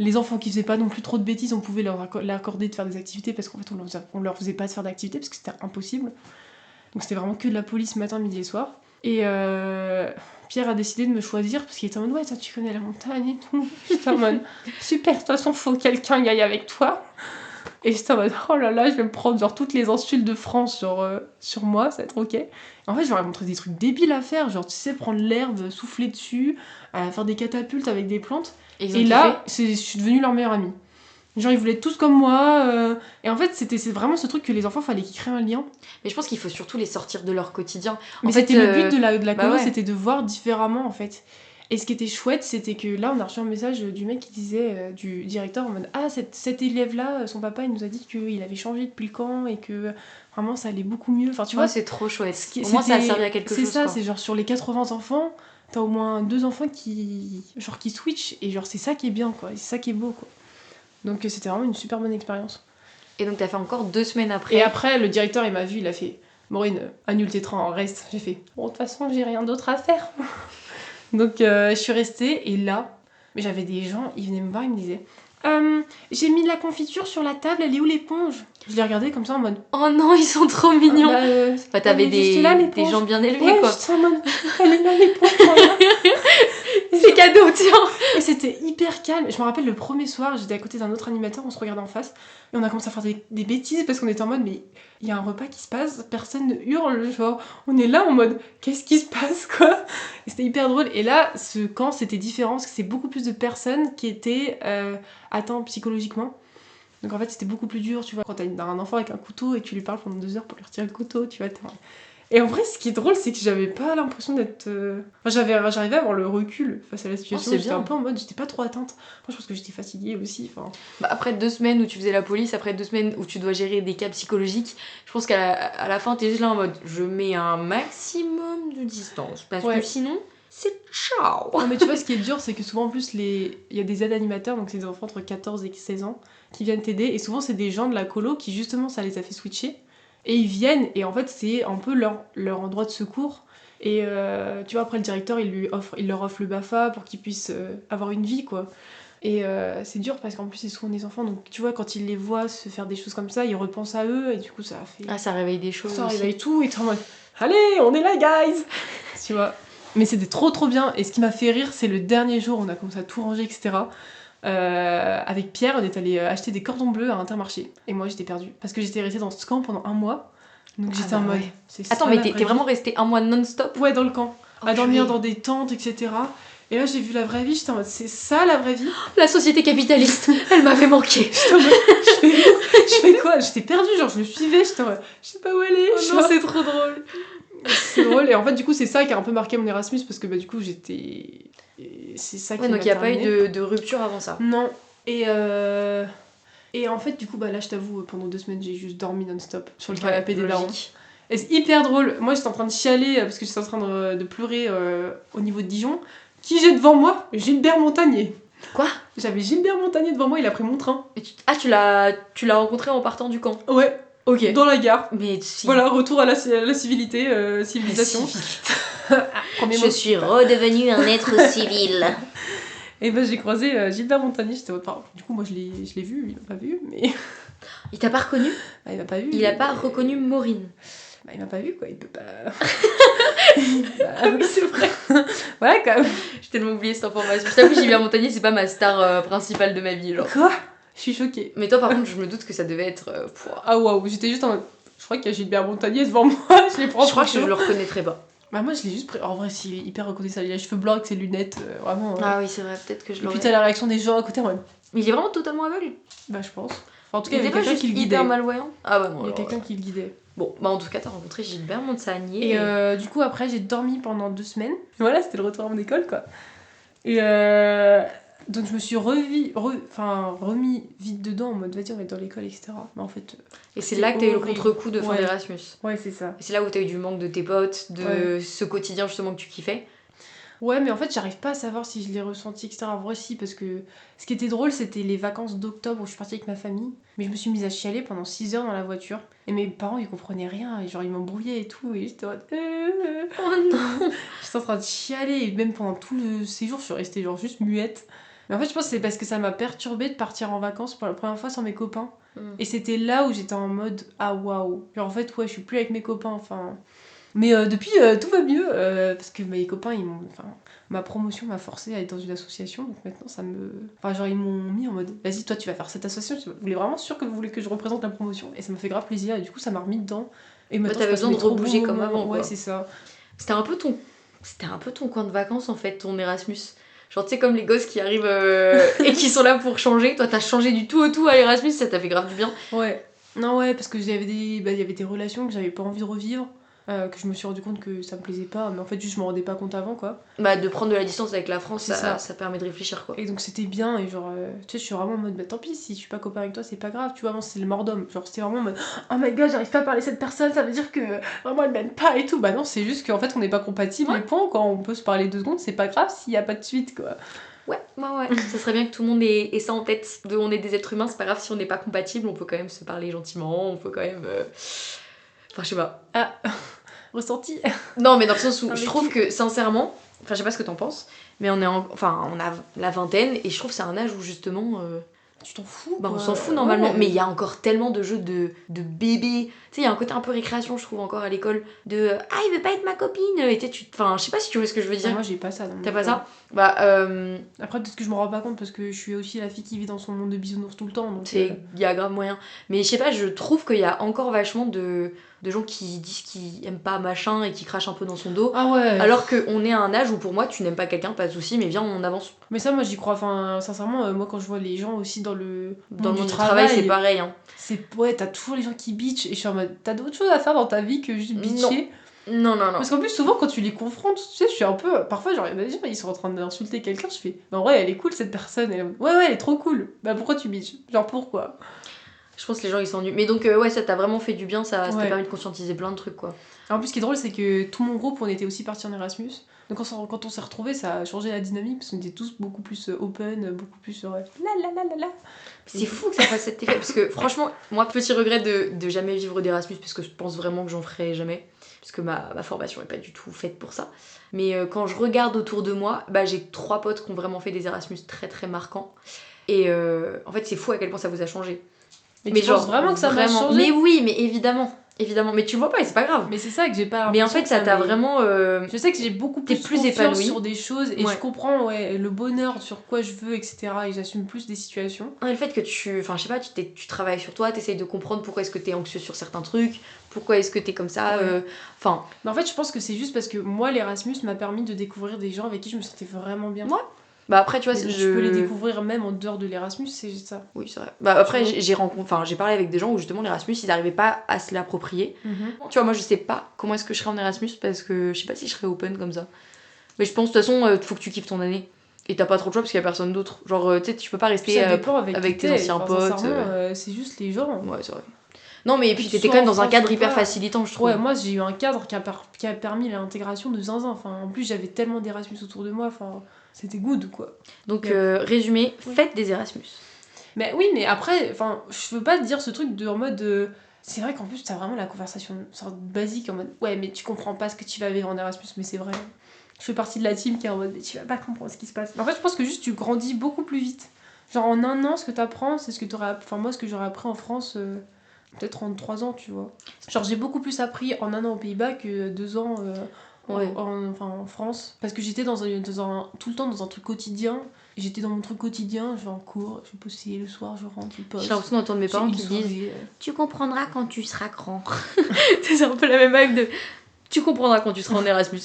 [SPEAKER 2] Les enfants qui faisaient pas non plus trop de bêtises, on pouvait leur accorder de faire des activités parce qu'en fait, on leur faisait pas de faire d'activités parce que c'était impossible. Donc c'était vraiment que de la police matin, midi et soir. Et Pierre a décidé de me choisir parce qu'il était en mode, ouais, toi tu connais la montagne et tout. J'étais en mode, super, de toute façon, faut que quelqu'un y aille avec toi. Et j'étais en mode, oh là là, je vais me prendre genre toutes les insultes de France sur moi, ça va être ok. En fait, je leur ai montré des trucs débiles à faire, genre tu sais, prendre l'herbe, souffler dessus, faire des catapultes avec des plantes. Et là, je suis devenue leur meilleure amie. Genre, ils voulaient être tous comme moi. Et en fait, c'est vraiment ce truc que les enfants, fallait qu'ils créent un lien.
[SPEAKER 1] Mais je pense qu'il faut surtout les sortir de leur quotidien.
[SPEAKER 2] Mais c'était le but de la colo, c'était de voir différemment, en fait. Et ce qui était chouette, c'était que là, on a reçu un message du mec qui disait, du directeur, en mode, ah, cet élève-là, son papa, il nous a dit qu'il avait changé depuis le camp et que vraiment, ça allait beaucoup mieux. Enfin, tu vois,
[SPEAKER 1] c'est trop chouette. Au moins, ça a servi à quelque chose.
[SPEAKER 2] C'est ça, c'est genre sur les 80 enfants, t'as au moins 2 enfants qui switchent. Et genre, c'est ça qui est bien, quoi. Et c'est ça qui est beau, quoi. Donc c'était vraiment une super bonne expérience.
[SPEAKER 1] Et donc t'as fait encore 2 semaines après.
[SPEAKER 2] Et après, le directeur, il m'a vu, il a fait, Maureen, annule tes trains, reste. J'ai fait, bon, de toute façon, j'ai rien d'autre à faire. Donc je suis restée, et là, mais j'avais des gens, ils venaient me voir, ils me disaient, j'ai mis de la confiture sur la table, elle est où l'éponge ? Je les regardais comme ça en mode,
[SPEAKER 1] oh non, ils sont trop mignons. T'avais des gens bien élevés,
[SPEAKER 2] ouais,
[SPEAKER 1] quoi.
[SPEAKER 2] J'étais en mode, elle est là l'éponge.
[SPEAKER 1] C'est cadeau, tiens.
[SPEAKER 2] Et c'était hyper calme. Je me rappelle le premier soir, j'étais à côté d'un autre animateur, on se regardait en face et on a commencé à faire des bêtises parce qu'on était en mode, mais il y a un repas qui se passe, personne ne hurle, genre on est là en mode qu'est-ce qui se passe, quoi. Et c'était hyper drôle. Et là, ce camp, c'était différent parce que c'est beaucoup plus de personnes qui étaient atteintes psychologiquement. Donc en fait, c'était beaucoup plus dur, tu vois, quand t'as un enfant avec un couteau et tu lui parles pendant 2 heures pour lui retirer le couteau, tu vois. Et en vrai, ce qui est drôle, c'est que j'avais pas l'impression d'être... j'arrivais à avoir le recul face à la situation. J'étais un peu en mode, j'étais pas trop atteinte. Moi, je pense que j'étais fatiguée aussi.
[SPEAKER 1] Après 2 semaines où tu faisais la police, après 2 semaines où tu dois gérer des cas psychologiques, je pense qu'à la fin, t'es juste là en mode, je mets un maximum de distance. Parce que sinon, c'est ciao.
[SPEAKER 2] Non, mais tu vois, ce qui est dur, c'est que souvent, en plus, il y a des aides animateurs, donc c'est des enfants entre 14 et 16 ans, qui viennent t'aider. Et souvent, c'est des gens de la colo qui, justement, ça les a fait switcher. Et ils viennent, et en fait, c'est un peu leur endroit de secours. Et tu vois, après, le directeur, il leur offre le BAFA pour qu'ils puissent avoir une vie, quoi. Et c'est dur parce qu'en plus, c'est souvent des enfants. Donc, tu vois, quand ils les voient se faire des choses comme ça, ils repensent à eux, et du coup, ça a fait...
[SPEAKER 1] Ah, ça réveille des choses.
[SPEAKER 2] Ça réveille tout, et t'es en mode, allez, on est là, guys. Tu vois. Mais c'était trop, trop bien. Et ce qui m'a fait rire, c'est le dernier jour, on a commencé à tout ranger, etc. avec Pierre, on est allé acheter des cordons bleus à Intermarché. Et moi, j'étais perdue. Parce que j'étais restée dans ce camp pendant 1 mois. Donc j'étais en mode.
[SPEAKER 1] Ouais.
[SPEAKER 2] C'est
[SPEAKER 1] Attends,
[SPEAKER 2] ça,
[SPEAKER 1] mais
[SPEAKER 2] la
[SPEAKER 1] t'es
[SPEAKER 2] vraie vie.
[SPEAKER 1] vraiment resté un mois non-stop?
[SPEAKER 2] Ouais, dans le camp.
[SPEAKER 1] Oh,
[SPEAKER 2] À dormir
[SPEAKER 1] purée.
[SPEAKER 2] dans des tentes, etc. Et là, j'ai vu la vraie vie. J'étais en mode, c'est ça la vraie vie.
[SPEAKER 1] La société capitaliste, elle m'avait manqué.
[SPEAKER 2] J'étais en mode, je fais quoi? J'étais perdue, genre je le suivais. J'étais en mode, je sais pas où aller.
[SPEAKER 1] Oh non, c'est trop drôle.
[SPEAKER 2] C'est drôle. Et en fait, du coup, c'est ça qui a un peu marqué mon Erasmus parce que du coup, j'étais. Et c'est ça qui
[SPEAKER 1] Ouais,
[SPEAKER 2] m'a
[SPEAKER 1] donc il n'y a pas eu
[SPEAKER 2] terminée.
[SPEAKER 1] de rupture avant ça.
[SPEAKER 2] Non. Et en fait, du coup, là, je t'avoue, pendant 2 semaines, j'ai juste dormi non-stop sur le canapé des darons.
[SPEAKER 1] logique.
[SPEAKER 2] Et c'est hyper drôle. Moi, j'étais en train de chialer parce que j'étais en train de pleurer au niveau de Dijon. Qui j'ai devant moi? Gilbert Montagnier.
[SPEAKER 1] Quoi?
[SPEAKER 2] J'avais Gilbert Montagnier devant moi, il a pris mon train.
[SPEAKER 1] Et tu l'as rencontré en partant du camp?
[SPEAKER 2] Ouais,
[SPEAKER 1] Ok.
[SPEAKER 2] dans la gare.
[SPEAKER 1] Mais
[SPEAKER 2] Voilà, retour à la civilité, civilisation. Premier
[SPEAKER 1] Je
[SPEAKER 2] mot.
[SPEAKER 1] suis redevenue un être civil.
[SPEAKER 2] Et ben j'ai croisé Gilbert Montagnier, j'étais enfin, du coup moi je l'ai vu, il m'a pas vu, mais
[SPEAKER 1] Il t'a pas reconnu?
[SPEAKER 2] il m'a pas vu.
[SPEAKER 1] Il a pas reconnu Maureen.
[SPEAKER 2] Il m'a pas vu quoi, il peut pas.
[SPEAKER 1] Ah oui, c'est vrai.
[SPEAKER 2] Voilà quand même.
[SPEAKER 1] J'ai tellement oublié cette information. Je t'avoue, Gilbert Montagnier, c'est pas ma star principale de ma vie, genre.
[SPEAKER 2] Quoi? Je suis choquée.
[SPEAKER 1] Mais toi, par contre, je me doute que ça devait être. Pouah.
[SPEAKER 2] Ah waouh, j'étais juste en mode. Je crois qu'il y a Gilbert Montagnier devant moi, je les prends
[SPEAKER 1] Je crois que
[SPEAKER 2] photo.
[SPEAKER 1] je le reconnaîtrais pas.
[SPEAKER 2] Bah moi je l'ai juste pris. En vrai, s'il est hyper reconnaissable, il a les cheveux blancs avec ses lunettes, vraiment.
[SPEAKER 1] Ah oui, c'est vrai, peut-être que je
[SPEAKER 2] Et puis
[SPEAKER 1] l'aurais.
[SPEAKER 2] t'as la réaction des gens à côté, ouais.
[SPEAKER 1] Mais il est vraiment totalement aveugle.
[SPEAKER 2] Bah je pense. Enfin, en tout cas,
[SPEAKER 1] Il
[SPEAKER 2] il y
[SPEAKER 1] était
[SPEAKER 2] avait
[SPEAKER 1] pas
[SPEAKER 2] quelqu'un
[SPEAKER 1] juste
[SPEAKER 2] qui le guidait.
[SPEAKER 1] hyper malvoyant. Ah bah non.
[SPEAKER 2] Il y a
[SPEAKER 1] alors,
[SPEAKER 2] quelqu'un qui le guidait.
[SPEAKER 1] Bon, bah en tout cas, t'as rencontré Gilbert Montagnier.
[SPEAKER 2] Et du coup, après, j'ai dormi pendant 2 semaines. Voilà, c'était le retour à mon école, quoi. Et donc, je me suis remis vite dedans, en mode, vas-y, on va être dans l'école, etc. Mais en fait,
[SPEAKER 1] Et c'est là que t'as eu le
[SPEAKER 2] horrible.
[SPEAKER 1] contre-coup de fin
[SPEAKER 2] Ouais.
[SPEAKER 1] d'Erasmus.
[SPEAKER 2] ouais, c'est ça.
[SPEAKER 1] Et c'est là où t'as eu du manque de tes potes, de
[SPEAKER 2] Ouais.
[SPEAKER 1] ce quotidien justement que tu kiffais.
[SPEAKER 2] Ouais, mais en fait, j'arrive pas à savoir si je l'ai ressenti, etc. En vrai, si, parce que ce qui était drôle, c'était les vacances d'octobre où je suis partie avec ma famille. Mais je me suis mise à chialer pendant 6 heures dans la voiture. Et mes parents, ils comprenaient rien. Et genre, ils m'embrouillaient et tout. Et j'étais en mode,
[SPEAKER 1] Oh non.
[SPEAKER 2] J'étais en train de chialer. Et même pendant tout le séjour, je suis restée genre juste muette. Mais en fait, je pense que c'est parce que ça m'a perturbée de partir en vacances pour la première fois sans mes copains. Et c'était là où j'étais en mode, ah waouh. Genre, en fait, ouais, je suis plus avec mes copains. Enfin. Mais depuis, tout va mieux. Parce que mes copains, ils m'ont. Enfin, ma promotion m'a forcé à être dans une association. Donc maintenant, ça me. Enfin, genre, ils m'ont mis en mode, vas-y, toi, tu vas faire cette association. Vous voulez vraiment sûr que vous voulez que je représente la promotion? Et ça m'a fait grave plaisir. Et du coup, ça m'a remis dedans. Et maintenant,
[SPEAKER 1] t'avais
[SPEAKER 2] je passe
[SPEAKER 1] besoin
[SPEAKER 2] mes
[SPEAKER 1] de
[SPEAKER 2] trop
[SPEAKER 1] rebouger
[SPEAKER 2] bons
[SPEAKER 1] comme
[SPEAKER 2] moments.
[SPEAKER 1] avant, quoi.
[SPEAKER 2] Ouais, c'est ça.
[SPEAKER 1] C'était un peu ton coin de vacances en fait, ton Erasmus. Genre, tu sais, comme les gosses qui arrivent et qui sont là pour changer. Toi, t'as changé du tout au tout à l'Erasmus, ça t'a fait grave du bien.
[SPEAKER 2] Ouais. Non, ouais, parce que il y avait des relations que j'avais pas envie de revivre. Que je me suis rendu compte que ça me plaisait pas. Mais en fait, juste, je me rendais pas compte avant, quoi.
[SPEAKER 1] Bah, de prendre de la distance avec la France,
[SPEAKER 2] C'est
[SPEAKER 1] ça permet de réfléchir quoi.
[SPEAKER 2] Et donc c'était bien, et genre, tu sais, je suis vraiment en mode, bah tant pis, si je suis pas copain avec toi, c'est pas grave, tu vois, avant c'était le mort d'homme. Genre, c'était vraiment en mode, oh my god, j'arrive pas à parler à cette personne, ça veut dire que vraiment elle m'aime pas et tout. Bah non, c'est juste qu'en fait on n'est pas compatibles,
[SPEAKER 1] Ouais.
[SPEAKER 2] et point, quoi, on peut se parler 2 secondes, c'est pas grave s'il y a pas de suite, quoi.
[SPEAKER 1] Ouais. Ça serait bien que tout le monde ait ça en tête. On est des êtres humains, c'est pas grave si on n'est pas compatible, on peut quand même se parler gentiment, on peut quand même. Enfin, je sais pas.
[SPEAKER 2] Ah, ressenti.
[SPEAKER 1] Non, mais dans le sens où
[SPEAKER 2] Un
[SPEAKER 1] je trouve que sincèrement, enfin, je sais pas ce que t'en penses, mais on a la vingtaine et je trouve que c'est un âge où justement.
[SPEAKER 2] Tu t'en fous,
[SPEAKER 1] Bah, on
[SPEAKER 2] quoi.
[SPEAKER 1] s'en fout normalement,
[SPEAKER 2] Ouais.
[SPEAKER 1] mais il y a encore tellement de jeux de bébés. Tu sais, il y a un côté un peu récréation, je trouve, encore à l'école. Ah, il veut pas être ma copine. Et enfin, je sais pas si tu vois ce que je veux
[SPEAKER 2] Ah,
[SPEAKER 1] dire.
[SPEAKER 2] moi j'ai pas ça. dans mon
[SPEAKER 1] T'as pas
[SPEAKER 2] école.
[SPEAKER 1] ça? Bah,
[SPEAKER 2] Après, peut-être que je me rends pas compte parce que je suis aussi la fille qui vit dans son monde de bisounours tout le temps. Donc,
[SPEAKER 1] il y a grave moyen. Mais je sais pas, je trouve qu'il y a encore vachement de gens qui disent qu'ils aiment pas machin et qui crachent un peu dans son dos.
[SPEAKER 2] Ah ouais.
[SPEAKER 1] Alors qu'on est à un âge où pour moi, tu n'aimes pas quelqu'un, pas de soucis, mais viens, on avance.
[SPEAKER 2] Mais ça, moi j'y crois. Enfin, sincèrement, moi quand je vois les gens aussi dans le
[SPEAKER 1] Dans le monde du travail, c'est pareil. Hein.
[SPEAKER 2] Ouais, t'as toujours les gens qui bitchent et je suis en mode, t'as d'autres choses à faire dans ta vie que juste bitcher.
[SPEAKER 1] Non.
[SPEAKER 2] Parce qu'en plus, souvent quand tu les confrontes, tu sais, je suis un peu. Parfois, genre, imagine, ils sont en train d'insulter quelqu'un, je fais, bah, en vrai, elle est cool cette personne. Elle est en mode, ouais, elle est trop cool. Bah pourquoi tu bitches? Genre, pourquoi?
[SPEAKER 1] Je pense que les gens ils s'ennuient. Mais donc, ouais, ça t'a vraiment fait du bien, ça t'a
[SPEAKER 2] Ouais.
[SPEAKER 1] permis de conscientiser plein de trucs quoi.
[SPEAKER 2] En plus, ce qui est drôle, c'est que tout mon groupe, on était aussi partis en Erasmus. Donc quand on s'est retrouvés, ça a changé la dynamique parce qu'on était tous beaucoup plus open, beaucoup plus la la la la la.
[SPEAKER 1] C'est fou que ça fasse cet effet, parce que franchement, moi, petit regret de jamais vivre d'Erasmus, parce que je pense vraiment que j'en ferai jamais, parce que ma formation est pas du tout faite pour ça. Mais quand je regarde autour de moi, bah, j'ai 3 potes qui ont vraiment fait des Erasmus très très marquants. Et en fait, c'est fou à quel point ça vous a changé.
[SPEAKER 2] Mais tu penses vraiment que ça m'a changé?
[SPEAKER 1] Mais oui, mais évidemment. évidemment. Mais tu le vois pas et c'est pas grave.
[SPEAKER 2] Mais c'est ça que j'ai pas.
[SPEAKER 1] Mais en fait, ça t'a vraiment.
[SPEAKER 2] Je sais que j'ai beaucoup plus
[SPEAKER 1] plus
[SPEAKER 2] confiance
[SPEAKER 1] épanouie.
[SPEAKER 2] sur des choses et je comprends le bonheur sur quoi je veux, etc. Et j'assume plus des situations.
[SPEAKER 1] Le fait que enfin je sais pas, tu travailles sur toi, t'essayes de comprendre pourquoi est-ce que t'es anxieux sur certains trucs, pourquoi est-ce que t'es comme ça. Enfin.
[SPEAKER 2] Mais en fait, je pense que c'est juste parce que moi, l'Erasmus m'a permis de découvrir des gens avec qui je me sentais vraiment bien.
[SPEAKER 1] Ouais. Bah après, tu vois,
[SPEAKER 2] je peux les découvrir même en dehors de l'Erasmus, c'est juste ça.
[SPEAKER 1] Oui, c'est vrai. Bah après, j'ai parlé avec des gens où justement l'Erasmus, ils n'arrivaient pas à se l'approprier. Tu vois, moi, je sais pas comment est-ce que je serais en Erasmus parce que je sais pas si je serais open comme ça. Mais je pense, de toute façon, faut que tu kiffes ton année. Et t'as pas trop de choix parce qu'il y a personne d'autre. Genre, tu sais, tu peux pas rester avec tes anciens potes.
[SPEAKER 2] C'est juste les gens.
[SPEAKER 1] Ouais, c'est vrai. Non, mais et puis t'étais quand même dans un cadre hyper facilitant, je trouve.
[SPEAKER 2] Ouais, moi j'ai eu un cadre qui a permis l'intégration de zinzin. Enfin, en plus, j'avais tellement d'Erasmus autour de moi. Enfin, c'était good, quoi.
[SPEAKER 1] Donc, résumé, faites des Erasmus.
[SPEAKER 2] Mais oui, mais après, enfin, je veux pas te dire ce truc en mode. C'est vrai qu'en plus, t'as vraiment la conversation basique en mode ouais, mais tu comprends pas ce que tu vas vivre en Erasmus, mais c'est vrai. Je fais partie de la team qui est en mode mais tu vas pas comprendre ce qui se passe. En fait, je pense que juste tu grandis beaucoup plus vite. Genre en un an, ce que t'apprends, c'est ce que t'aurais. Enfin, moi, ce que j'aurais appris en France, peut-être en 3 ans, tu vois. Genre, j'ai beaucoup plus appris en un an aux Pays-Bas que 2 ans en France. Parce que j'étais tout le temps dans un truc quotidien. J'étais dans mon truc quotidien, je vais en cours, je bossais le soir, je rentre, je poste.
[SPEAKER 1] J'ai l'impression d'entendre mes parents qui disent tu comprendras quand tu seras grand. C'est un peu la même vibe de tu comprendras quand tu seras en Erasmus.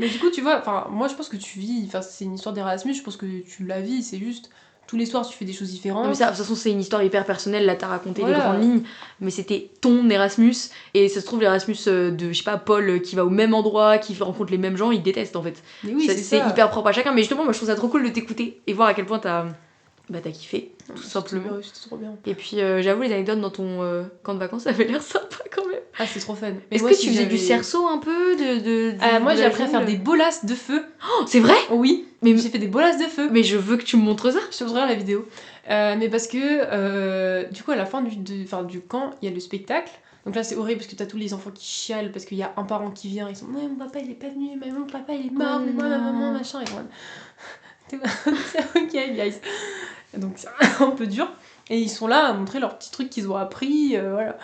[SPEAKER 2] Mais du coup, tu vois, enfin, moi je pense que tu vis, enfin, c'est une histoire d'Erasmus, je pense que tu la vis, c'est juste. Tous les soirs, tu fais des choses différentes.
[SPEAKER 1] Non, mais ça, de toute façon, c'est une histoire hyper personnelle. Là, t'as raconté les grandes lignes, mais c'était ton Erasmus. Et ça se trouve, l'Erasmus de, je sais pas, Paul qui va au même endroit, qui rencontre les mêmes gens, il déteste en fait.
[SPEAKER 2] Mais oui,
[SPEAKER 1] c'est hyper propre à chacun. Mais justement, moi, je trouve ça trop cool de t'écouter et voir à quel point t'as kiffé, tout simplement.
[SPEAKER 2] C'était trop bien.
[SPEAKER 1] Et puis, j'avoue, les anecdotes dans ton camp de vacances, ça avait l'air sympa quand même.
[SPEAKER 2] Ah, c'est trop fun.
[SPEAKER 1] Est-ce que tu faisais du cerceau un peu
[SPEAKER 2] moi, j'ai appris à faire des bolasses de feu.
[SPEAKER 1] Oh, c'est vrai?
[SPEAKER 2] Oui, mais j'ai fait des bolasses de feu.
[SPEAKER 1] Mais je veux que tu me montres ça.
[SPEAKER 2] Je te montrerai la vidéo. Mais parce que, du coup, à la fin du camp, il y a le spectacle. Donc là, c'est horrible parce que t'as tous les enfants qui chialent parce qu'il y a un parent qui vient. Ils sont non, mon papa il est pas venu, mais mon papa il est mort, mais moi, ma maman, machin. Et c'est ok, guys. Donc c'est un peu dur. Et ils sont là à montrer leurs petits trucs qu'ils ont appris, voilà.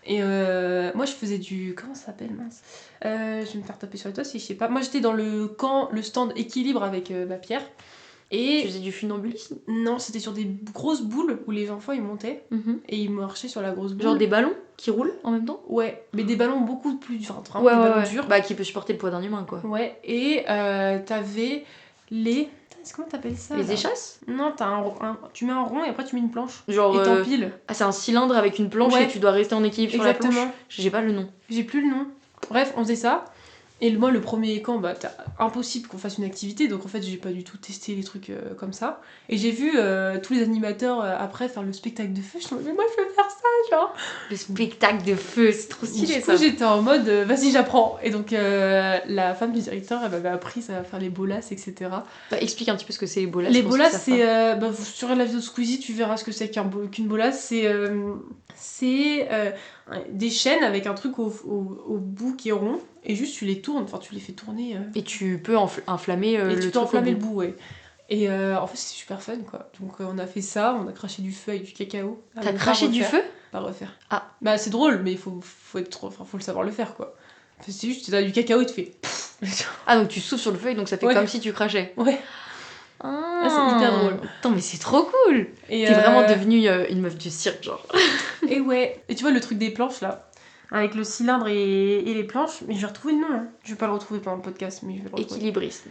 [SPEAKER 2] Et moi je faisais du. Comment ça s'appelle, mince Je vais me faire taper sur les doigts si je sais pas. Moi j'étais dans le stand équilibre avec ma Pierre. Et
[SPEAKER 1] tu faisais du funambulisme?
[SPEAKER 2] Non, c'était sur des grosses boules où les enfants ils montaient et ils marchaient sur la grosse boule.
[SPEAKER 1] Genre des ballons qui roulent en même temps?
[SPEAKER 2] Ouais, mais des ballons beaucoup plus. Enfin, vraiment des ballons durs.
[SPEAKER 1] Bah, qui peut supporter le poids d'un humain, quoi.
[SPEAKER 2] Ouais, et t'avais les. Comment t'appelles ça?
[SPEAKER 1] Les échasses?
[SPEAKER 2] Non, tu mets un rond et après tu mets une planche.
[SPEAKER 1] Genre.
[SPEAKER 2] Et t'empiles.
[SPEAKER 1] Ah, c'est un cylindre avec une planche et tu dois rester en équilibre sur la planche. J'ai pas le nom.
[SPEAKER 2] J'ai plus le nom. Bref, on faisait ça. Et moi, le premier camp, bah, impossible qu'on fasse une activité, donc en fait, j'ai pas du tout testé les trucs comme ça. Et j'ai vu tous les animateurs après faire le spectacle de feu. Je me suis dit, mais moi, je veux faire ça, genre.
[SPEAKER 1] Le spectacle de feu, c'est trop stylé,
[SPEAKER 2] ça. Du coup, j'étais en mode, vas-y, j'apprends. Et donc, la femme du directeur, elle m'avait appris à faire les bolasses, etc.
[SPEAKER 1] Bah, explique un petit peu ce que c'est les bolasses.
[SPEAKER 2] Les bolasses, c'est. Sur la vidéo de Squeezie, tu verras ce que c'est qu'une bolasse. C'est des chaînes avec un truc au bout qui est rond. Et juste tu les tournes, enfin tu les fais tourner.
[SPEAKER 1] Et tu peux enflammer le truc.
[SPEAKER 2] Et tu peux enflammer le bout, ouais. Et en fait c'est super fun quoi. Donc on a fait ça, on a craché du feu avec du cacao.
[SPEAKER 1] T'as craché du feu?
[SPEAKER 2] Pas refaire.
[SPEAKER 1] Ah.
[SPEAKER 2] Bah c'est drôle, mais faut le savoir le faire quoi. C'est juste t'as du cacao et tu fais.
[SPEAKER 1] Ah donc tu souffles sur le feu et donc ça fait comme si tu crachais.
[SPEAKER 2] Ouais.
[SPEAKER 1] Ah,
[SPEAKER 2] c'est hyper drôle.
[SPEAKER 1] Attends, mais c'est trop cool. Et t'es vraiment devenue une meuf du cirque genre.
[SPEAKER 2] Et ouais. Et tu vois le truc des planches là, avec le cylindre et les planches, mais je vais retrouver le nom. Hein. Je vais pas le retrouver pendant le podcast, mais je vais le retrouver.
[SPEAKER 1] Équilibrisme.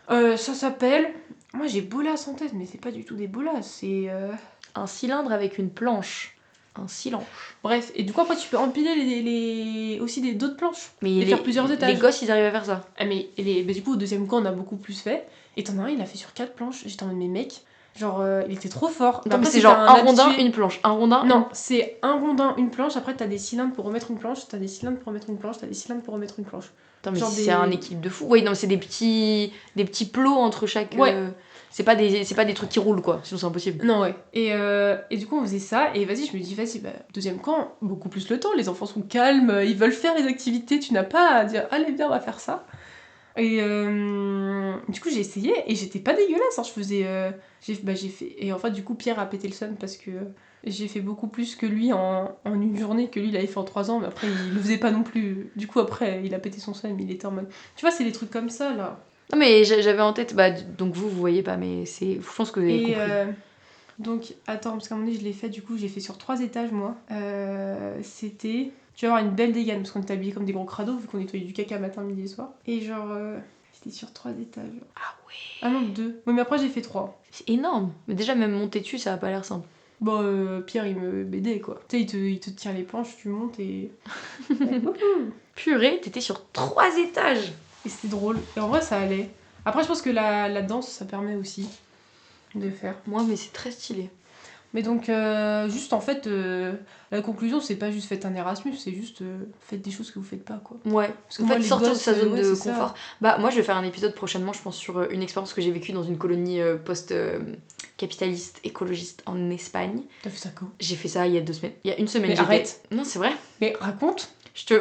[SPEAKER 2] Ça s'appelle. Moi j'ai bolas en tête, mais c'est pas du tout des bolas, c'est.
[SPEAKER 1] Un cylindre avec une planche. Un silange.
[SPEAKER 2] Bref, et du coup après tu peux empiler aussi d'autres planches.
[SPEAKER 1] Mais
[SPEAKER 2] et faire plusieurs étages.
[SPEAKER 1] Les gosses ils arrivent à faire ça.
[SPEAKER 2] Ah mais du coup au deuxième camp on a beaucoup plus fait. Et t'en as un, il a fait sur 4 planches. J'étais en mode mais mec, genre il était trop fort.
[SPEAKER 1] Non, mais c'est genre un rondin, une planche. Un rondin.
[SPEAKER 2] Non, c'est un rondin, une planche. Après t'as des cylindres pour remettre une planche, t'as des cylindres pour remettre une planche, t'as des cylindres pour remettre une planche.
[SPEAKER 1] Attends, mais c'est un équilibre de fou. Oui, non, c'est des petits plots entre chaque.
[SPEAKER 2] Ouais.
[SPEAKER 1] C'est pas des trucs qui roulent quoi, sinon c'est impossible.
[SPEAKER 2] Non, ouais. Et du coup, on faisait ça, et vas-y, je me dis, vas-y, deuxième camp, beaucoup plus le temps, les enfants sont calmes, ils veulent faire les activités, tu n'as pas à dire, allez, viens, on va faire ça. Et du coup, j'ai essayé, et j'étais pas dégueulasse, hein, je faisais. J'ai fait. Et en fait, du coup, Pierre a pété le seum parce que. J'ai fait beaucoup plus que lui en une journée, que lui il avait fait en 3 ans, mais après il le faisait pas non plus. Du coup après il a pété son seum, il était en mode... Tu vois, c'est des trucs comme ça là.
[SPEAKER 1] Non, mais j'avais en tête, bah, donc vous voyez pas, mais je pense que vous avez
[SPEAKER 2] Et
[SPEAKER 1] compris.
[SPEAKER 2] donc, attends, parce qu'à un moment donné je l'ai fait, du coup j'ai fait sur 3 étages moi. C'était... Tu vas avoir une belle dégaine, parce qu'on était habillés comme des gros crados, vu qu'on nettoyait du caca matin, midi et soir. Et genre, c'était sur 3 étages.
[SPEAKER 1] Ah ouais.
[SPEAKER 2] Ah non, 2. Oui, mais après j'ai fait 3.
[SPEAKER 1] C'est énorme. Mais déjà, même monter dessus, ça a pas l'air simple.
[SPEAKER 2] Bon, Pierre il me BD quoi. Tu sais, il te tient les planches, tu montes et...
[SPEAKER 1] Purée, t'étais sur 3 étages.
[SPEAKER 2] Et c'était drôle. Et en vrai, ça allait. Après, je pense que la danse, ça permet aussi de faire.
[SPEAKER 1] Moi, mais c'est très stylé.
[SPEAKER 2] Mais donc, juste en fait, la conclusion, c'est pas juste faites un Erasmus, c'est juste faites des choses que vous faites pas quoi.
[SPEAKER 1] Ouais,
[SPEAKER 2] Parce que
[SPEAKER 1] en
[SPEAKER 2] moi,
[SPEAKER 1] fait,
[SPEAKER 2] les
[SPEAKER 1] sortir de
[SPEAKER 2] gosses,
[SPEAKER 1] sa zone
[SPEAKER 2] ouais,
[SPEAKER 1] de
[SPEAKER 2] c'est ça.
[SPEAKER 1] confort. Bah, moi, je vais faire un épisode prochainement, je pense, sur une expérience que j'ai vécue dans une colonie post-capitaliste, écologiste en Espagne.
[SPEAKER 2] T'as fait ça quand?
[SPEAKER 1] J'ai fait ça il y a 2 semaines. Il y a une semaine,
[SPEAKER 2] Mais
[SPEAKER 1] j'étais...
[SPEAKER 2] arrête.
[SPEAKER 1] Non, c'est vrai.
[SPEAKER 2] Mais raconte.
[SPEAKER 1] Je te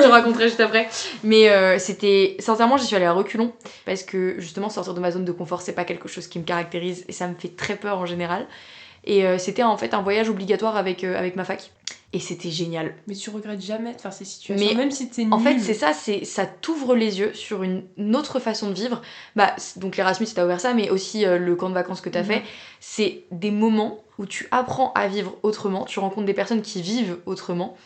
[SPEAKER 1] raconterai juste après. Mais c'était... Sincèrement, j'y suis allée à reculons. Parce que, justement, sortir de ma zone de confort, c'est pas quelque chose qui me caractérise. Et ça me fait très peur en général. Et c'était en fait un voyage obligatoire avec ma fac. Et c'était génial.
[SPEAKER 2] Mais tu regrettes jamais de faire ces situations,
[SPEAKER 1] Mais
[SPEAKER 2] même si t'es nul.
[SPEAKER 1] En fait, c'est ça, ça t'ouvre les yeux sur une autre façon de vivre. Bah, donc l'Erasmus, t'as ouvert ça, mais aussi le camp de vacances que t'as fait. C'est des moments où tu apprends à vivre autrement, tu rencontres des personnes qui vivent autrement.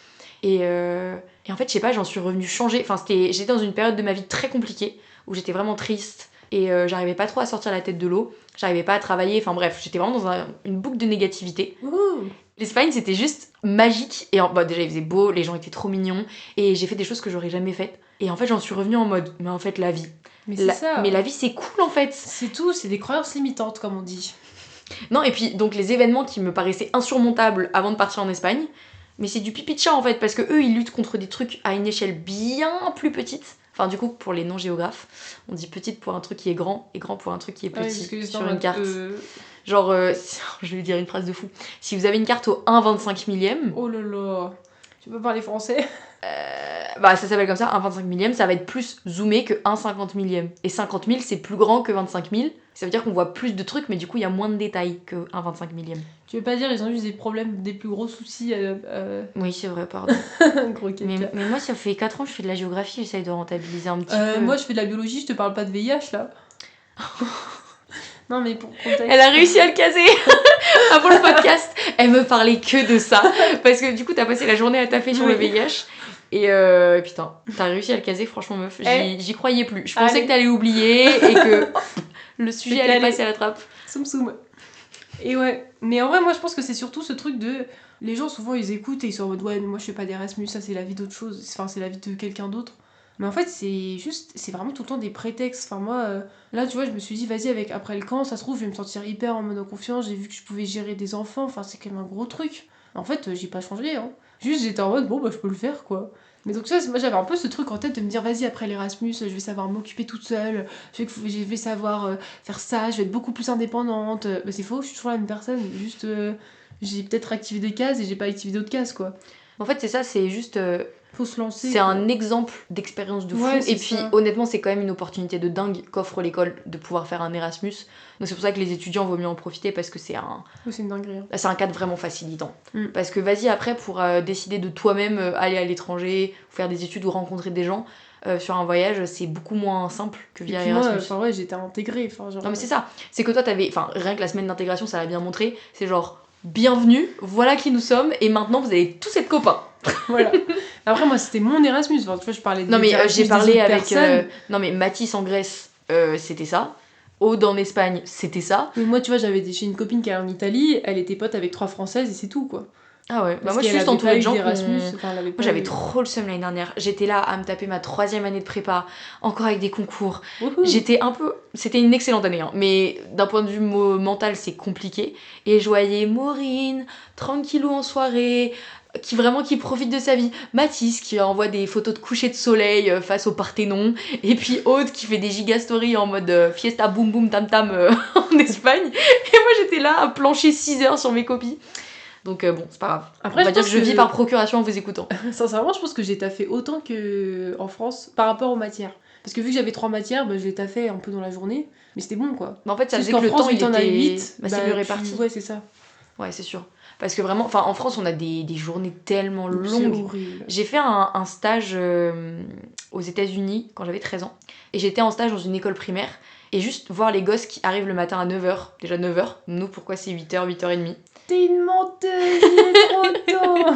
[SPEAKER 1] Et en fait, je sais pas, j'en suis revenue changée. Enfin, j'étais dans une période de ma vie très compliquée, où j'étais vraiment triste, et j'arrivais pas trop à sortir la tête de l'eau, j'arrivais pas à travailler, enfin bref, j'étais vraiment dans une boucle de négativité.
[SPEAKER 2] Ouh.
[SPEAKER 1] L'Espagne, c'était juste magique. Et bah, déjà, il faisait beau, les gens étaient trop mignons. Et j'ai fait des choses que j'aurais jamais faites. Et en fait, j'en suis revenue en mode, mais en fait, la vie.
[SPEAKER 2] Mais c'est ça.
[SPEAKER 1] Mais la vie, c'est cool en fait.
[SPEAKER 2] C'est tout, c'est des croyances limitantes, comme on dit.
[SPEAKER 1] Non, et puis, donc, les événements qui me paraissaient insurmontables avant de partir en Espagne, mais c'est du pipi de chat en fait, parce que eux, ils luttent contre des trucs à une échelle bien plus petite. Enfin, du coup, pour les non-géographes, on dit petite pour un truc qui est grand et grand pour un truc qui est petit sur une carte. Genre, je vais dire une phrase de fou. Si vous avez une carte au 1/25 millième...
[SPEAKER 2] Oh là là. Tu peux parler français?
[SPEAKER 1] Bah, ça s'appelle comme ça, 1/25 millième, ça va être plus zoomé que 1/50 millième. Et 50 000, c'est plus grand que 25 000. Ça veut dire qu'on voit plus de trucs, mais du coup, il y a moins de détails que 1/25 millième.
[SPEAKER 2] Tu veux pas dire ils ont juste des problèmes, des plus gros soucis
[SPEAKER 1] Oui, c'est vrai, pardon.
[SPEAKER 2] Gros
[SPEAKER 1] mais moi, ça fait 4 ans que je fais de la géographie, j'essaye de rentabiliser un petit peu.
[SPEAKER 2] Moi, je fais de la biologie, je te parle pas de VIH, là. Non, mais pour contexte...
[SPEAKER 1] Elle a réussi à le caser avant le podcast. Elle me parlait que de ça. Parce que du coup, t'as passé la journée à taffer sur le VIH. Et putain, t'as réussi à le caser, franchement, meuf. J'y croyais plus. Je pensais que t'allais oublier et que hop, le sujet allait passer à la trappe.
[SPEAKER 2] Soum soum. Et ouais. Mais en vrai, moi, je pense que c'est surtout ce truc de... Les gens, souvent, ils écoutent et ils sont en mode, ouais, mais moi, je fais pas d'Erasmus, ça, c'est la vie d'autre chose. Enfin, c'est la vie de quelqu'un d'autre. Mais en fait, c'est vraiment tout le temps des prétextes. Enfin, moi, là, tu vois, je me suis dit, vas-y, après le camp, ça se trouve, je vais me sentir hyper en mode confiance. J'ai vu que je pouvais gérer des enfants. Enfin, c'est quand même un gros truc. En fait, j'ai pas changé, hein. Juste, j'étais en mode, bon, bah, je peux le faire, quoi. Mais donc, ça, moi, j'avais un peu ce truc en tête de me dire, vas-y, après l'Erasmus, je vais savoir m'occuper toute seule. Je vais savoir faire ça. Je vais être beaucoup plus indépendante. Bah, c'est faux, je suis toujours la même personne. Juste, j'ai peut-être activé des cases et j'ai pas activé d'autres cases, quoi.
[SPEAKER 1] En fait, c'est ça, c'est juste...
[SPEAKER 2] Faut se lancer.
[SPEAKER 1] C'est un exemple d'expérience de fou.
[SPEAKER 2] Ouais,
[SPEAKER 1] et puis, honnêtement, c'est quand même une opportunité de dingue qu'offre l'école de pouvoir faire un Erasmus. Donc, c'est pour ça que les étudiants vaut mieux en profiter parce que c'est
[SPEAKER 2] c'est une dinguerie. Hein.
[SPEAKER 1] C'est un cadre vraiment facilitant. Parce que vas-y, après, pour décider de toi-même aller à l'étranger, faire des études ou rencontrer des gens sur un voyage, c'est beaucoup moins simple que via Erasmus.
[SPEAKER 2] Moi, ouais, j'étais intégrée. Genre...
[SPEAKER 1] Non, mais c'est ça. C'est que toi, rien que la semaine d'intégration, ça l'a bien montré. C'est genre, bienvenue, voilà qui nous sommes, et maintenant, vous allez tous être copains.
[SPEAKER 2] Voilà. Après, moi, c'était mon Erasmus. Enfin, tu vois, je parlais de...
[SPEAKER 1] Non, mais j'ai parlé avec... non, mais Mathis en Grèce, c'était ça. Aude en Espagne, c'était ça.
[SPEAKER 2] Mais moi, tu vois, j'ai une copine qui est en Italie, elle était pote avec 3 Françaises et c'est tout, quoi.
[SPEAKER 1] Ah ouais, bah moi je suis juste entourée de gens
[SPEAKER 2] Erasmus,
[SPEAKER 1] moi j'avais trop le seum l'année dernière. J'étais là à me taper ma 3e année de prépa, encore avec des concours. C'était une excellente année, hein. Mais d'un point de vue mental c'est compliqué. Et je voyais Maureen, tranquillou en soirée, qui profite de sa vie. Mathis qui envoie des photos de coucher de soleil face au Parthénon. Et puis Aude qui fait des giga-stories en mode fiesta boum boum tam tam en Espagne. Et moi j'étais là à plancher 6 heures sur mes copies. Donc bon, c'est pas grave. Après, on va dire que je vis par procuration en vous écoutant.
[SPEAKER 2] Sincèrement, je pense que j'ai taffé autant qu'en France par rapport aux matières. Parce que vu que j'avais 3 matières, bah, je les taffais un peu dans la journée. Mais c'était bon, quoi.
[SPEAKER 1] Mais en fait, ça faisait que le temps, il était assez mieux réparti.
[SPEAKER 2] Ouais, c'est ça.
[SPEAKER 1] Ouais, c'est sûr. Parce que vraiment, en France, on a des journées tellement
[SPEAKER 2] C'est
[SPEAKER 1] longues.
[SPEAKER 2] horrible.
[SPEAKER 1] J'ai fait un stage aux États-Unis quand j'avais 13 ans. Et j'étais en stage dans une école primaire. Et juste voir les gosses qui arrivent le matin à 9h. Déjà 9h. Nous, pourquoi c'est 8h, 8h30.
[SPEAKER 2] T'es une menteuse, il est trop tôt.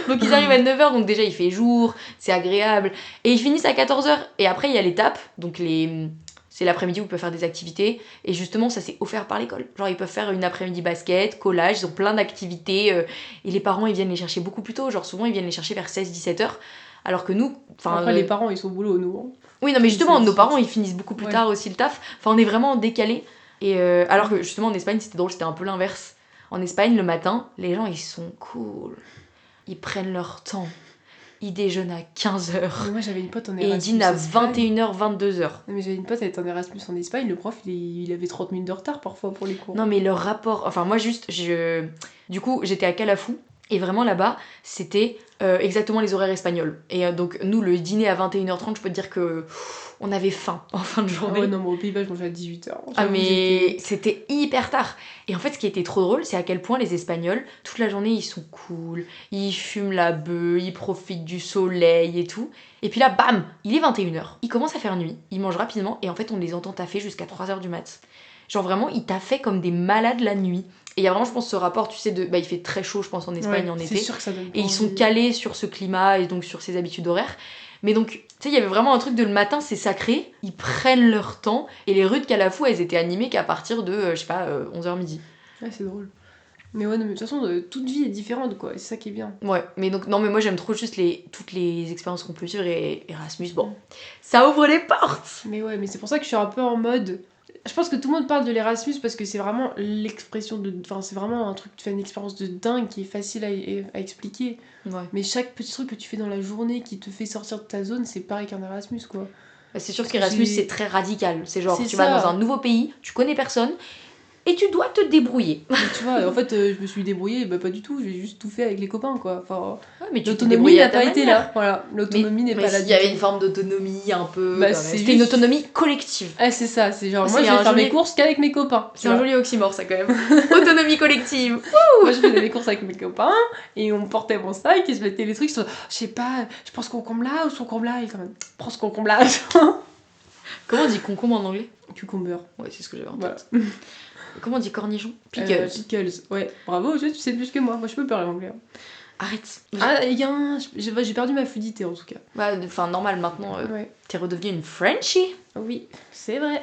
[SPEAKER 1] Donc ils arrivent à 9h, donc déjà il fait jour, c'est agréable. Et ils finissent à 14h. Et après, il y a l'étape. Donc c'est l'après-midi où ils peuvent faire des activités. Et justement, ça c'est offert par l'école. Genre, ils peuvent faire une après-midi basket, collage, ils ont plein d'activités. Et les parents, ils viennent les chercher beaucoup plus tôt. Genre, souvent, ils viennent les chercher vers 16-17h. Alors que nous.
[SPEAKER 2] Après, les parents, ils sont au boulot, nous. Hein.
[SPEAKER 1] Oui, non, mais justement,
[SPEAKER 2] C'est-
[SPEAKER 1] nos parents, ils finissent beaucoup plus
[SPEAKER 2] Ouais.
[SPEAKER 1] tard aussi le taf. Enfin, on est vraiment décalé. Et alors que justement, en Espagne, c'était drôle, c'était un peu l'inverse. En Espagne, le matin, les gens, ils sont cool. Ils prennent leur temps. Ils déjeunent à 15h.
[SPEAKER 2] Moi, j'avais une pote en
[SPEAKER 1] Et ils
[SPEAKER 2] Erasmus.
[SPEAKER 1] dînent à
[SPEAKER 2] Espagne.
[SPEAKER 1] 21h, 22h.
[SPEAKER 2] Non, mais j'avais une pote, elle était en Erasmus en Espagne. Le prof, il avait 30 minutes de retard parfois pour les cours.
[SPEAKER 1] Non, mais leur rapport. Enfin, moi, juste, du coup, j'étais à Calafou. Et vraiment là-bas, c'était exactement les horaires espagnols. Et donc, nous, le dîner à 21h30, je peux te dire que on avait faim en fin de
[SPEAKER 2] Ah
[SPEAKER 1] journée.
[SPEAKER 2] ouais, non, mais au Pays-Bas, je mangeais à 18h.
[SPEAKER 1] Ah mais c'était hyper tard. Et en fait, ce qui était trop drôle, c'est à quel point les Espagnols, toute la journée, ils sont cool. Ils fument la beuh, ils profitent du soleil et tout. Et puis là, bam, il est 21h. Il commence à faire nuit, ils mangent rapidement. Et en fait, on les entend taffer jusqu'à 3h du mat. Genre vraiment, ils taffaient comme des malades la nuit. Et il y a vraiment, je pense, ce rapport, tu sais, il fait très chaud, je pense, en Espagne en été.
[SPEAKER 2] C'est sûr que ça donne
[SPEAKER 1] Et ils sont
[SPEAKER 2] envie.
[SPEAKER 1] calés sur ce climat et donc sur ces habitudes horaires. Mais donc, tu sais, il y avait vraiment un truc de le matin, c'est sacré, ils prennent leur temps, et les rues de Calafou, elles étaient animées qu'à partir de, 11h midi.
[SPEAKER 2] Ouais, c'est drôle. Mais ouais, non, mais de toute façon, toute vie est différente, quoi. Et c'est ça qui est bien.
[SPEAKER 1] Ouais, mais donc, non, mais moi j'aime trop juste toutes les expériences qu'on peut vivre, et Erasmus, bon, ça ouvre les portes.
[SPEAKER 2] Mais ouais, mais c'est pour ça que je suis un peu en mode... Je pense que tout le monde parle de l'Erasmus parce que c'est vraiment l'expression de... Enfin, c'est vraiment un truc, tu fais une expérience de dingue qui est facile à expliquer.
[SPEAKER 1] Ouais.
[SPEAKER 2] Mais chaque petit truc que tu fais dans la journée qui te fait sortir de ta zone, c'est pareil qu'un Erasmus, quoi.
[SPEAKER 1] Bah, c'est sûr
[SPEAKER 2] Parce
[SPEAKER 1] qu'Erasmus,
[SPEAKER 2] que
[SPEAKER 1] c'est très radical. C'est genre,
[SPEAKER 2] C'est
[SPEAKER 1] tu vas
[SPEAKER 2] ça.
[SPEAKER 1] dans un nouveau pays, tu connais personne, et tu dois te débrouiller.
[SPEAKER 2] Mais tu vois, en fait, je me suis débrouillée, bah pas du tout, j'ai juste tout fait avec les copains, quoi. Enfin,
[SPEAKER 1] Ouais, mais tu t'es
[SPEAKER 2] l'autonomie
[SPEAKER 1] débrouillé
[SPEAKER 2] n'a
[SPEAKER 1] à ta
[SPEAKER 2] pas été
[SPEAKER 1] manière.
[SPEAKER 2] là, voilà. L'autonomie n'est
[SPEAKER 1] Mais
[SPEAKER 2] pas là
[SPEAKER 1] il
[SPEAKER 2] du
[SPEAKER 1] y avait
[SPEAKER 2] tout.
[SPEAKER 1] une forme d'autonomie un peu.
[SPEAKER 2] Bah,
[SPEAKER 1] quand même.
[SPEAKER 2] c'est
[SPEAKER 1] C'était une
[SPEAKER 2] juste-
[SPEAKER 1] autonomie collective.
[SPEAKER 2] Ah, c'est ça, c'est genre,
[SPEAKER 1] C'est
[SPEAKER 2] moi je vais
[SPEAKER 1] un
[SPEAKER 2] faire mes
[SPEAKER 1] joli-
[SPEAKER 2] courses qu'avec mes copains. tu
[SPEAKER 1] C'est un
[SPEAKER 2] vois.
[SPEAKER 1] joli oxymore, ça, quand même. Autonomie collective.
[SPEAKER 2] Moi je faisais mes courses avec mes copains, et on portait mon sac, et je mettais les trucs sur, je sais pas, je prends ce concombre là ou ce concombre là, et quand même, prends ce concombre là.
[SPEAKER 1] Comment on dit concombre en anglais?
[SPEAKER 2] Cucumber.
[SPEAKER 1] Ouais, c'est ce que j'avais en
[SPEAKER 2] Voilà.
[SPEAKER 1] tête. Comment on dit cornichon? Pickles.
[SPEAKER 2] Pickles, ouais. Bravo, tu sais plus que moi, je peux parler anglais. Hein.
[SPEAKER 1] Arrête.
[SPEAKER 2] Ah, il y a un. J'ai perdu ma fluidité en tout cas.
[SPEAKER 1] Bah, enfin, normal, maintenant,
[SPEAKER 2] Ouais.
[SPEAKER 1] t'es redevenue une Frenchie.
[SPEAKER 2] Oui, c'est vrai.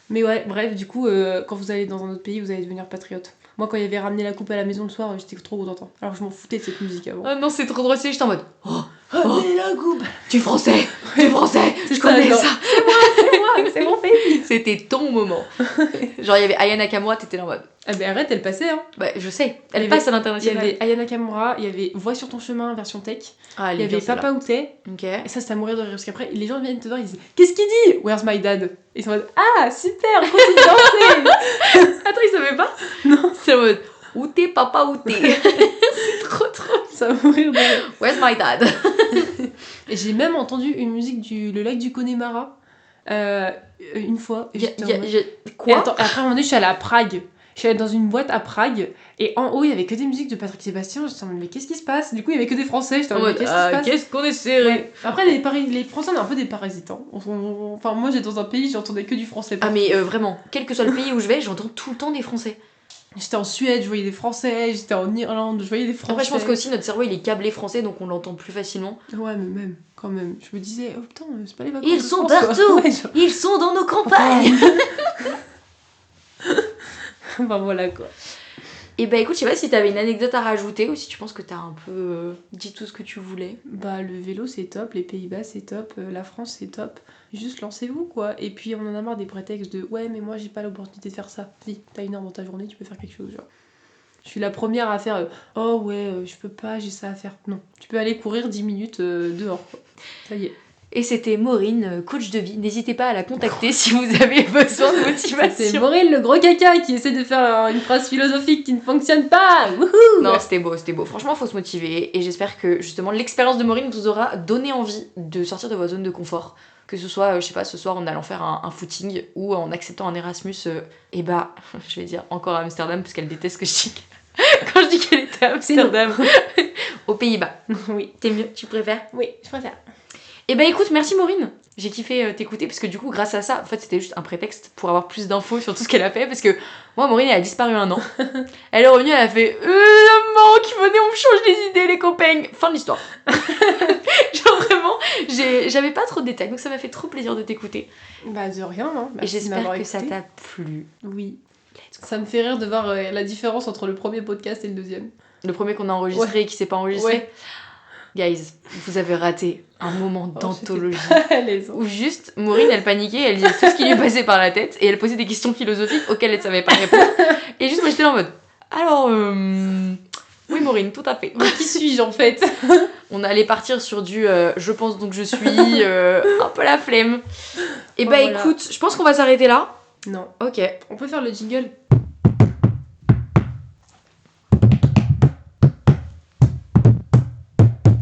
[SPEAKER 2] Mais ouais, bref, du coup, quand vous allez dans un autre pays, vous allez devenir patriote. Moi, quand il y avait ramené la coupe à la maison le soir, j'étais trop contente. Alors que je m'en foutais de cette musique avant.
[SPEAKER 1] Oh non, c'est trop drôle, j'étais en mode oh,
[SPEAKER 2] Ramenez la coupe.
[SPEAKER 1] tu es français, tu es français,
[SPEAKER 2] C'est
[SPEAKER 1] je
[SPEAKER 2] ça,
[SPEAKER 1] connais
[SPEAKER 2] genre.
[SPEAKER 1] ça.
[SPEAKER 2] C'est moi, c'est mon pays.
[SPEAKER 1] C'était ton moment. Genre, il y avait Aya Nakamura, t'étais là en mode
[SPEAKER 2] Ah ben arrête, elle passait, hein.
[SPEAKER 1] bah, je sais,
[SPEAKER 2] Il y
[SPEAKER 1] elle passe à
[SPEAKER 2] Il y
[SPEAKER 1] l'international.
[SPEAKER 2] avait Aya Nakamura, il y avait Voix sur ton chemin, version tech.
[SPEAKER 1] Ah, elle
[SPEAKER 2] Il y
[SPEAKER 1] est bien,
[SPEAKER 2] avait
[SPEAKER 1] celle-là.
[SPEAKER 2] Papa Outé.
[SPEAKER 1] Ok.
[SPEAKER 2] Et ça, c'était à mourir de rire. Parce qu'après, les gens viennent te voir, ils disent qu'est-ce qu'il dit? Where's my dad? Et ils sont en mode ah, super, continue de danser.
[SPEAKER 1] Attends, il savait pas?
[SPEAKER 2] Non.
[SPEAKER 1] C'est en mode où t'es, papa, où t'es? C'est trop trop.
[SPEAKER 2] Ça va mourir de rire.
[SPEAKER 1] Where's my dad?
[SPEAKER 2] Et j'ai même entendu une musique le lac du Connemara une fois. Et j'étais en mode- Et
[SPEAKER 1] Quoi?
[SPEAKER 2] attends, après, à un moment donné, je suis allée à Prague. Je suis allée dans une boîte à Prague. Et en haut, il y avait que des musiques de Patrick Sébastien. J'étais en mode, mais qu'est-ce qui se passe? Du coup, il y avait que des Français. J'étais en
[SPEAKER 1] En
[SPEAKER 2] mode,
[SPEAKER 1] mode
[SPEAKER 2] mais qu'est-ce qui se passe?
[SPEAKER 1] qu'est-ce qu'on est serré?
[SPEAKER 2] Ouais. Après, les Français, on est un peu des parasitants. Enfin, moi, j'étais dans un pays, j'entendais que du français.
[SPEAKER 1] Ah, mais vraiment, quel que soit le pays où je vais, j'entends tout le temps des Français.
[SPEAKER 2] J'étais en Suède, je voyais des Français. J'étais en Irlande, je voyais des Français.
[SPEAKER 1] Après, je pense qu'aussi notre cerveau il est câblé français donc on l'entend plus facilement.
[SPEAKER 2] Ouais, mais même, quand même. Je me disais, oh putain, c'est pas les vacances.
[SPEAKER 1] Ils
[SPEAKER 2] de
[SPEAKER 1] sont
[SPEAKER 2] France, quoi.
[SPEAKER 1] partout.
[SPEAKER 2] Ouais, genre-
[SPEAKER 1] Ils sont dans nos campagnes!
[SPEAKER 2] Enfin, voilà quoi.
[SPEAKER 1] Et bah écoute, je sais pas si t'avais une anecdote à rajouter ou si tu penses que t'as un peu dit tout ce que tu voulais.
[SPEAKER 2] Bah, le vélo c'est top, les Pays-Bas c'est top, la France c'est top. Juste lancez-vous quoi. Et puis on en a marre des prétextes de ouais, mais moi j'ai pas l'opportunité de faire ça. Si, t'as une heure dans ta journée, tu peux faire quelque chose. Genre. Je suis la première à faire oh ouais, je peux pas, j'ai ça à faire. Non, tu peux aller courir 10 minutes dehors quoi. Ça y est.
[SPEAKER 1] Et c'était Maureen, coach de vie. N'hésitez pas à la contacter si vous avez besoin de
[SPEAKER 2] C'est
[SPEAKER 1] motivation.
[SPEAKER 2] Maureen le gros caca qui essaie de faire une phrase philosophique qui ne fonctionne pas. Wouhou.
[SPEAKER 1] Non, c'était beau, c'était beau. Franchement, faut se motiver. Et j'espère que justement l'expérience de Maureen vous aura donné envie de sortir de votre zone de confort. Que ce soit, je sais pas, ce soir en allant faire un footing ou en acceptant un Erasmus, et bah, je vais dire encore à Amsterdam parce qu'elle déteste que je dis. Quand je dis qu'elle était à
[SPEAKER 2] C'est non.
[SPEAKER 1] Amsterdam. Aux Pays-Bas.
[SPEAKER 2] Oui.
[SPEAKER 1] T'es mieux, tu préfères?
[SPEAKER 2] Oui, je préfère.
[SPEAKER 1] Eh ben écoute, merci Maureen. J'ai kiffé t'écouter parce que du coup, grâce à ça, en fait, c'était juste un prétexte pour avoir plus d'infos sur tout ce qu'elle a fait. Parce que moi, Maureen, elle a disparu 1 an. Elle est revenue, elle a fait le manque, venez, on me change les idées, les copains. Fin de l'histoire. Genre vraiment, j'avais pas trop de détails, donc ça m'a fait trop plaisir de t'écouter.
[SPEAKER 2] Bah de rien, hein.
[SPEAKER 1] Et
[SPEAKER 2] Merci de
[SPEAKER 1] j'espère
[SPEAKER 2] m'avoir
[SPEAKER 1] que ça
[SPEAKER 2] écouté.
[SPEAKER 1] t'a plu.
[SPEAKER 2] Oui. Ça me fait rire de voir la différence entre le premier podcast et le deuxième.
[SPEAKER 1] Le premier qu'on a enregistré et qui s'est pas enregistré.
[SPEAKER 2] Ouais.
[SPEAKER 1] Guys, vous avez raté un moment d'anthologie.
[SPEAKER 2] Les
[SPEAKER 1] Où juste, Maureen, elle paniquait, elle disait tout ce qui lui passait par la tête et elle posait des questions philosophiques auxquelles elle savait pas répondre. Et juste, moi j'étais là en mode, alors, oui Maureen, tout à fait.
[SPEAKER 2] Mais qui suis-je en fait?
[SPEAKER 1] On allait partir sur du je pense donc je suis, un peu la flemme. Et bah
[SPEAKER 2] Voilà.
[SPEAKER 1] écoute, je pense qu'on va s'arrêter là.
[SPEAKER 2] Non.
[SPEAKER 1] Ok.
[SPEAKER 2] On peut faire le jingle.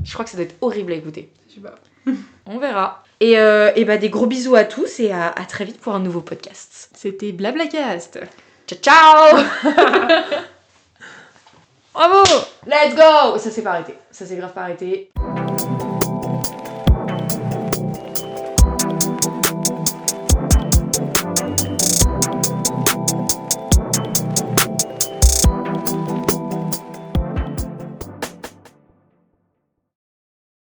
[SPEAKER 1] Je crois que ça doit être horrible à écouter.
[SPEAKER 2] Je sais pas.
[SPEAKER 1] On verra. Et bah des gros bisous à tous et à très vite pour un nouveau podcast.
[SPEAKER 2] C'était Blablacast.
[SPEAKER 1] Ciao ciao. Bravo. Let's go. Ça s'est pas arrêté. Ça s'est grave pas arrêté.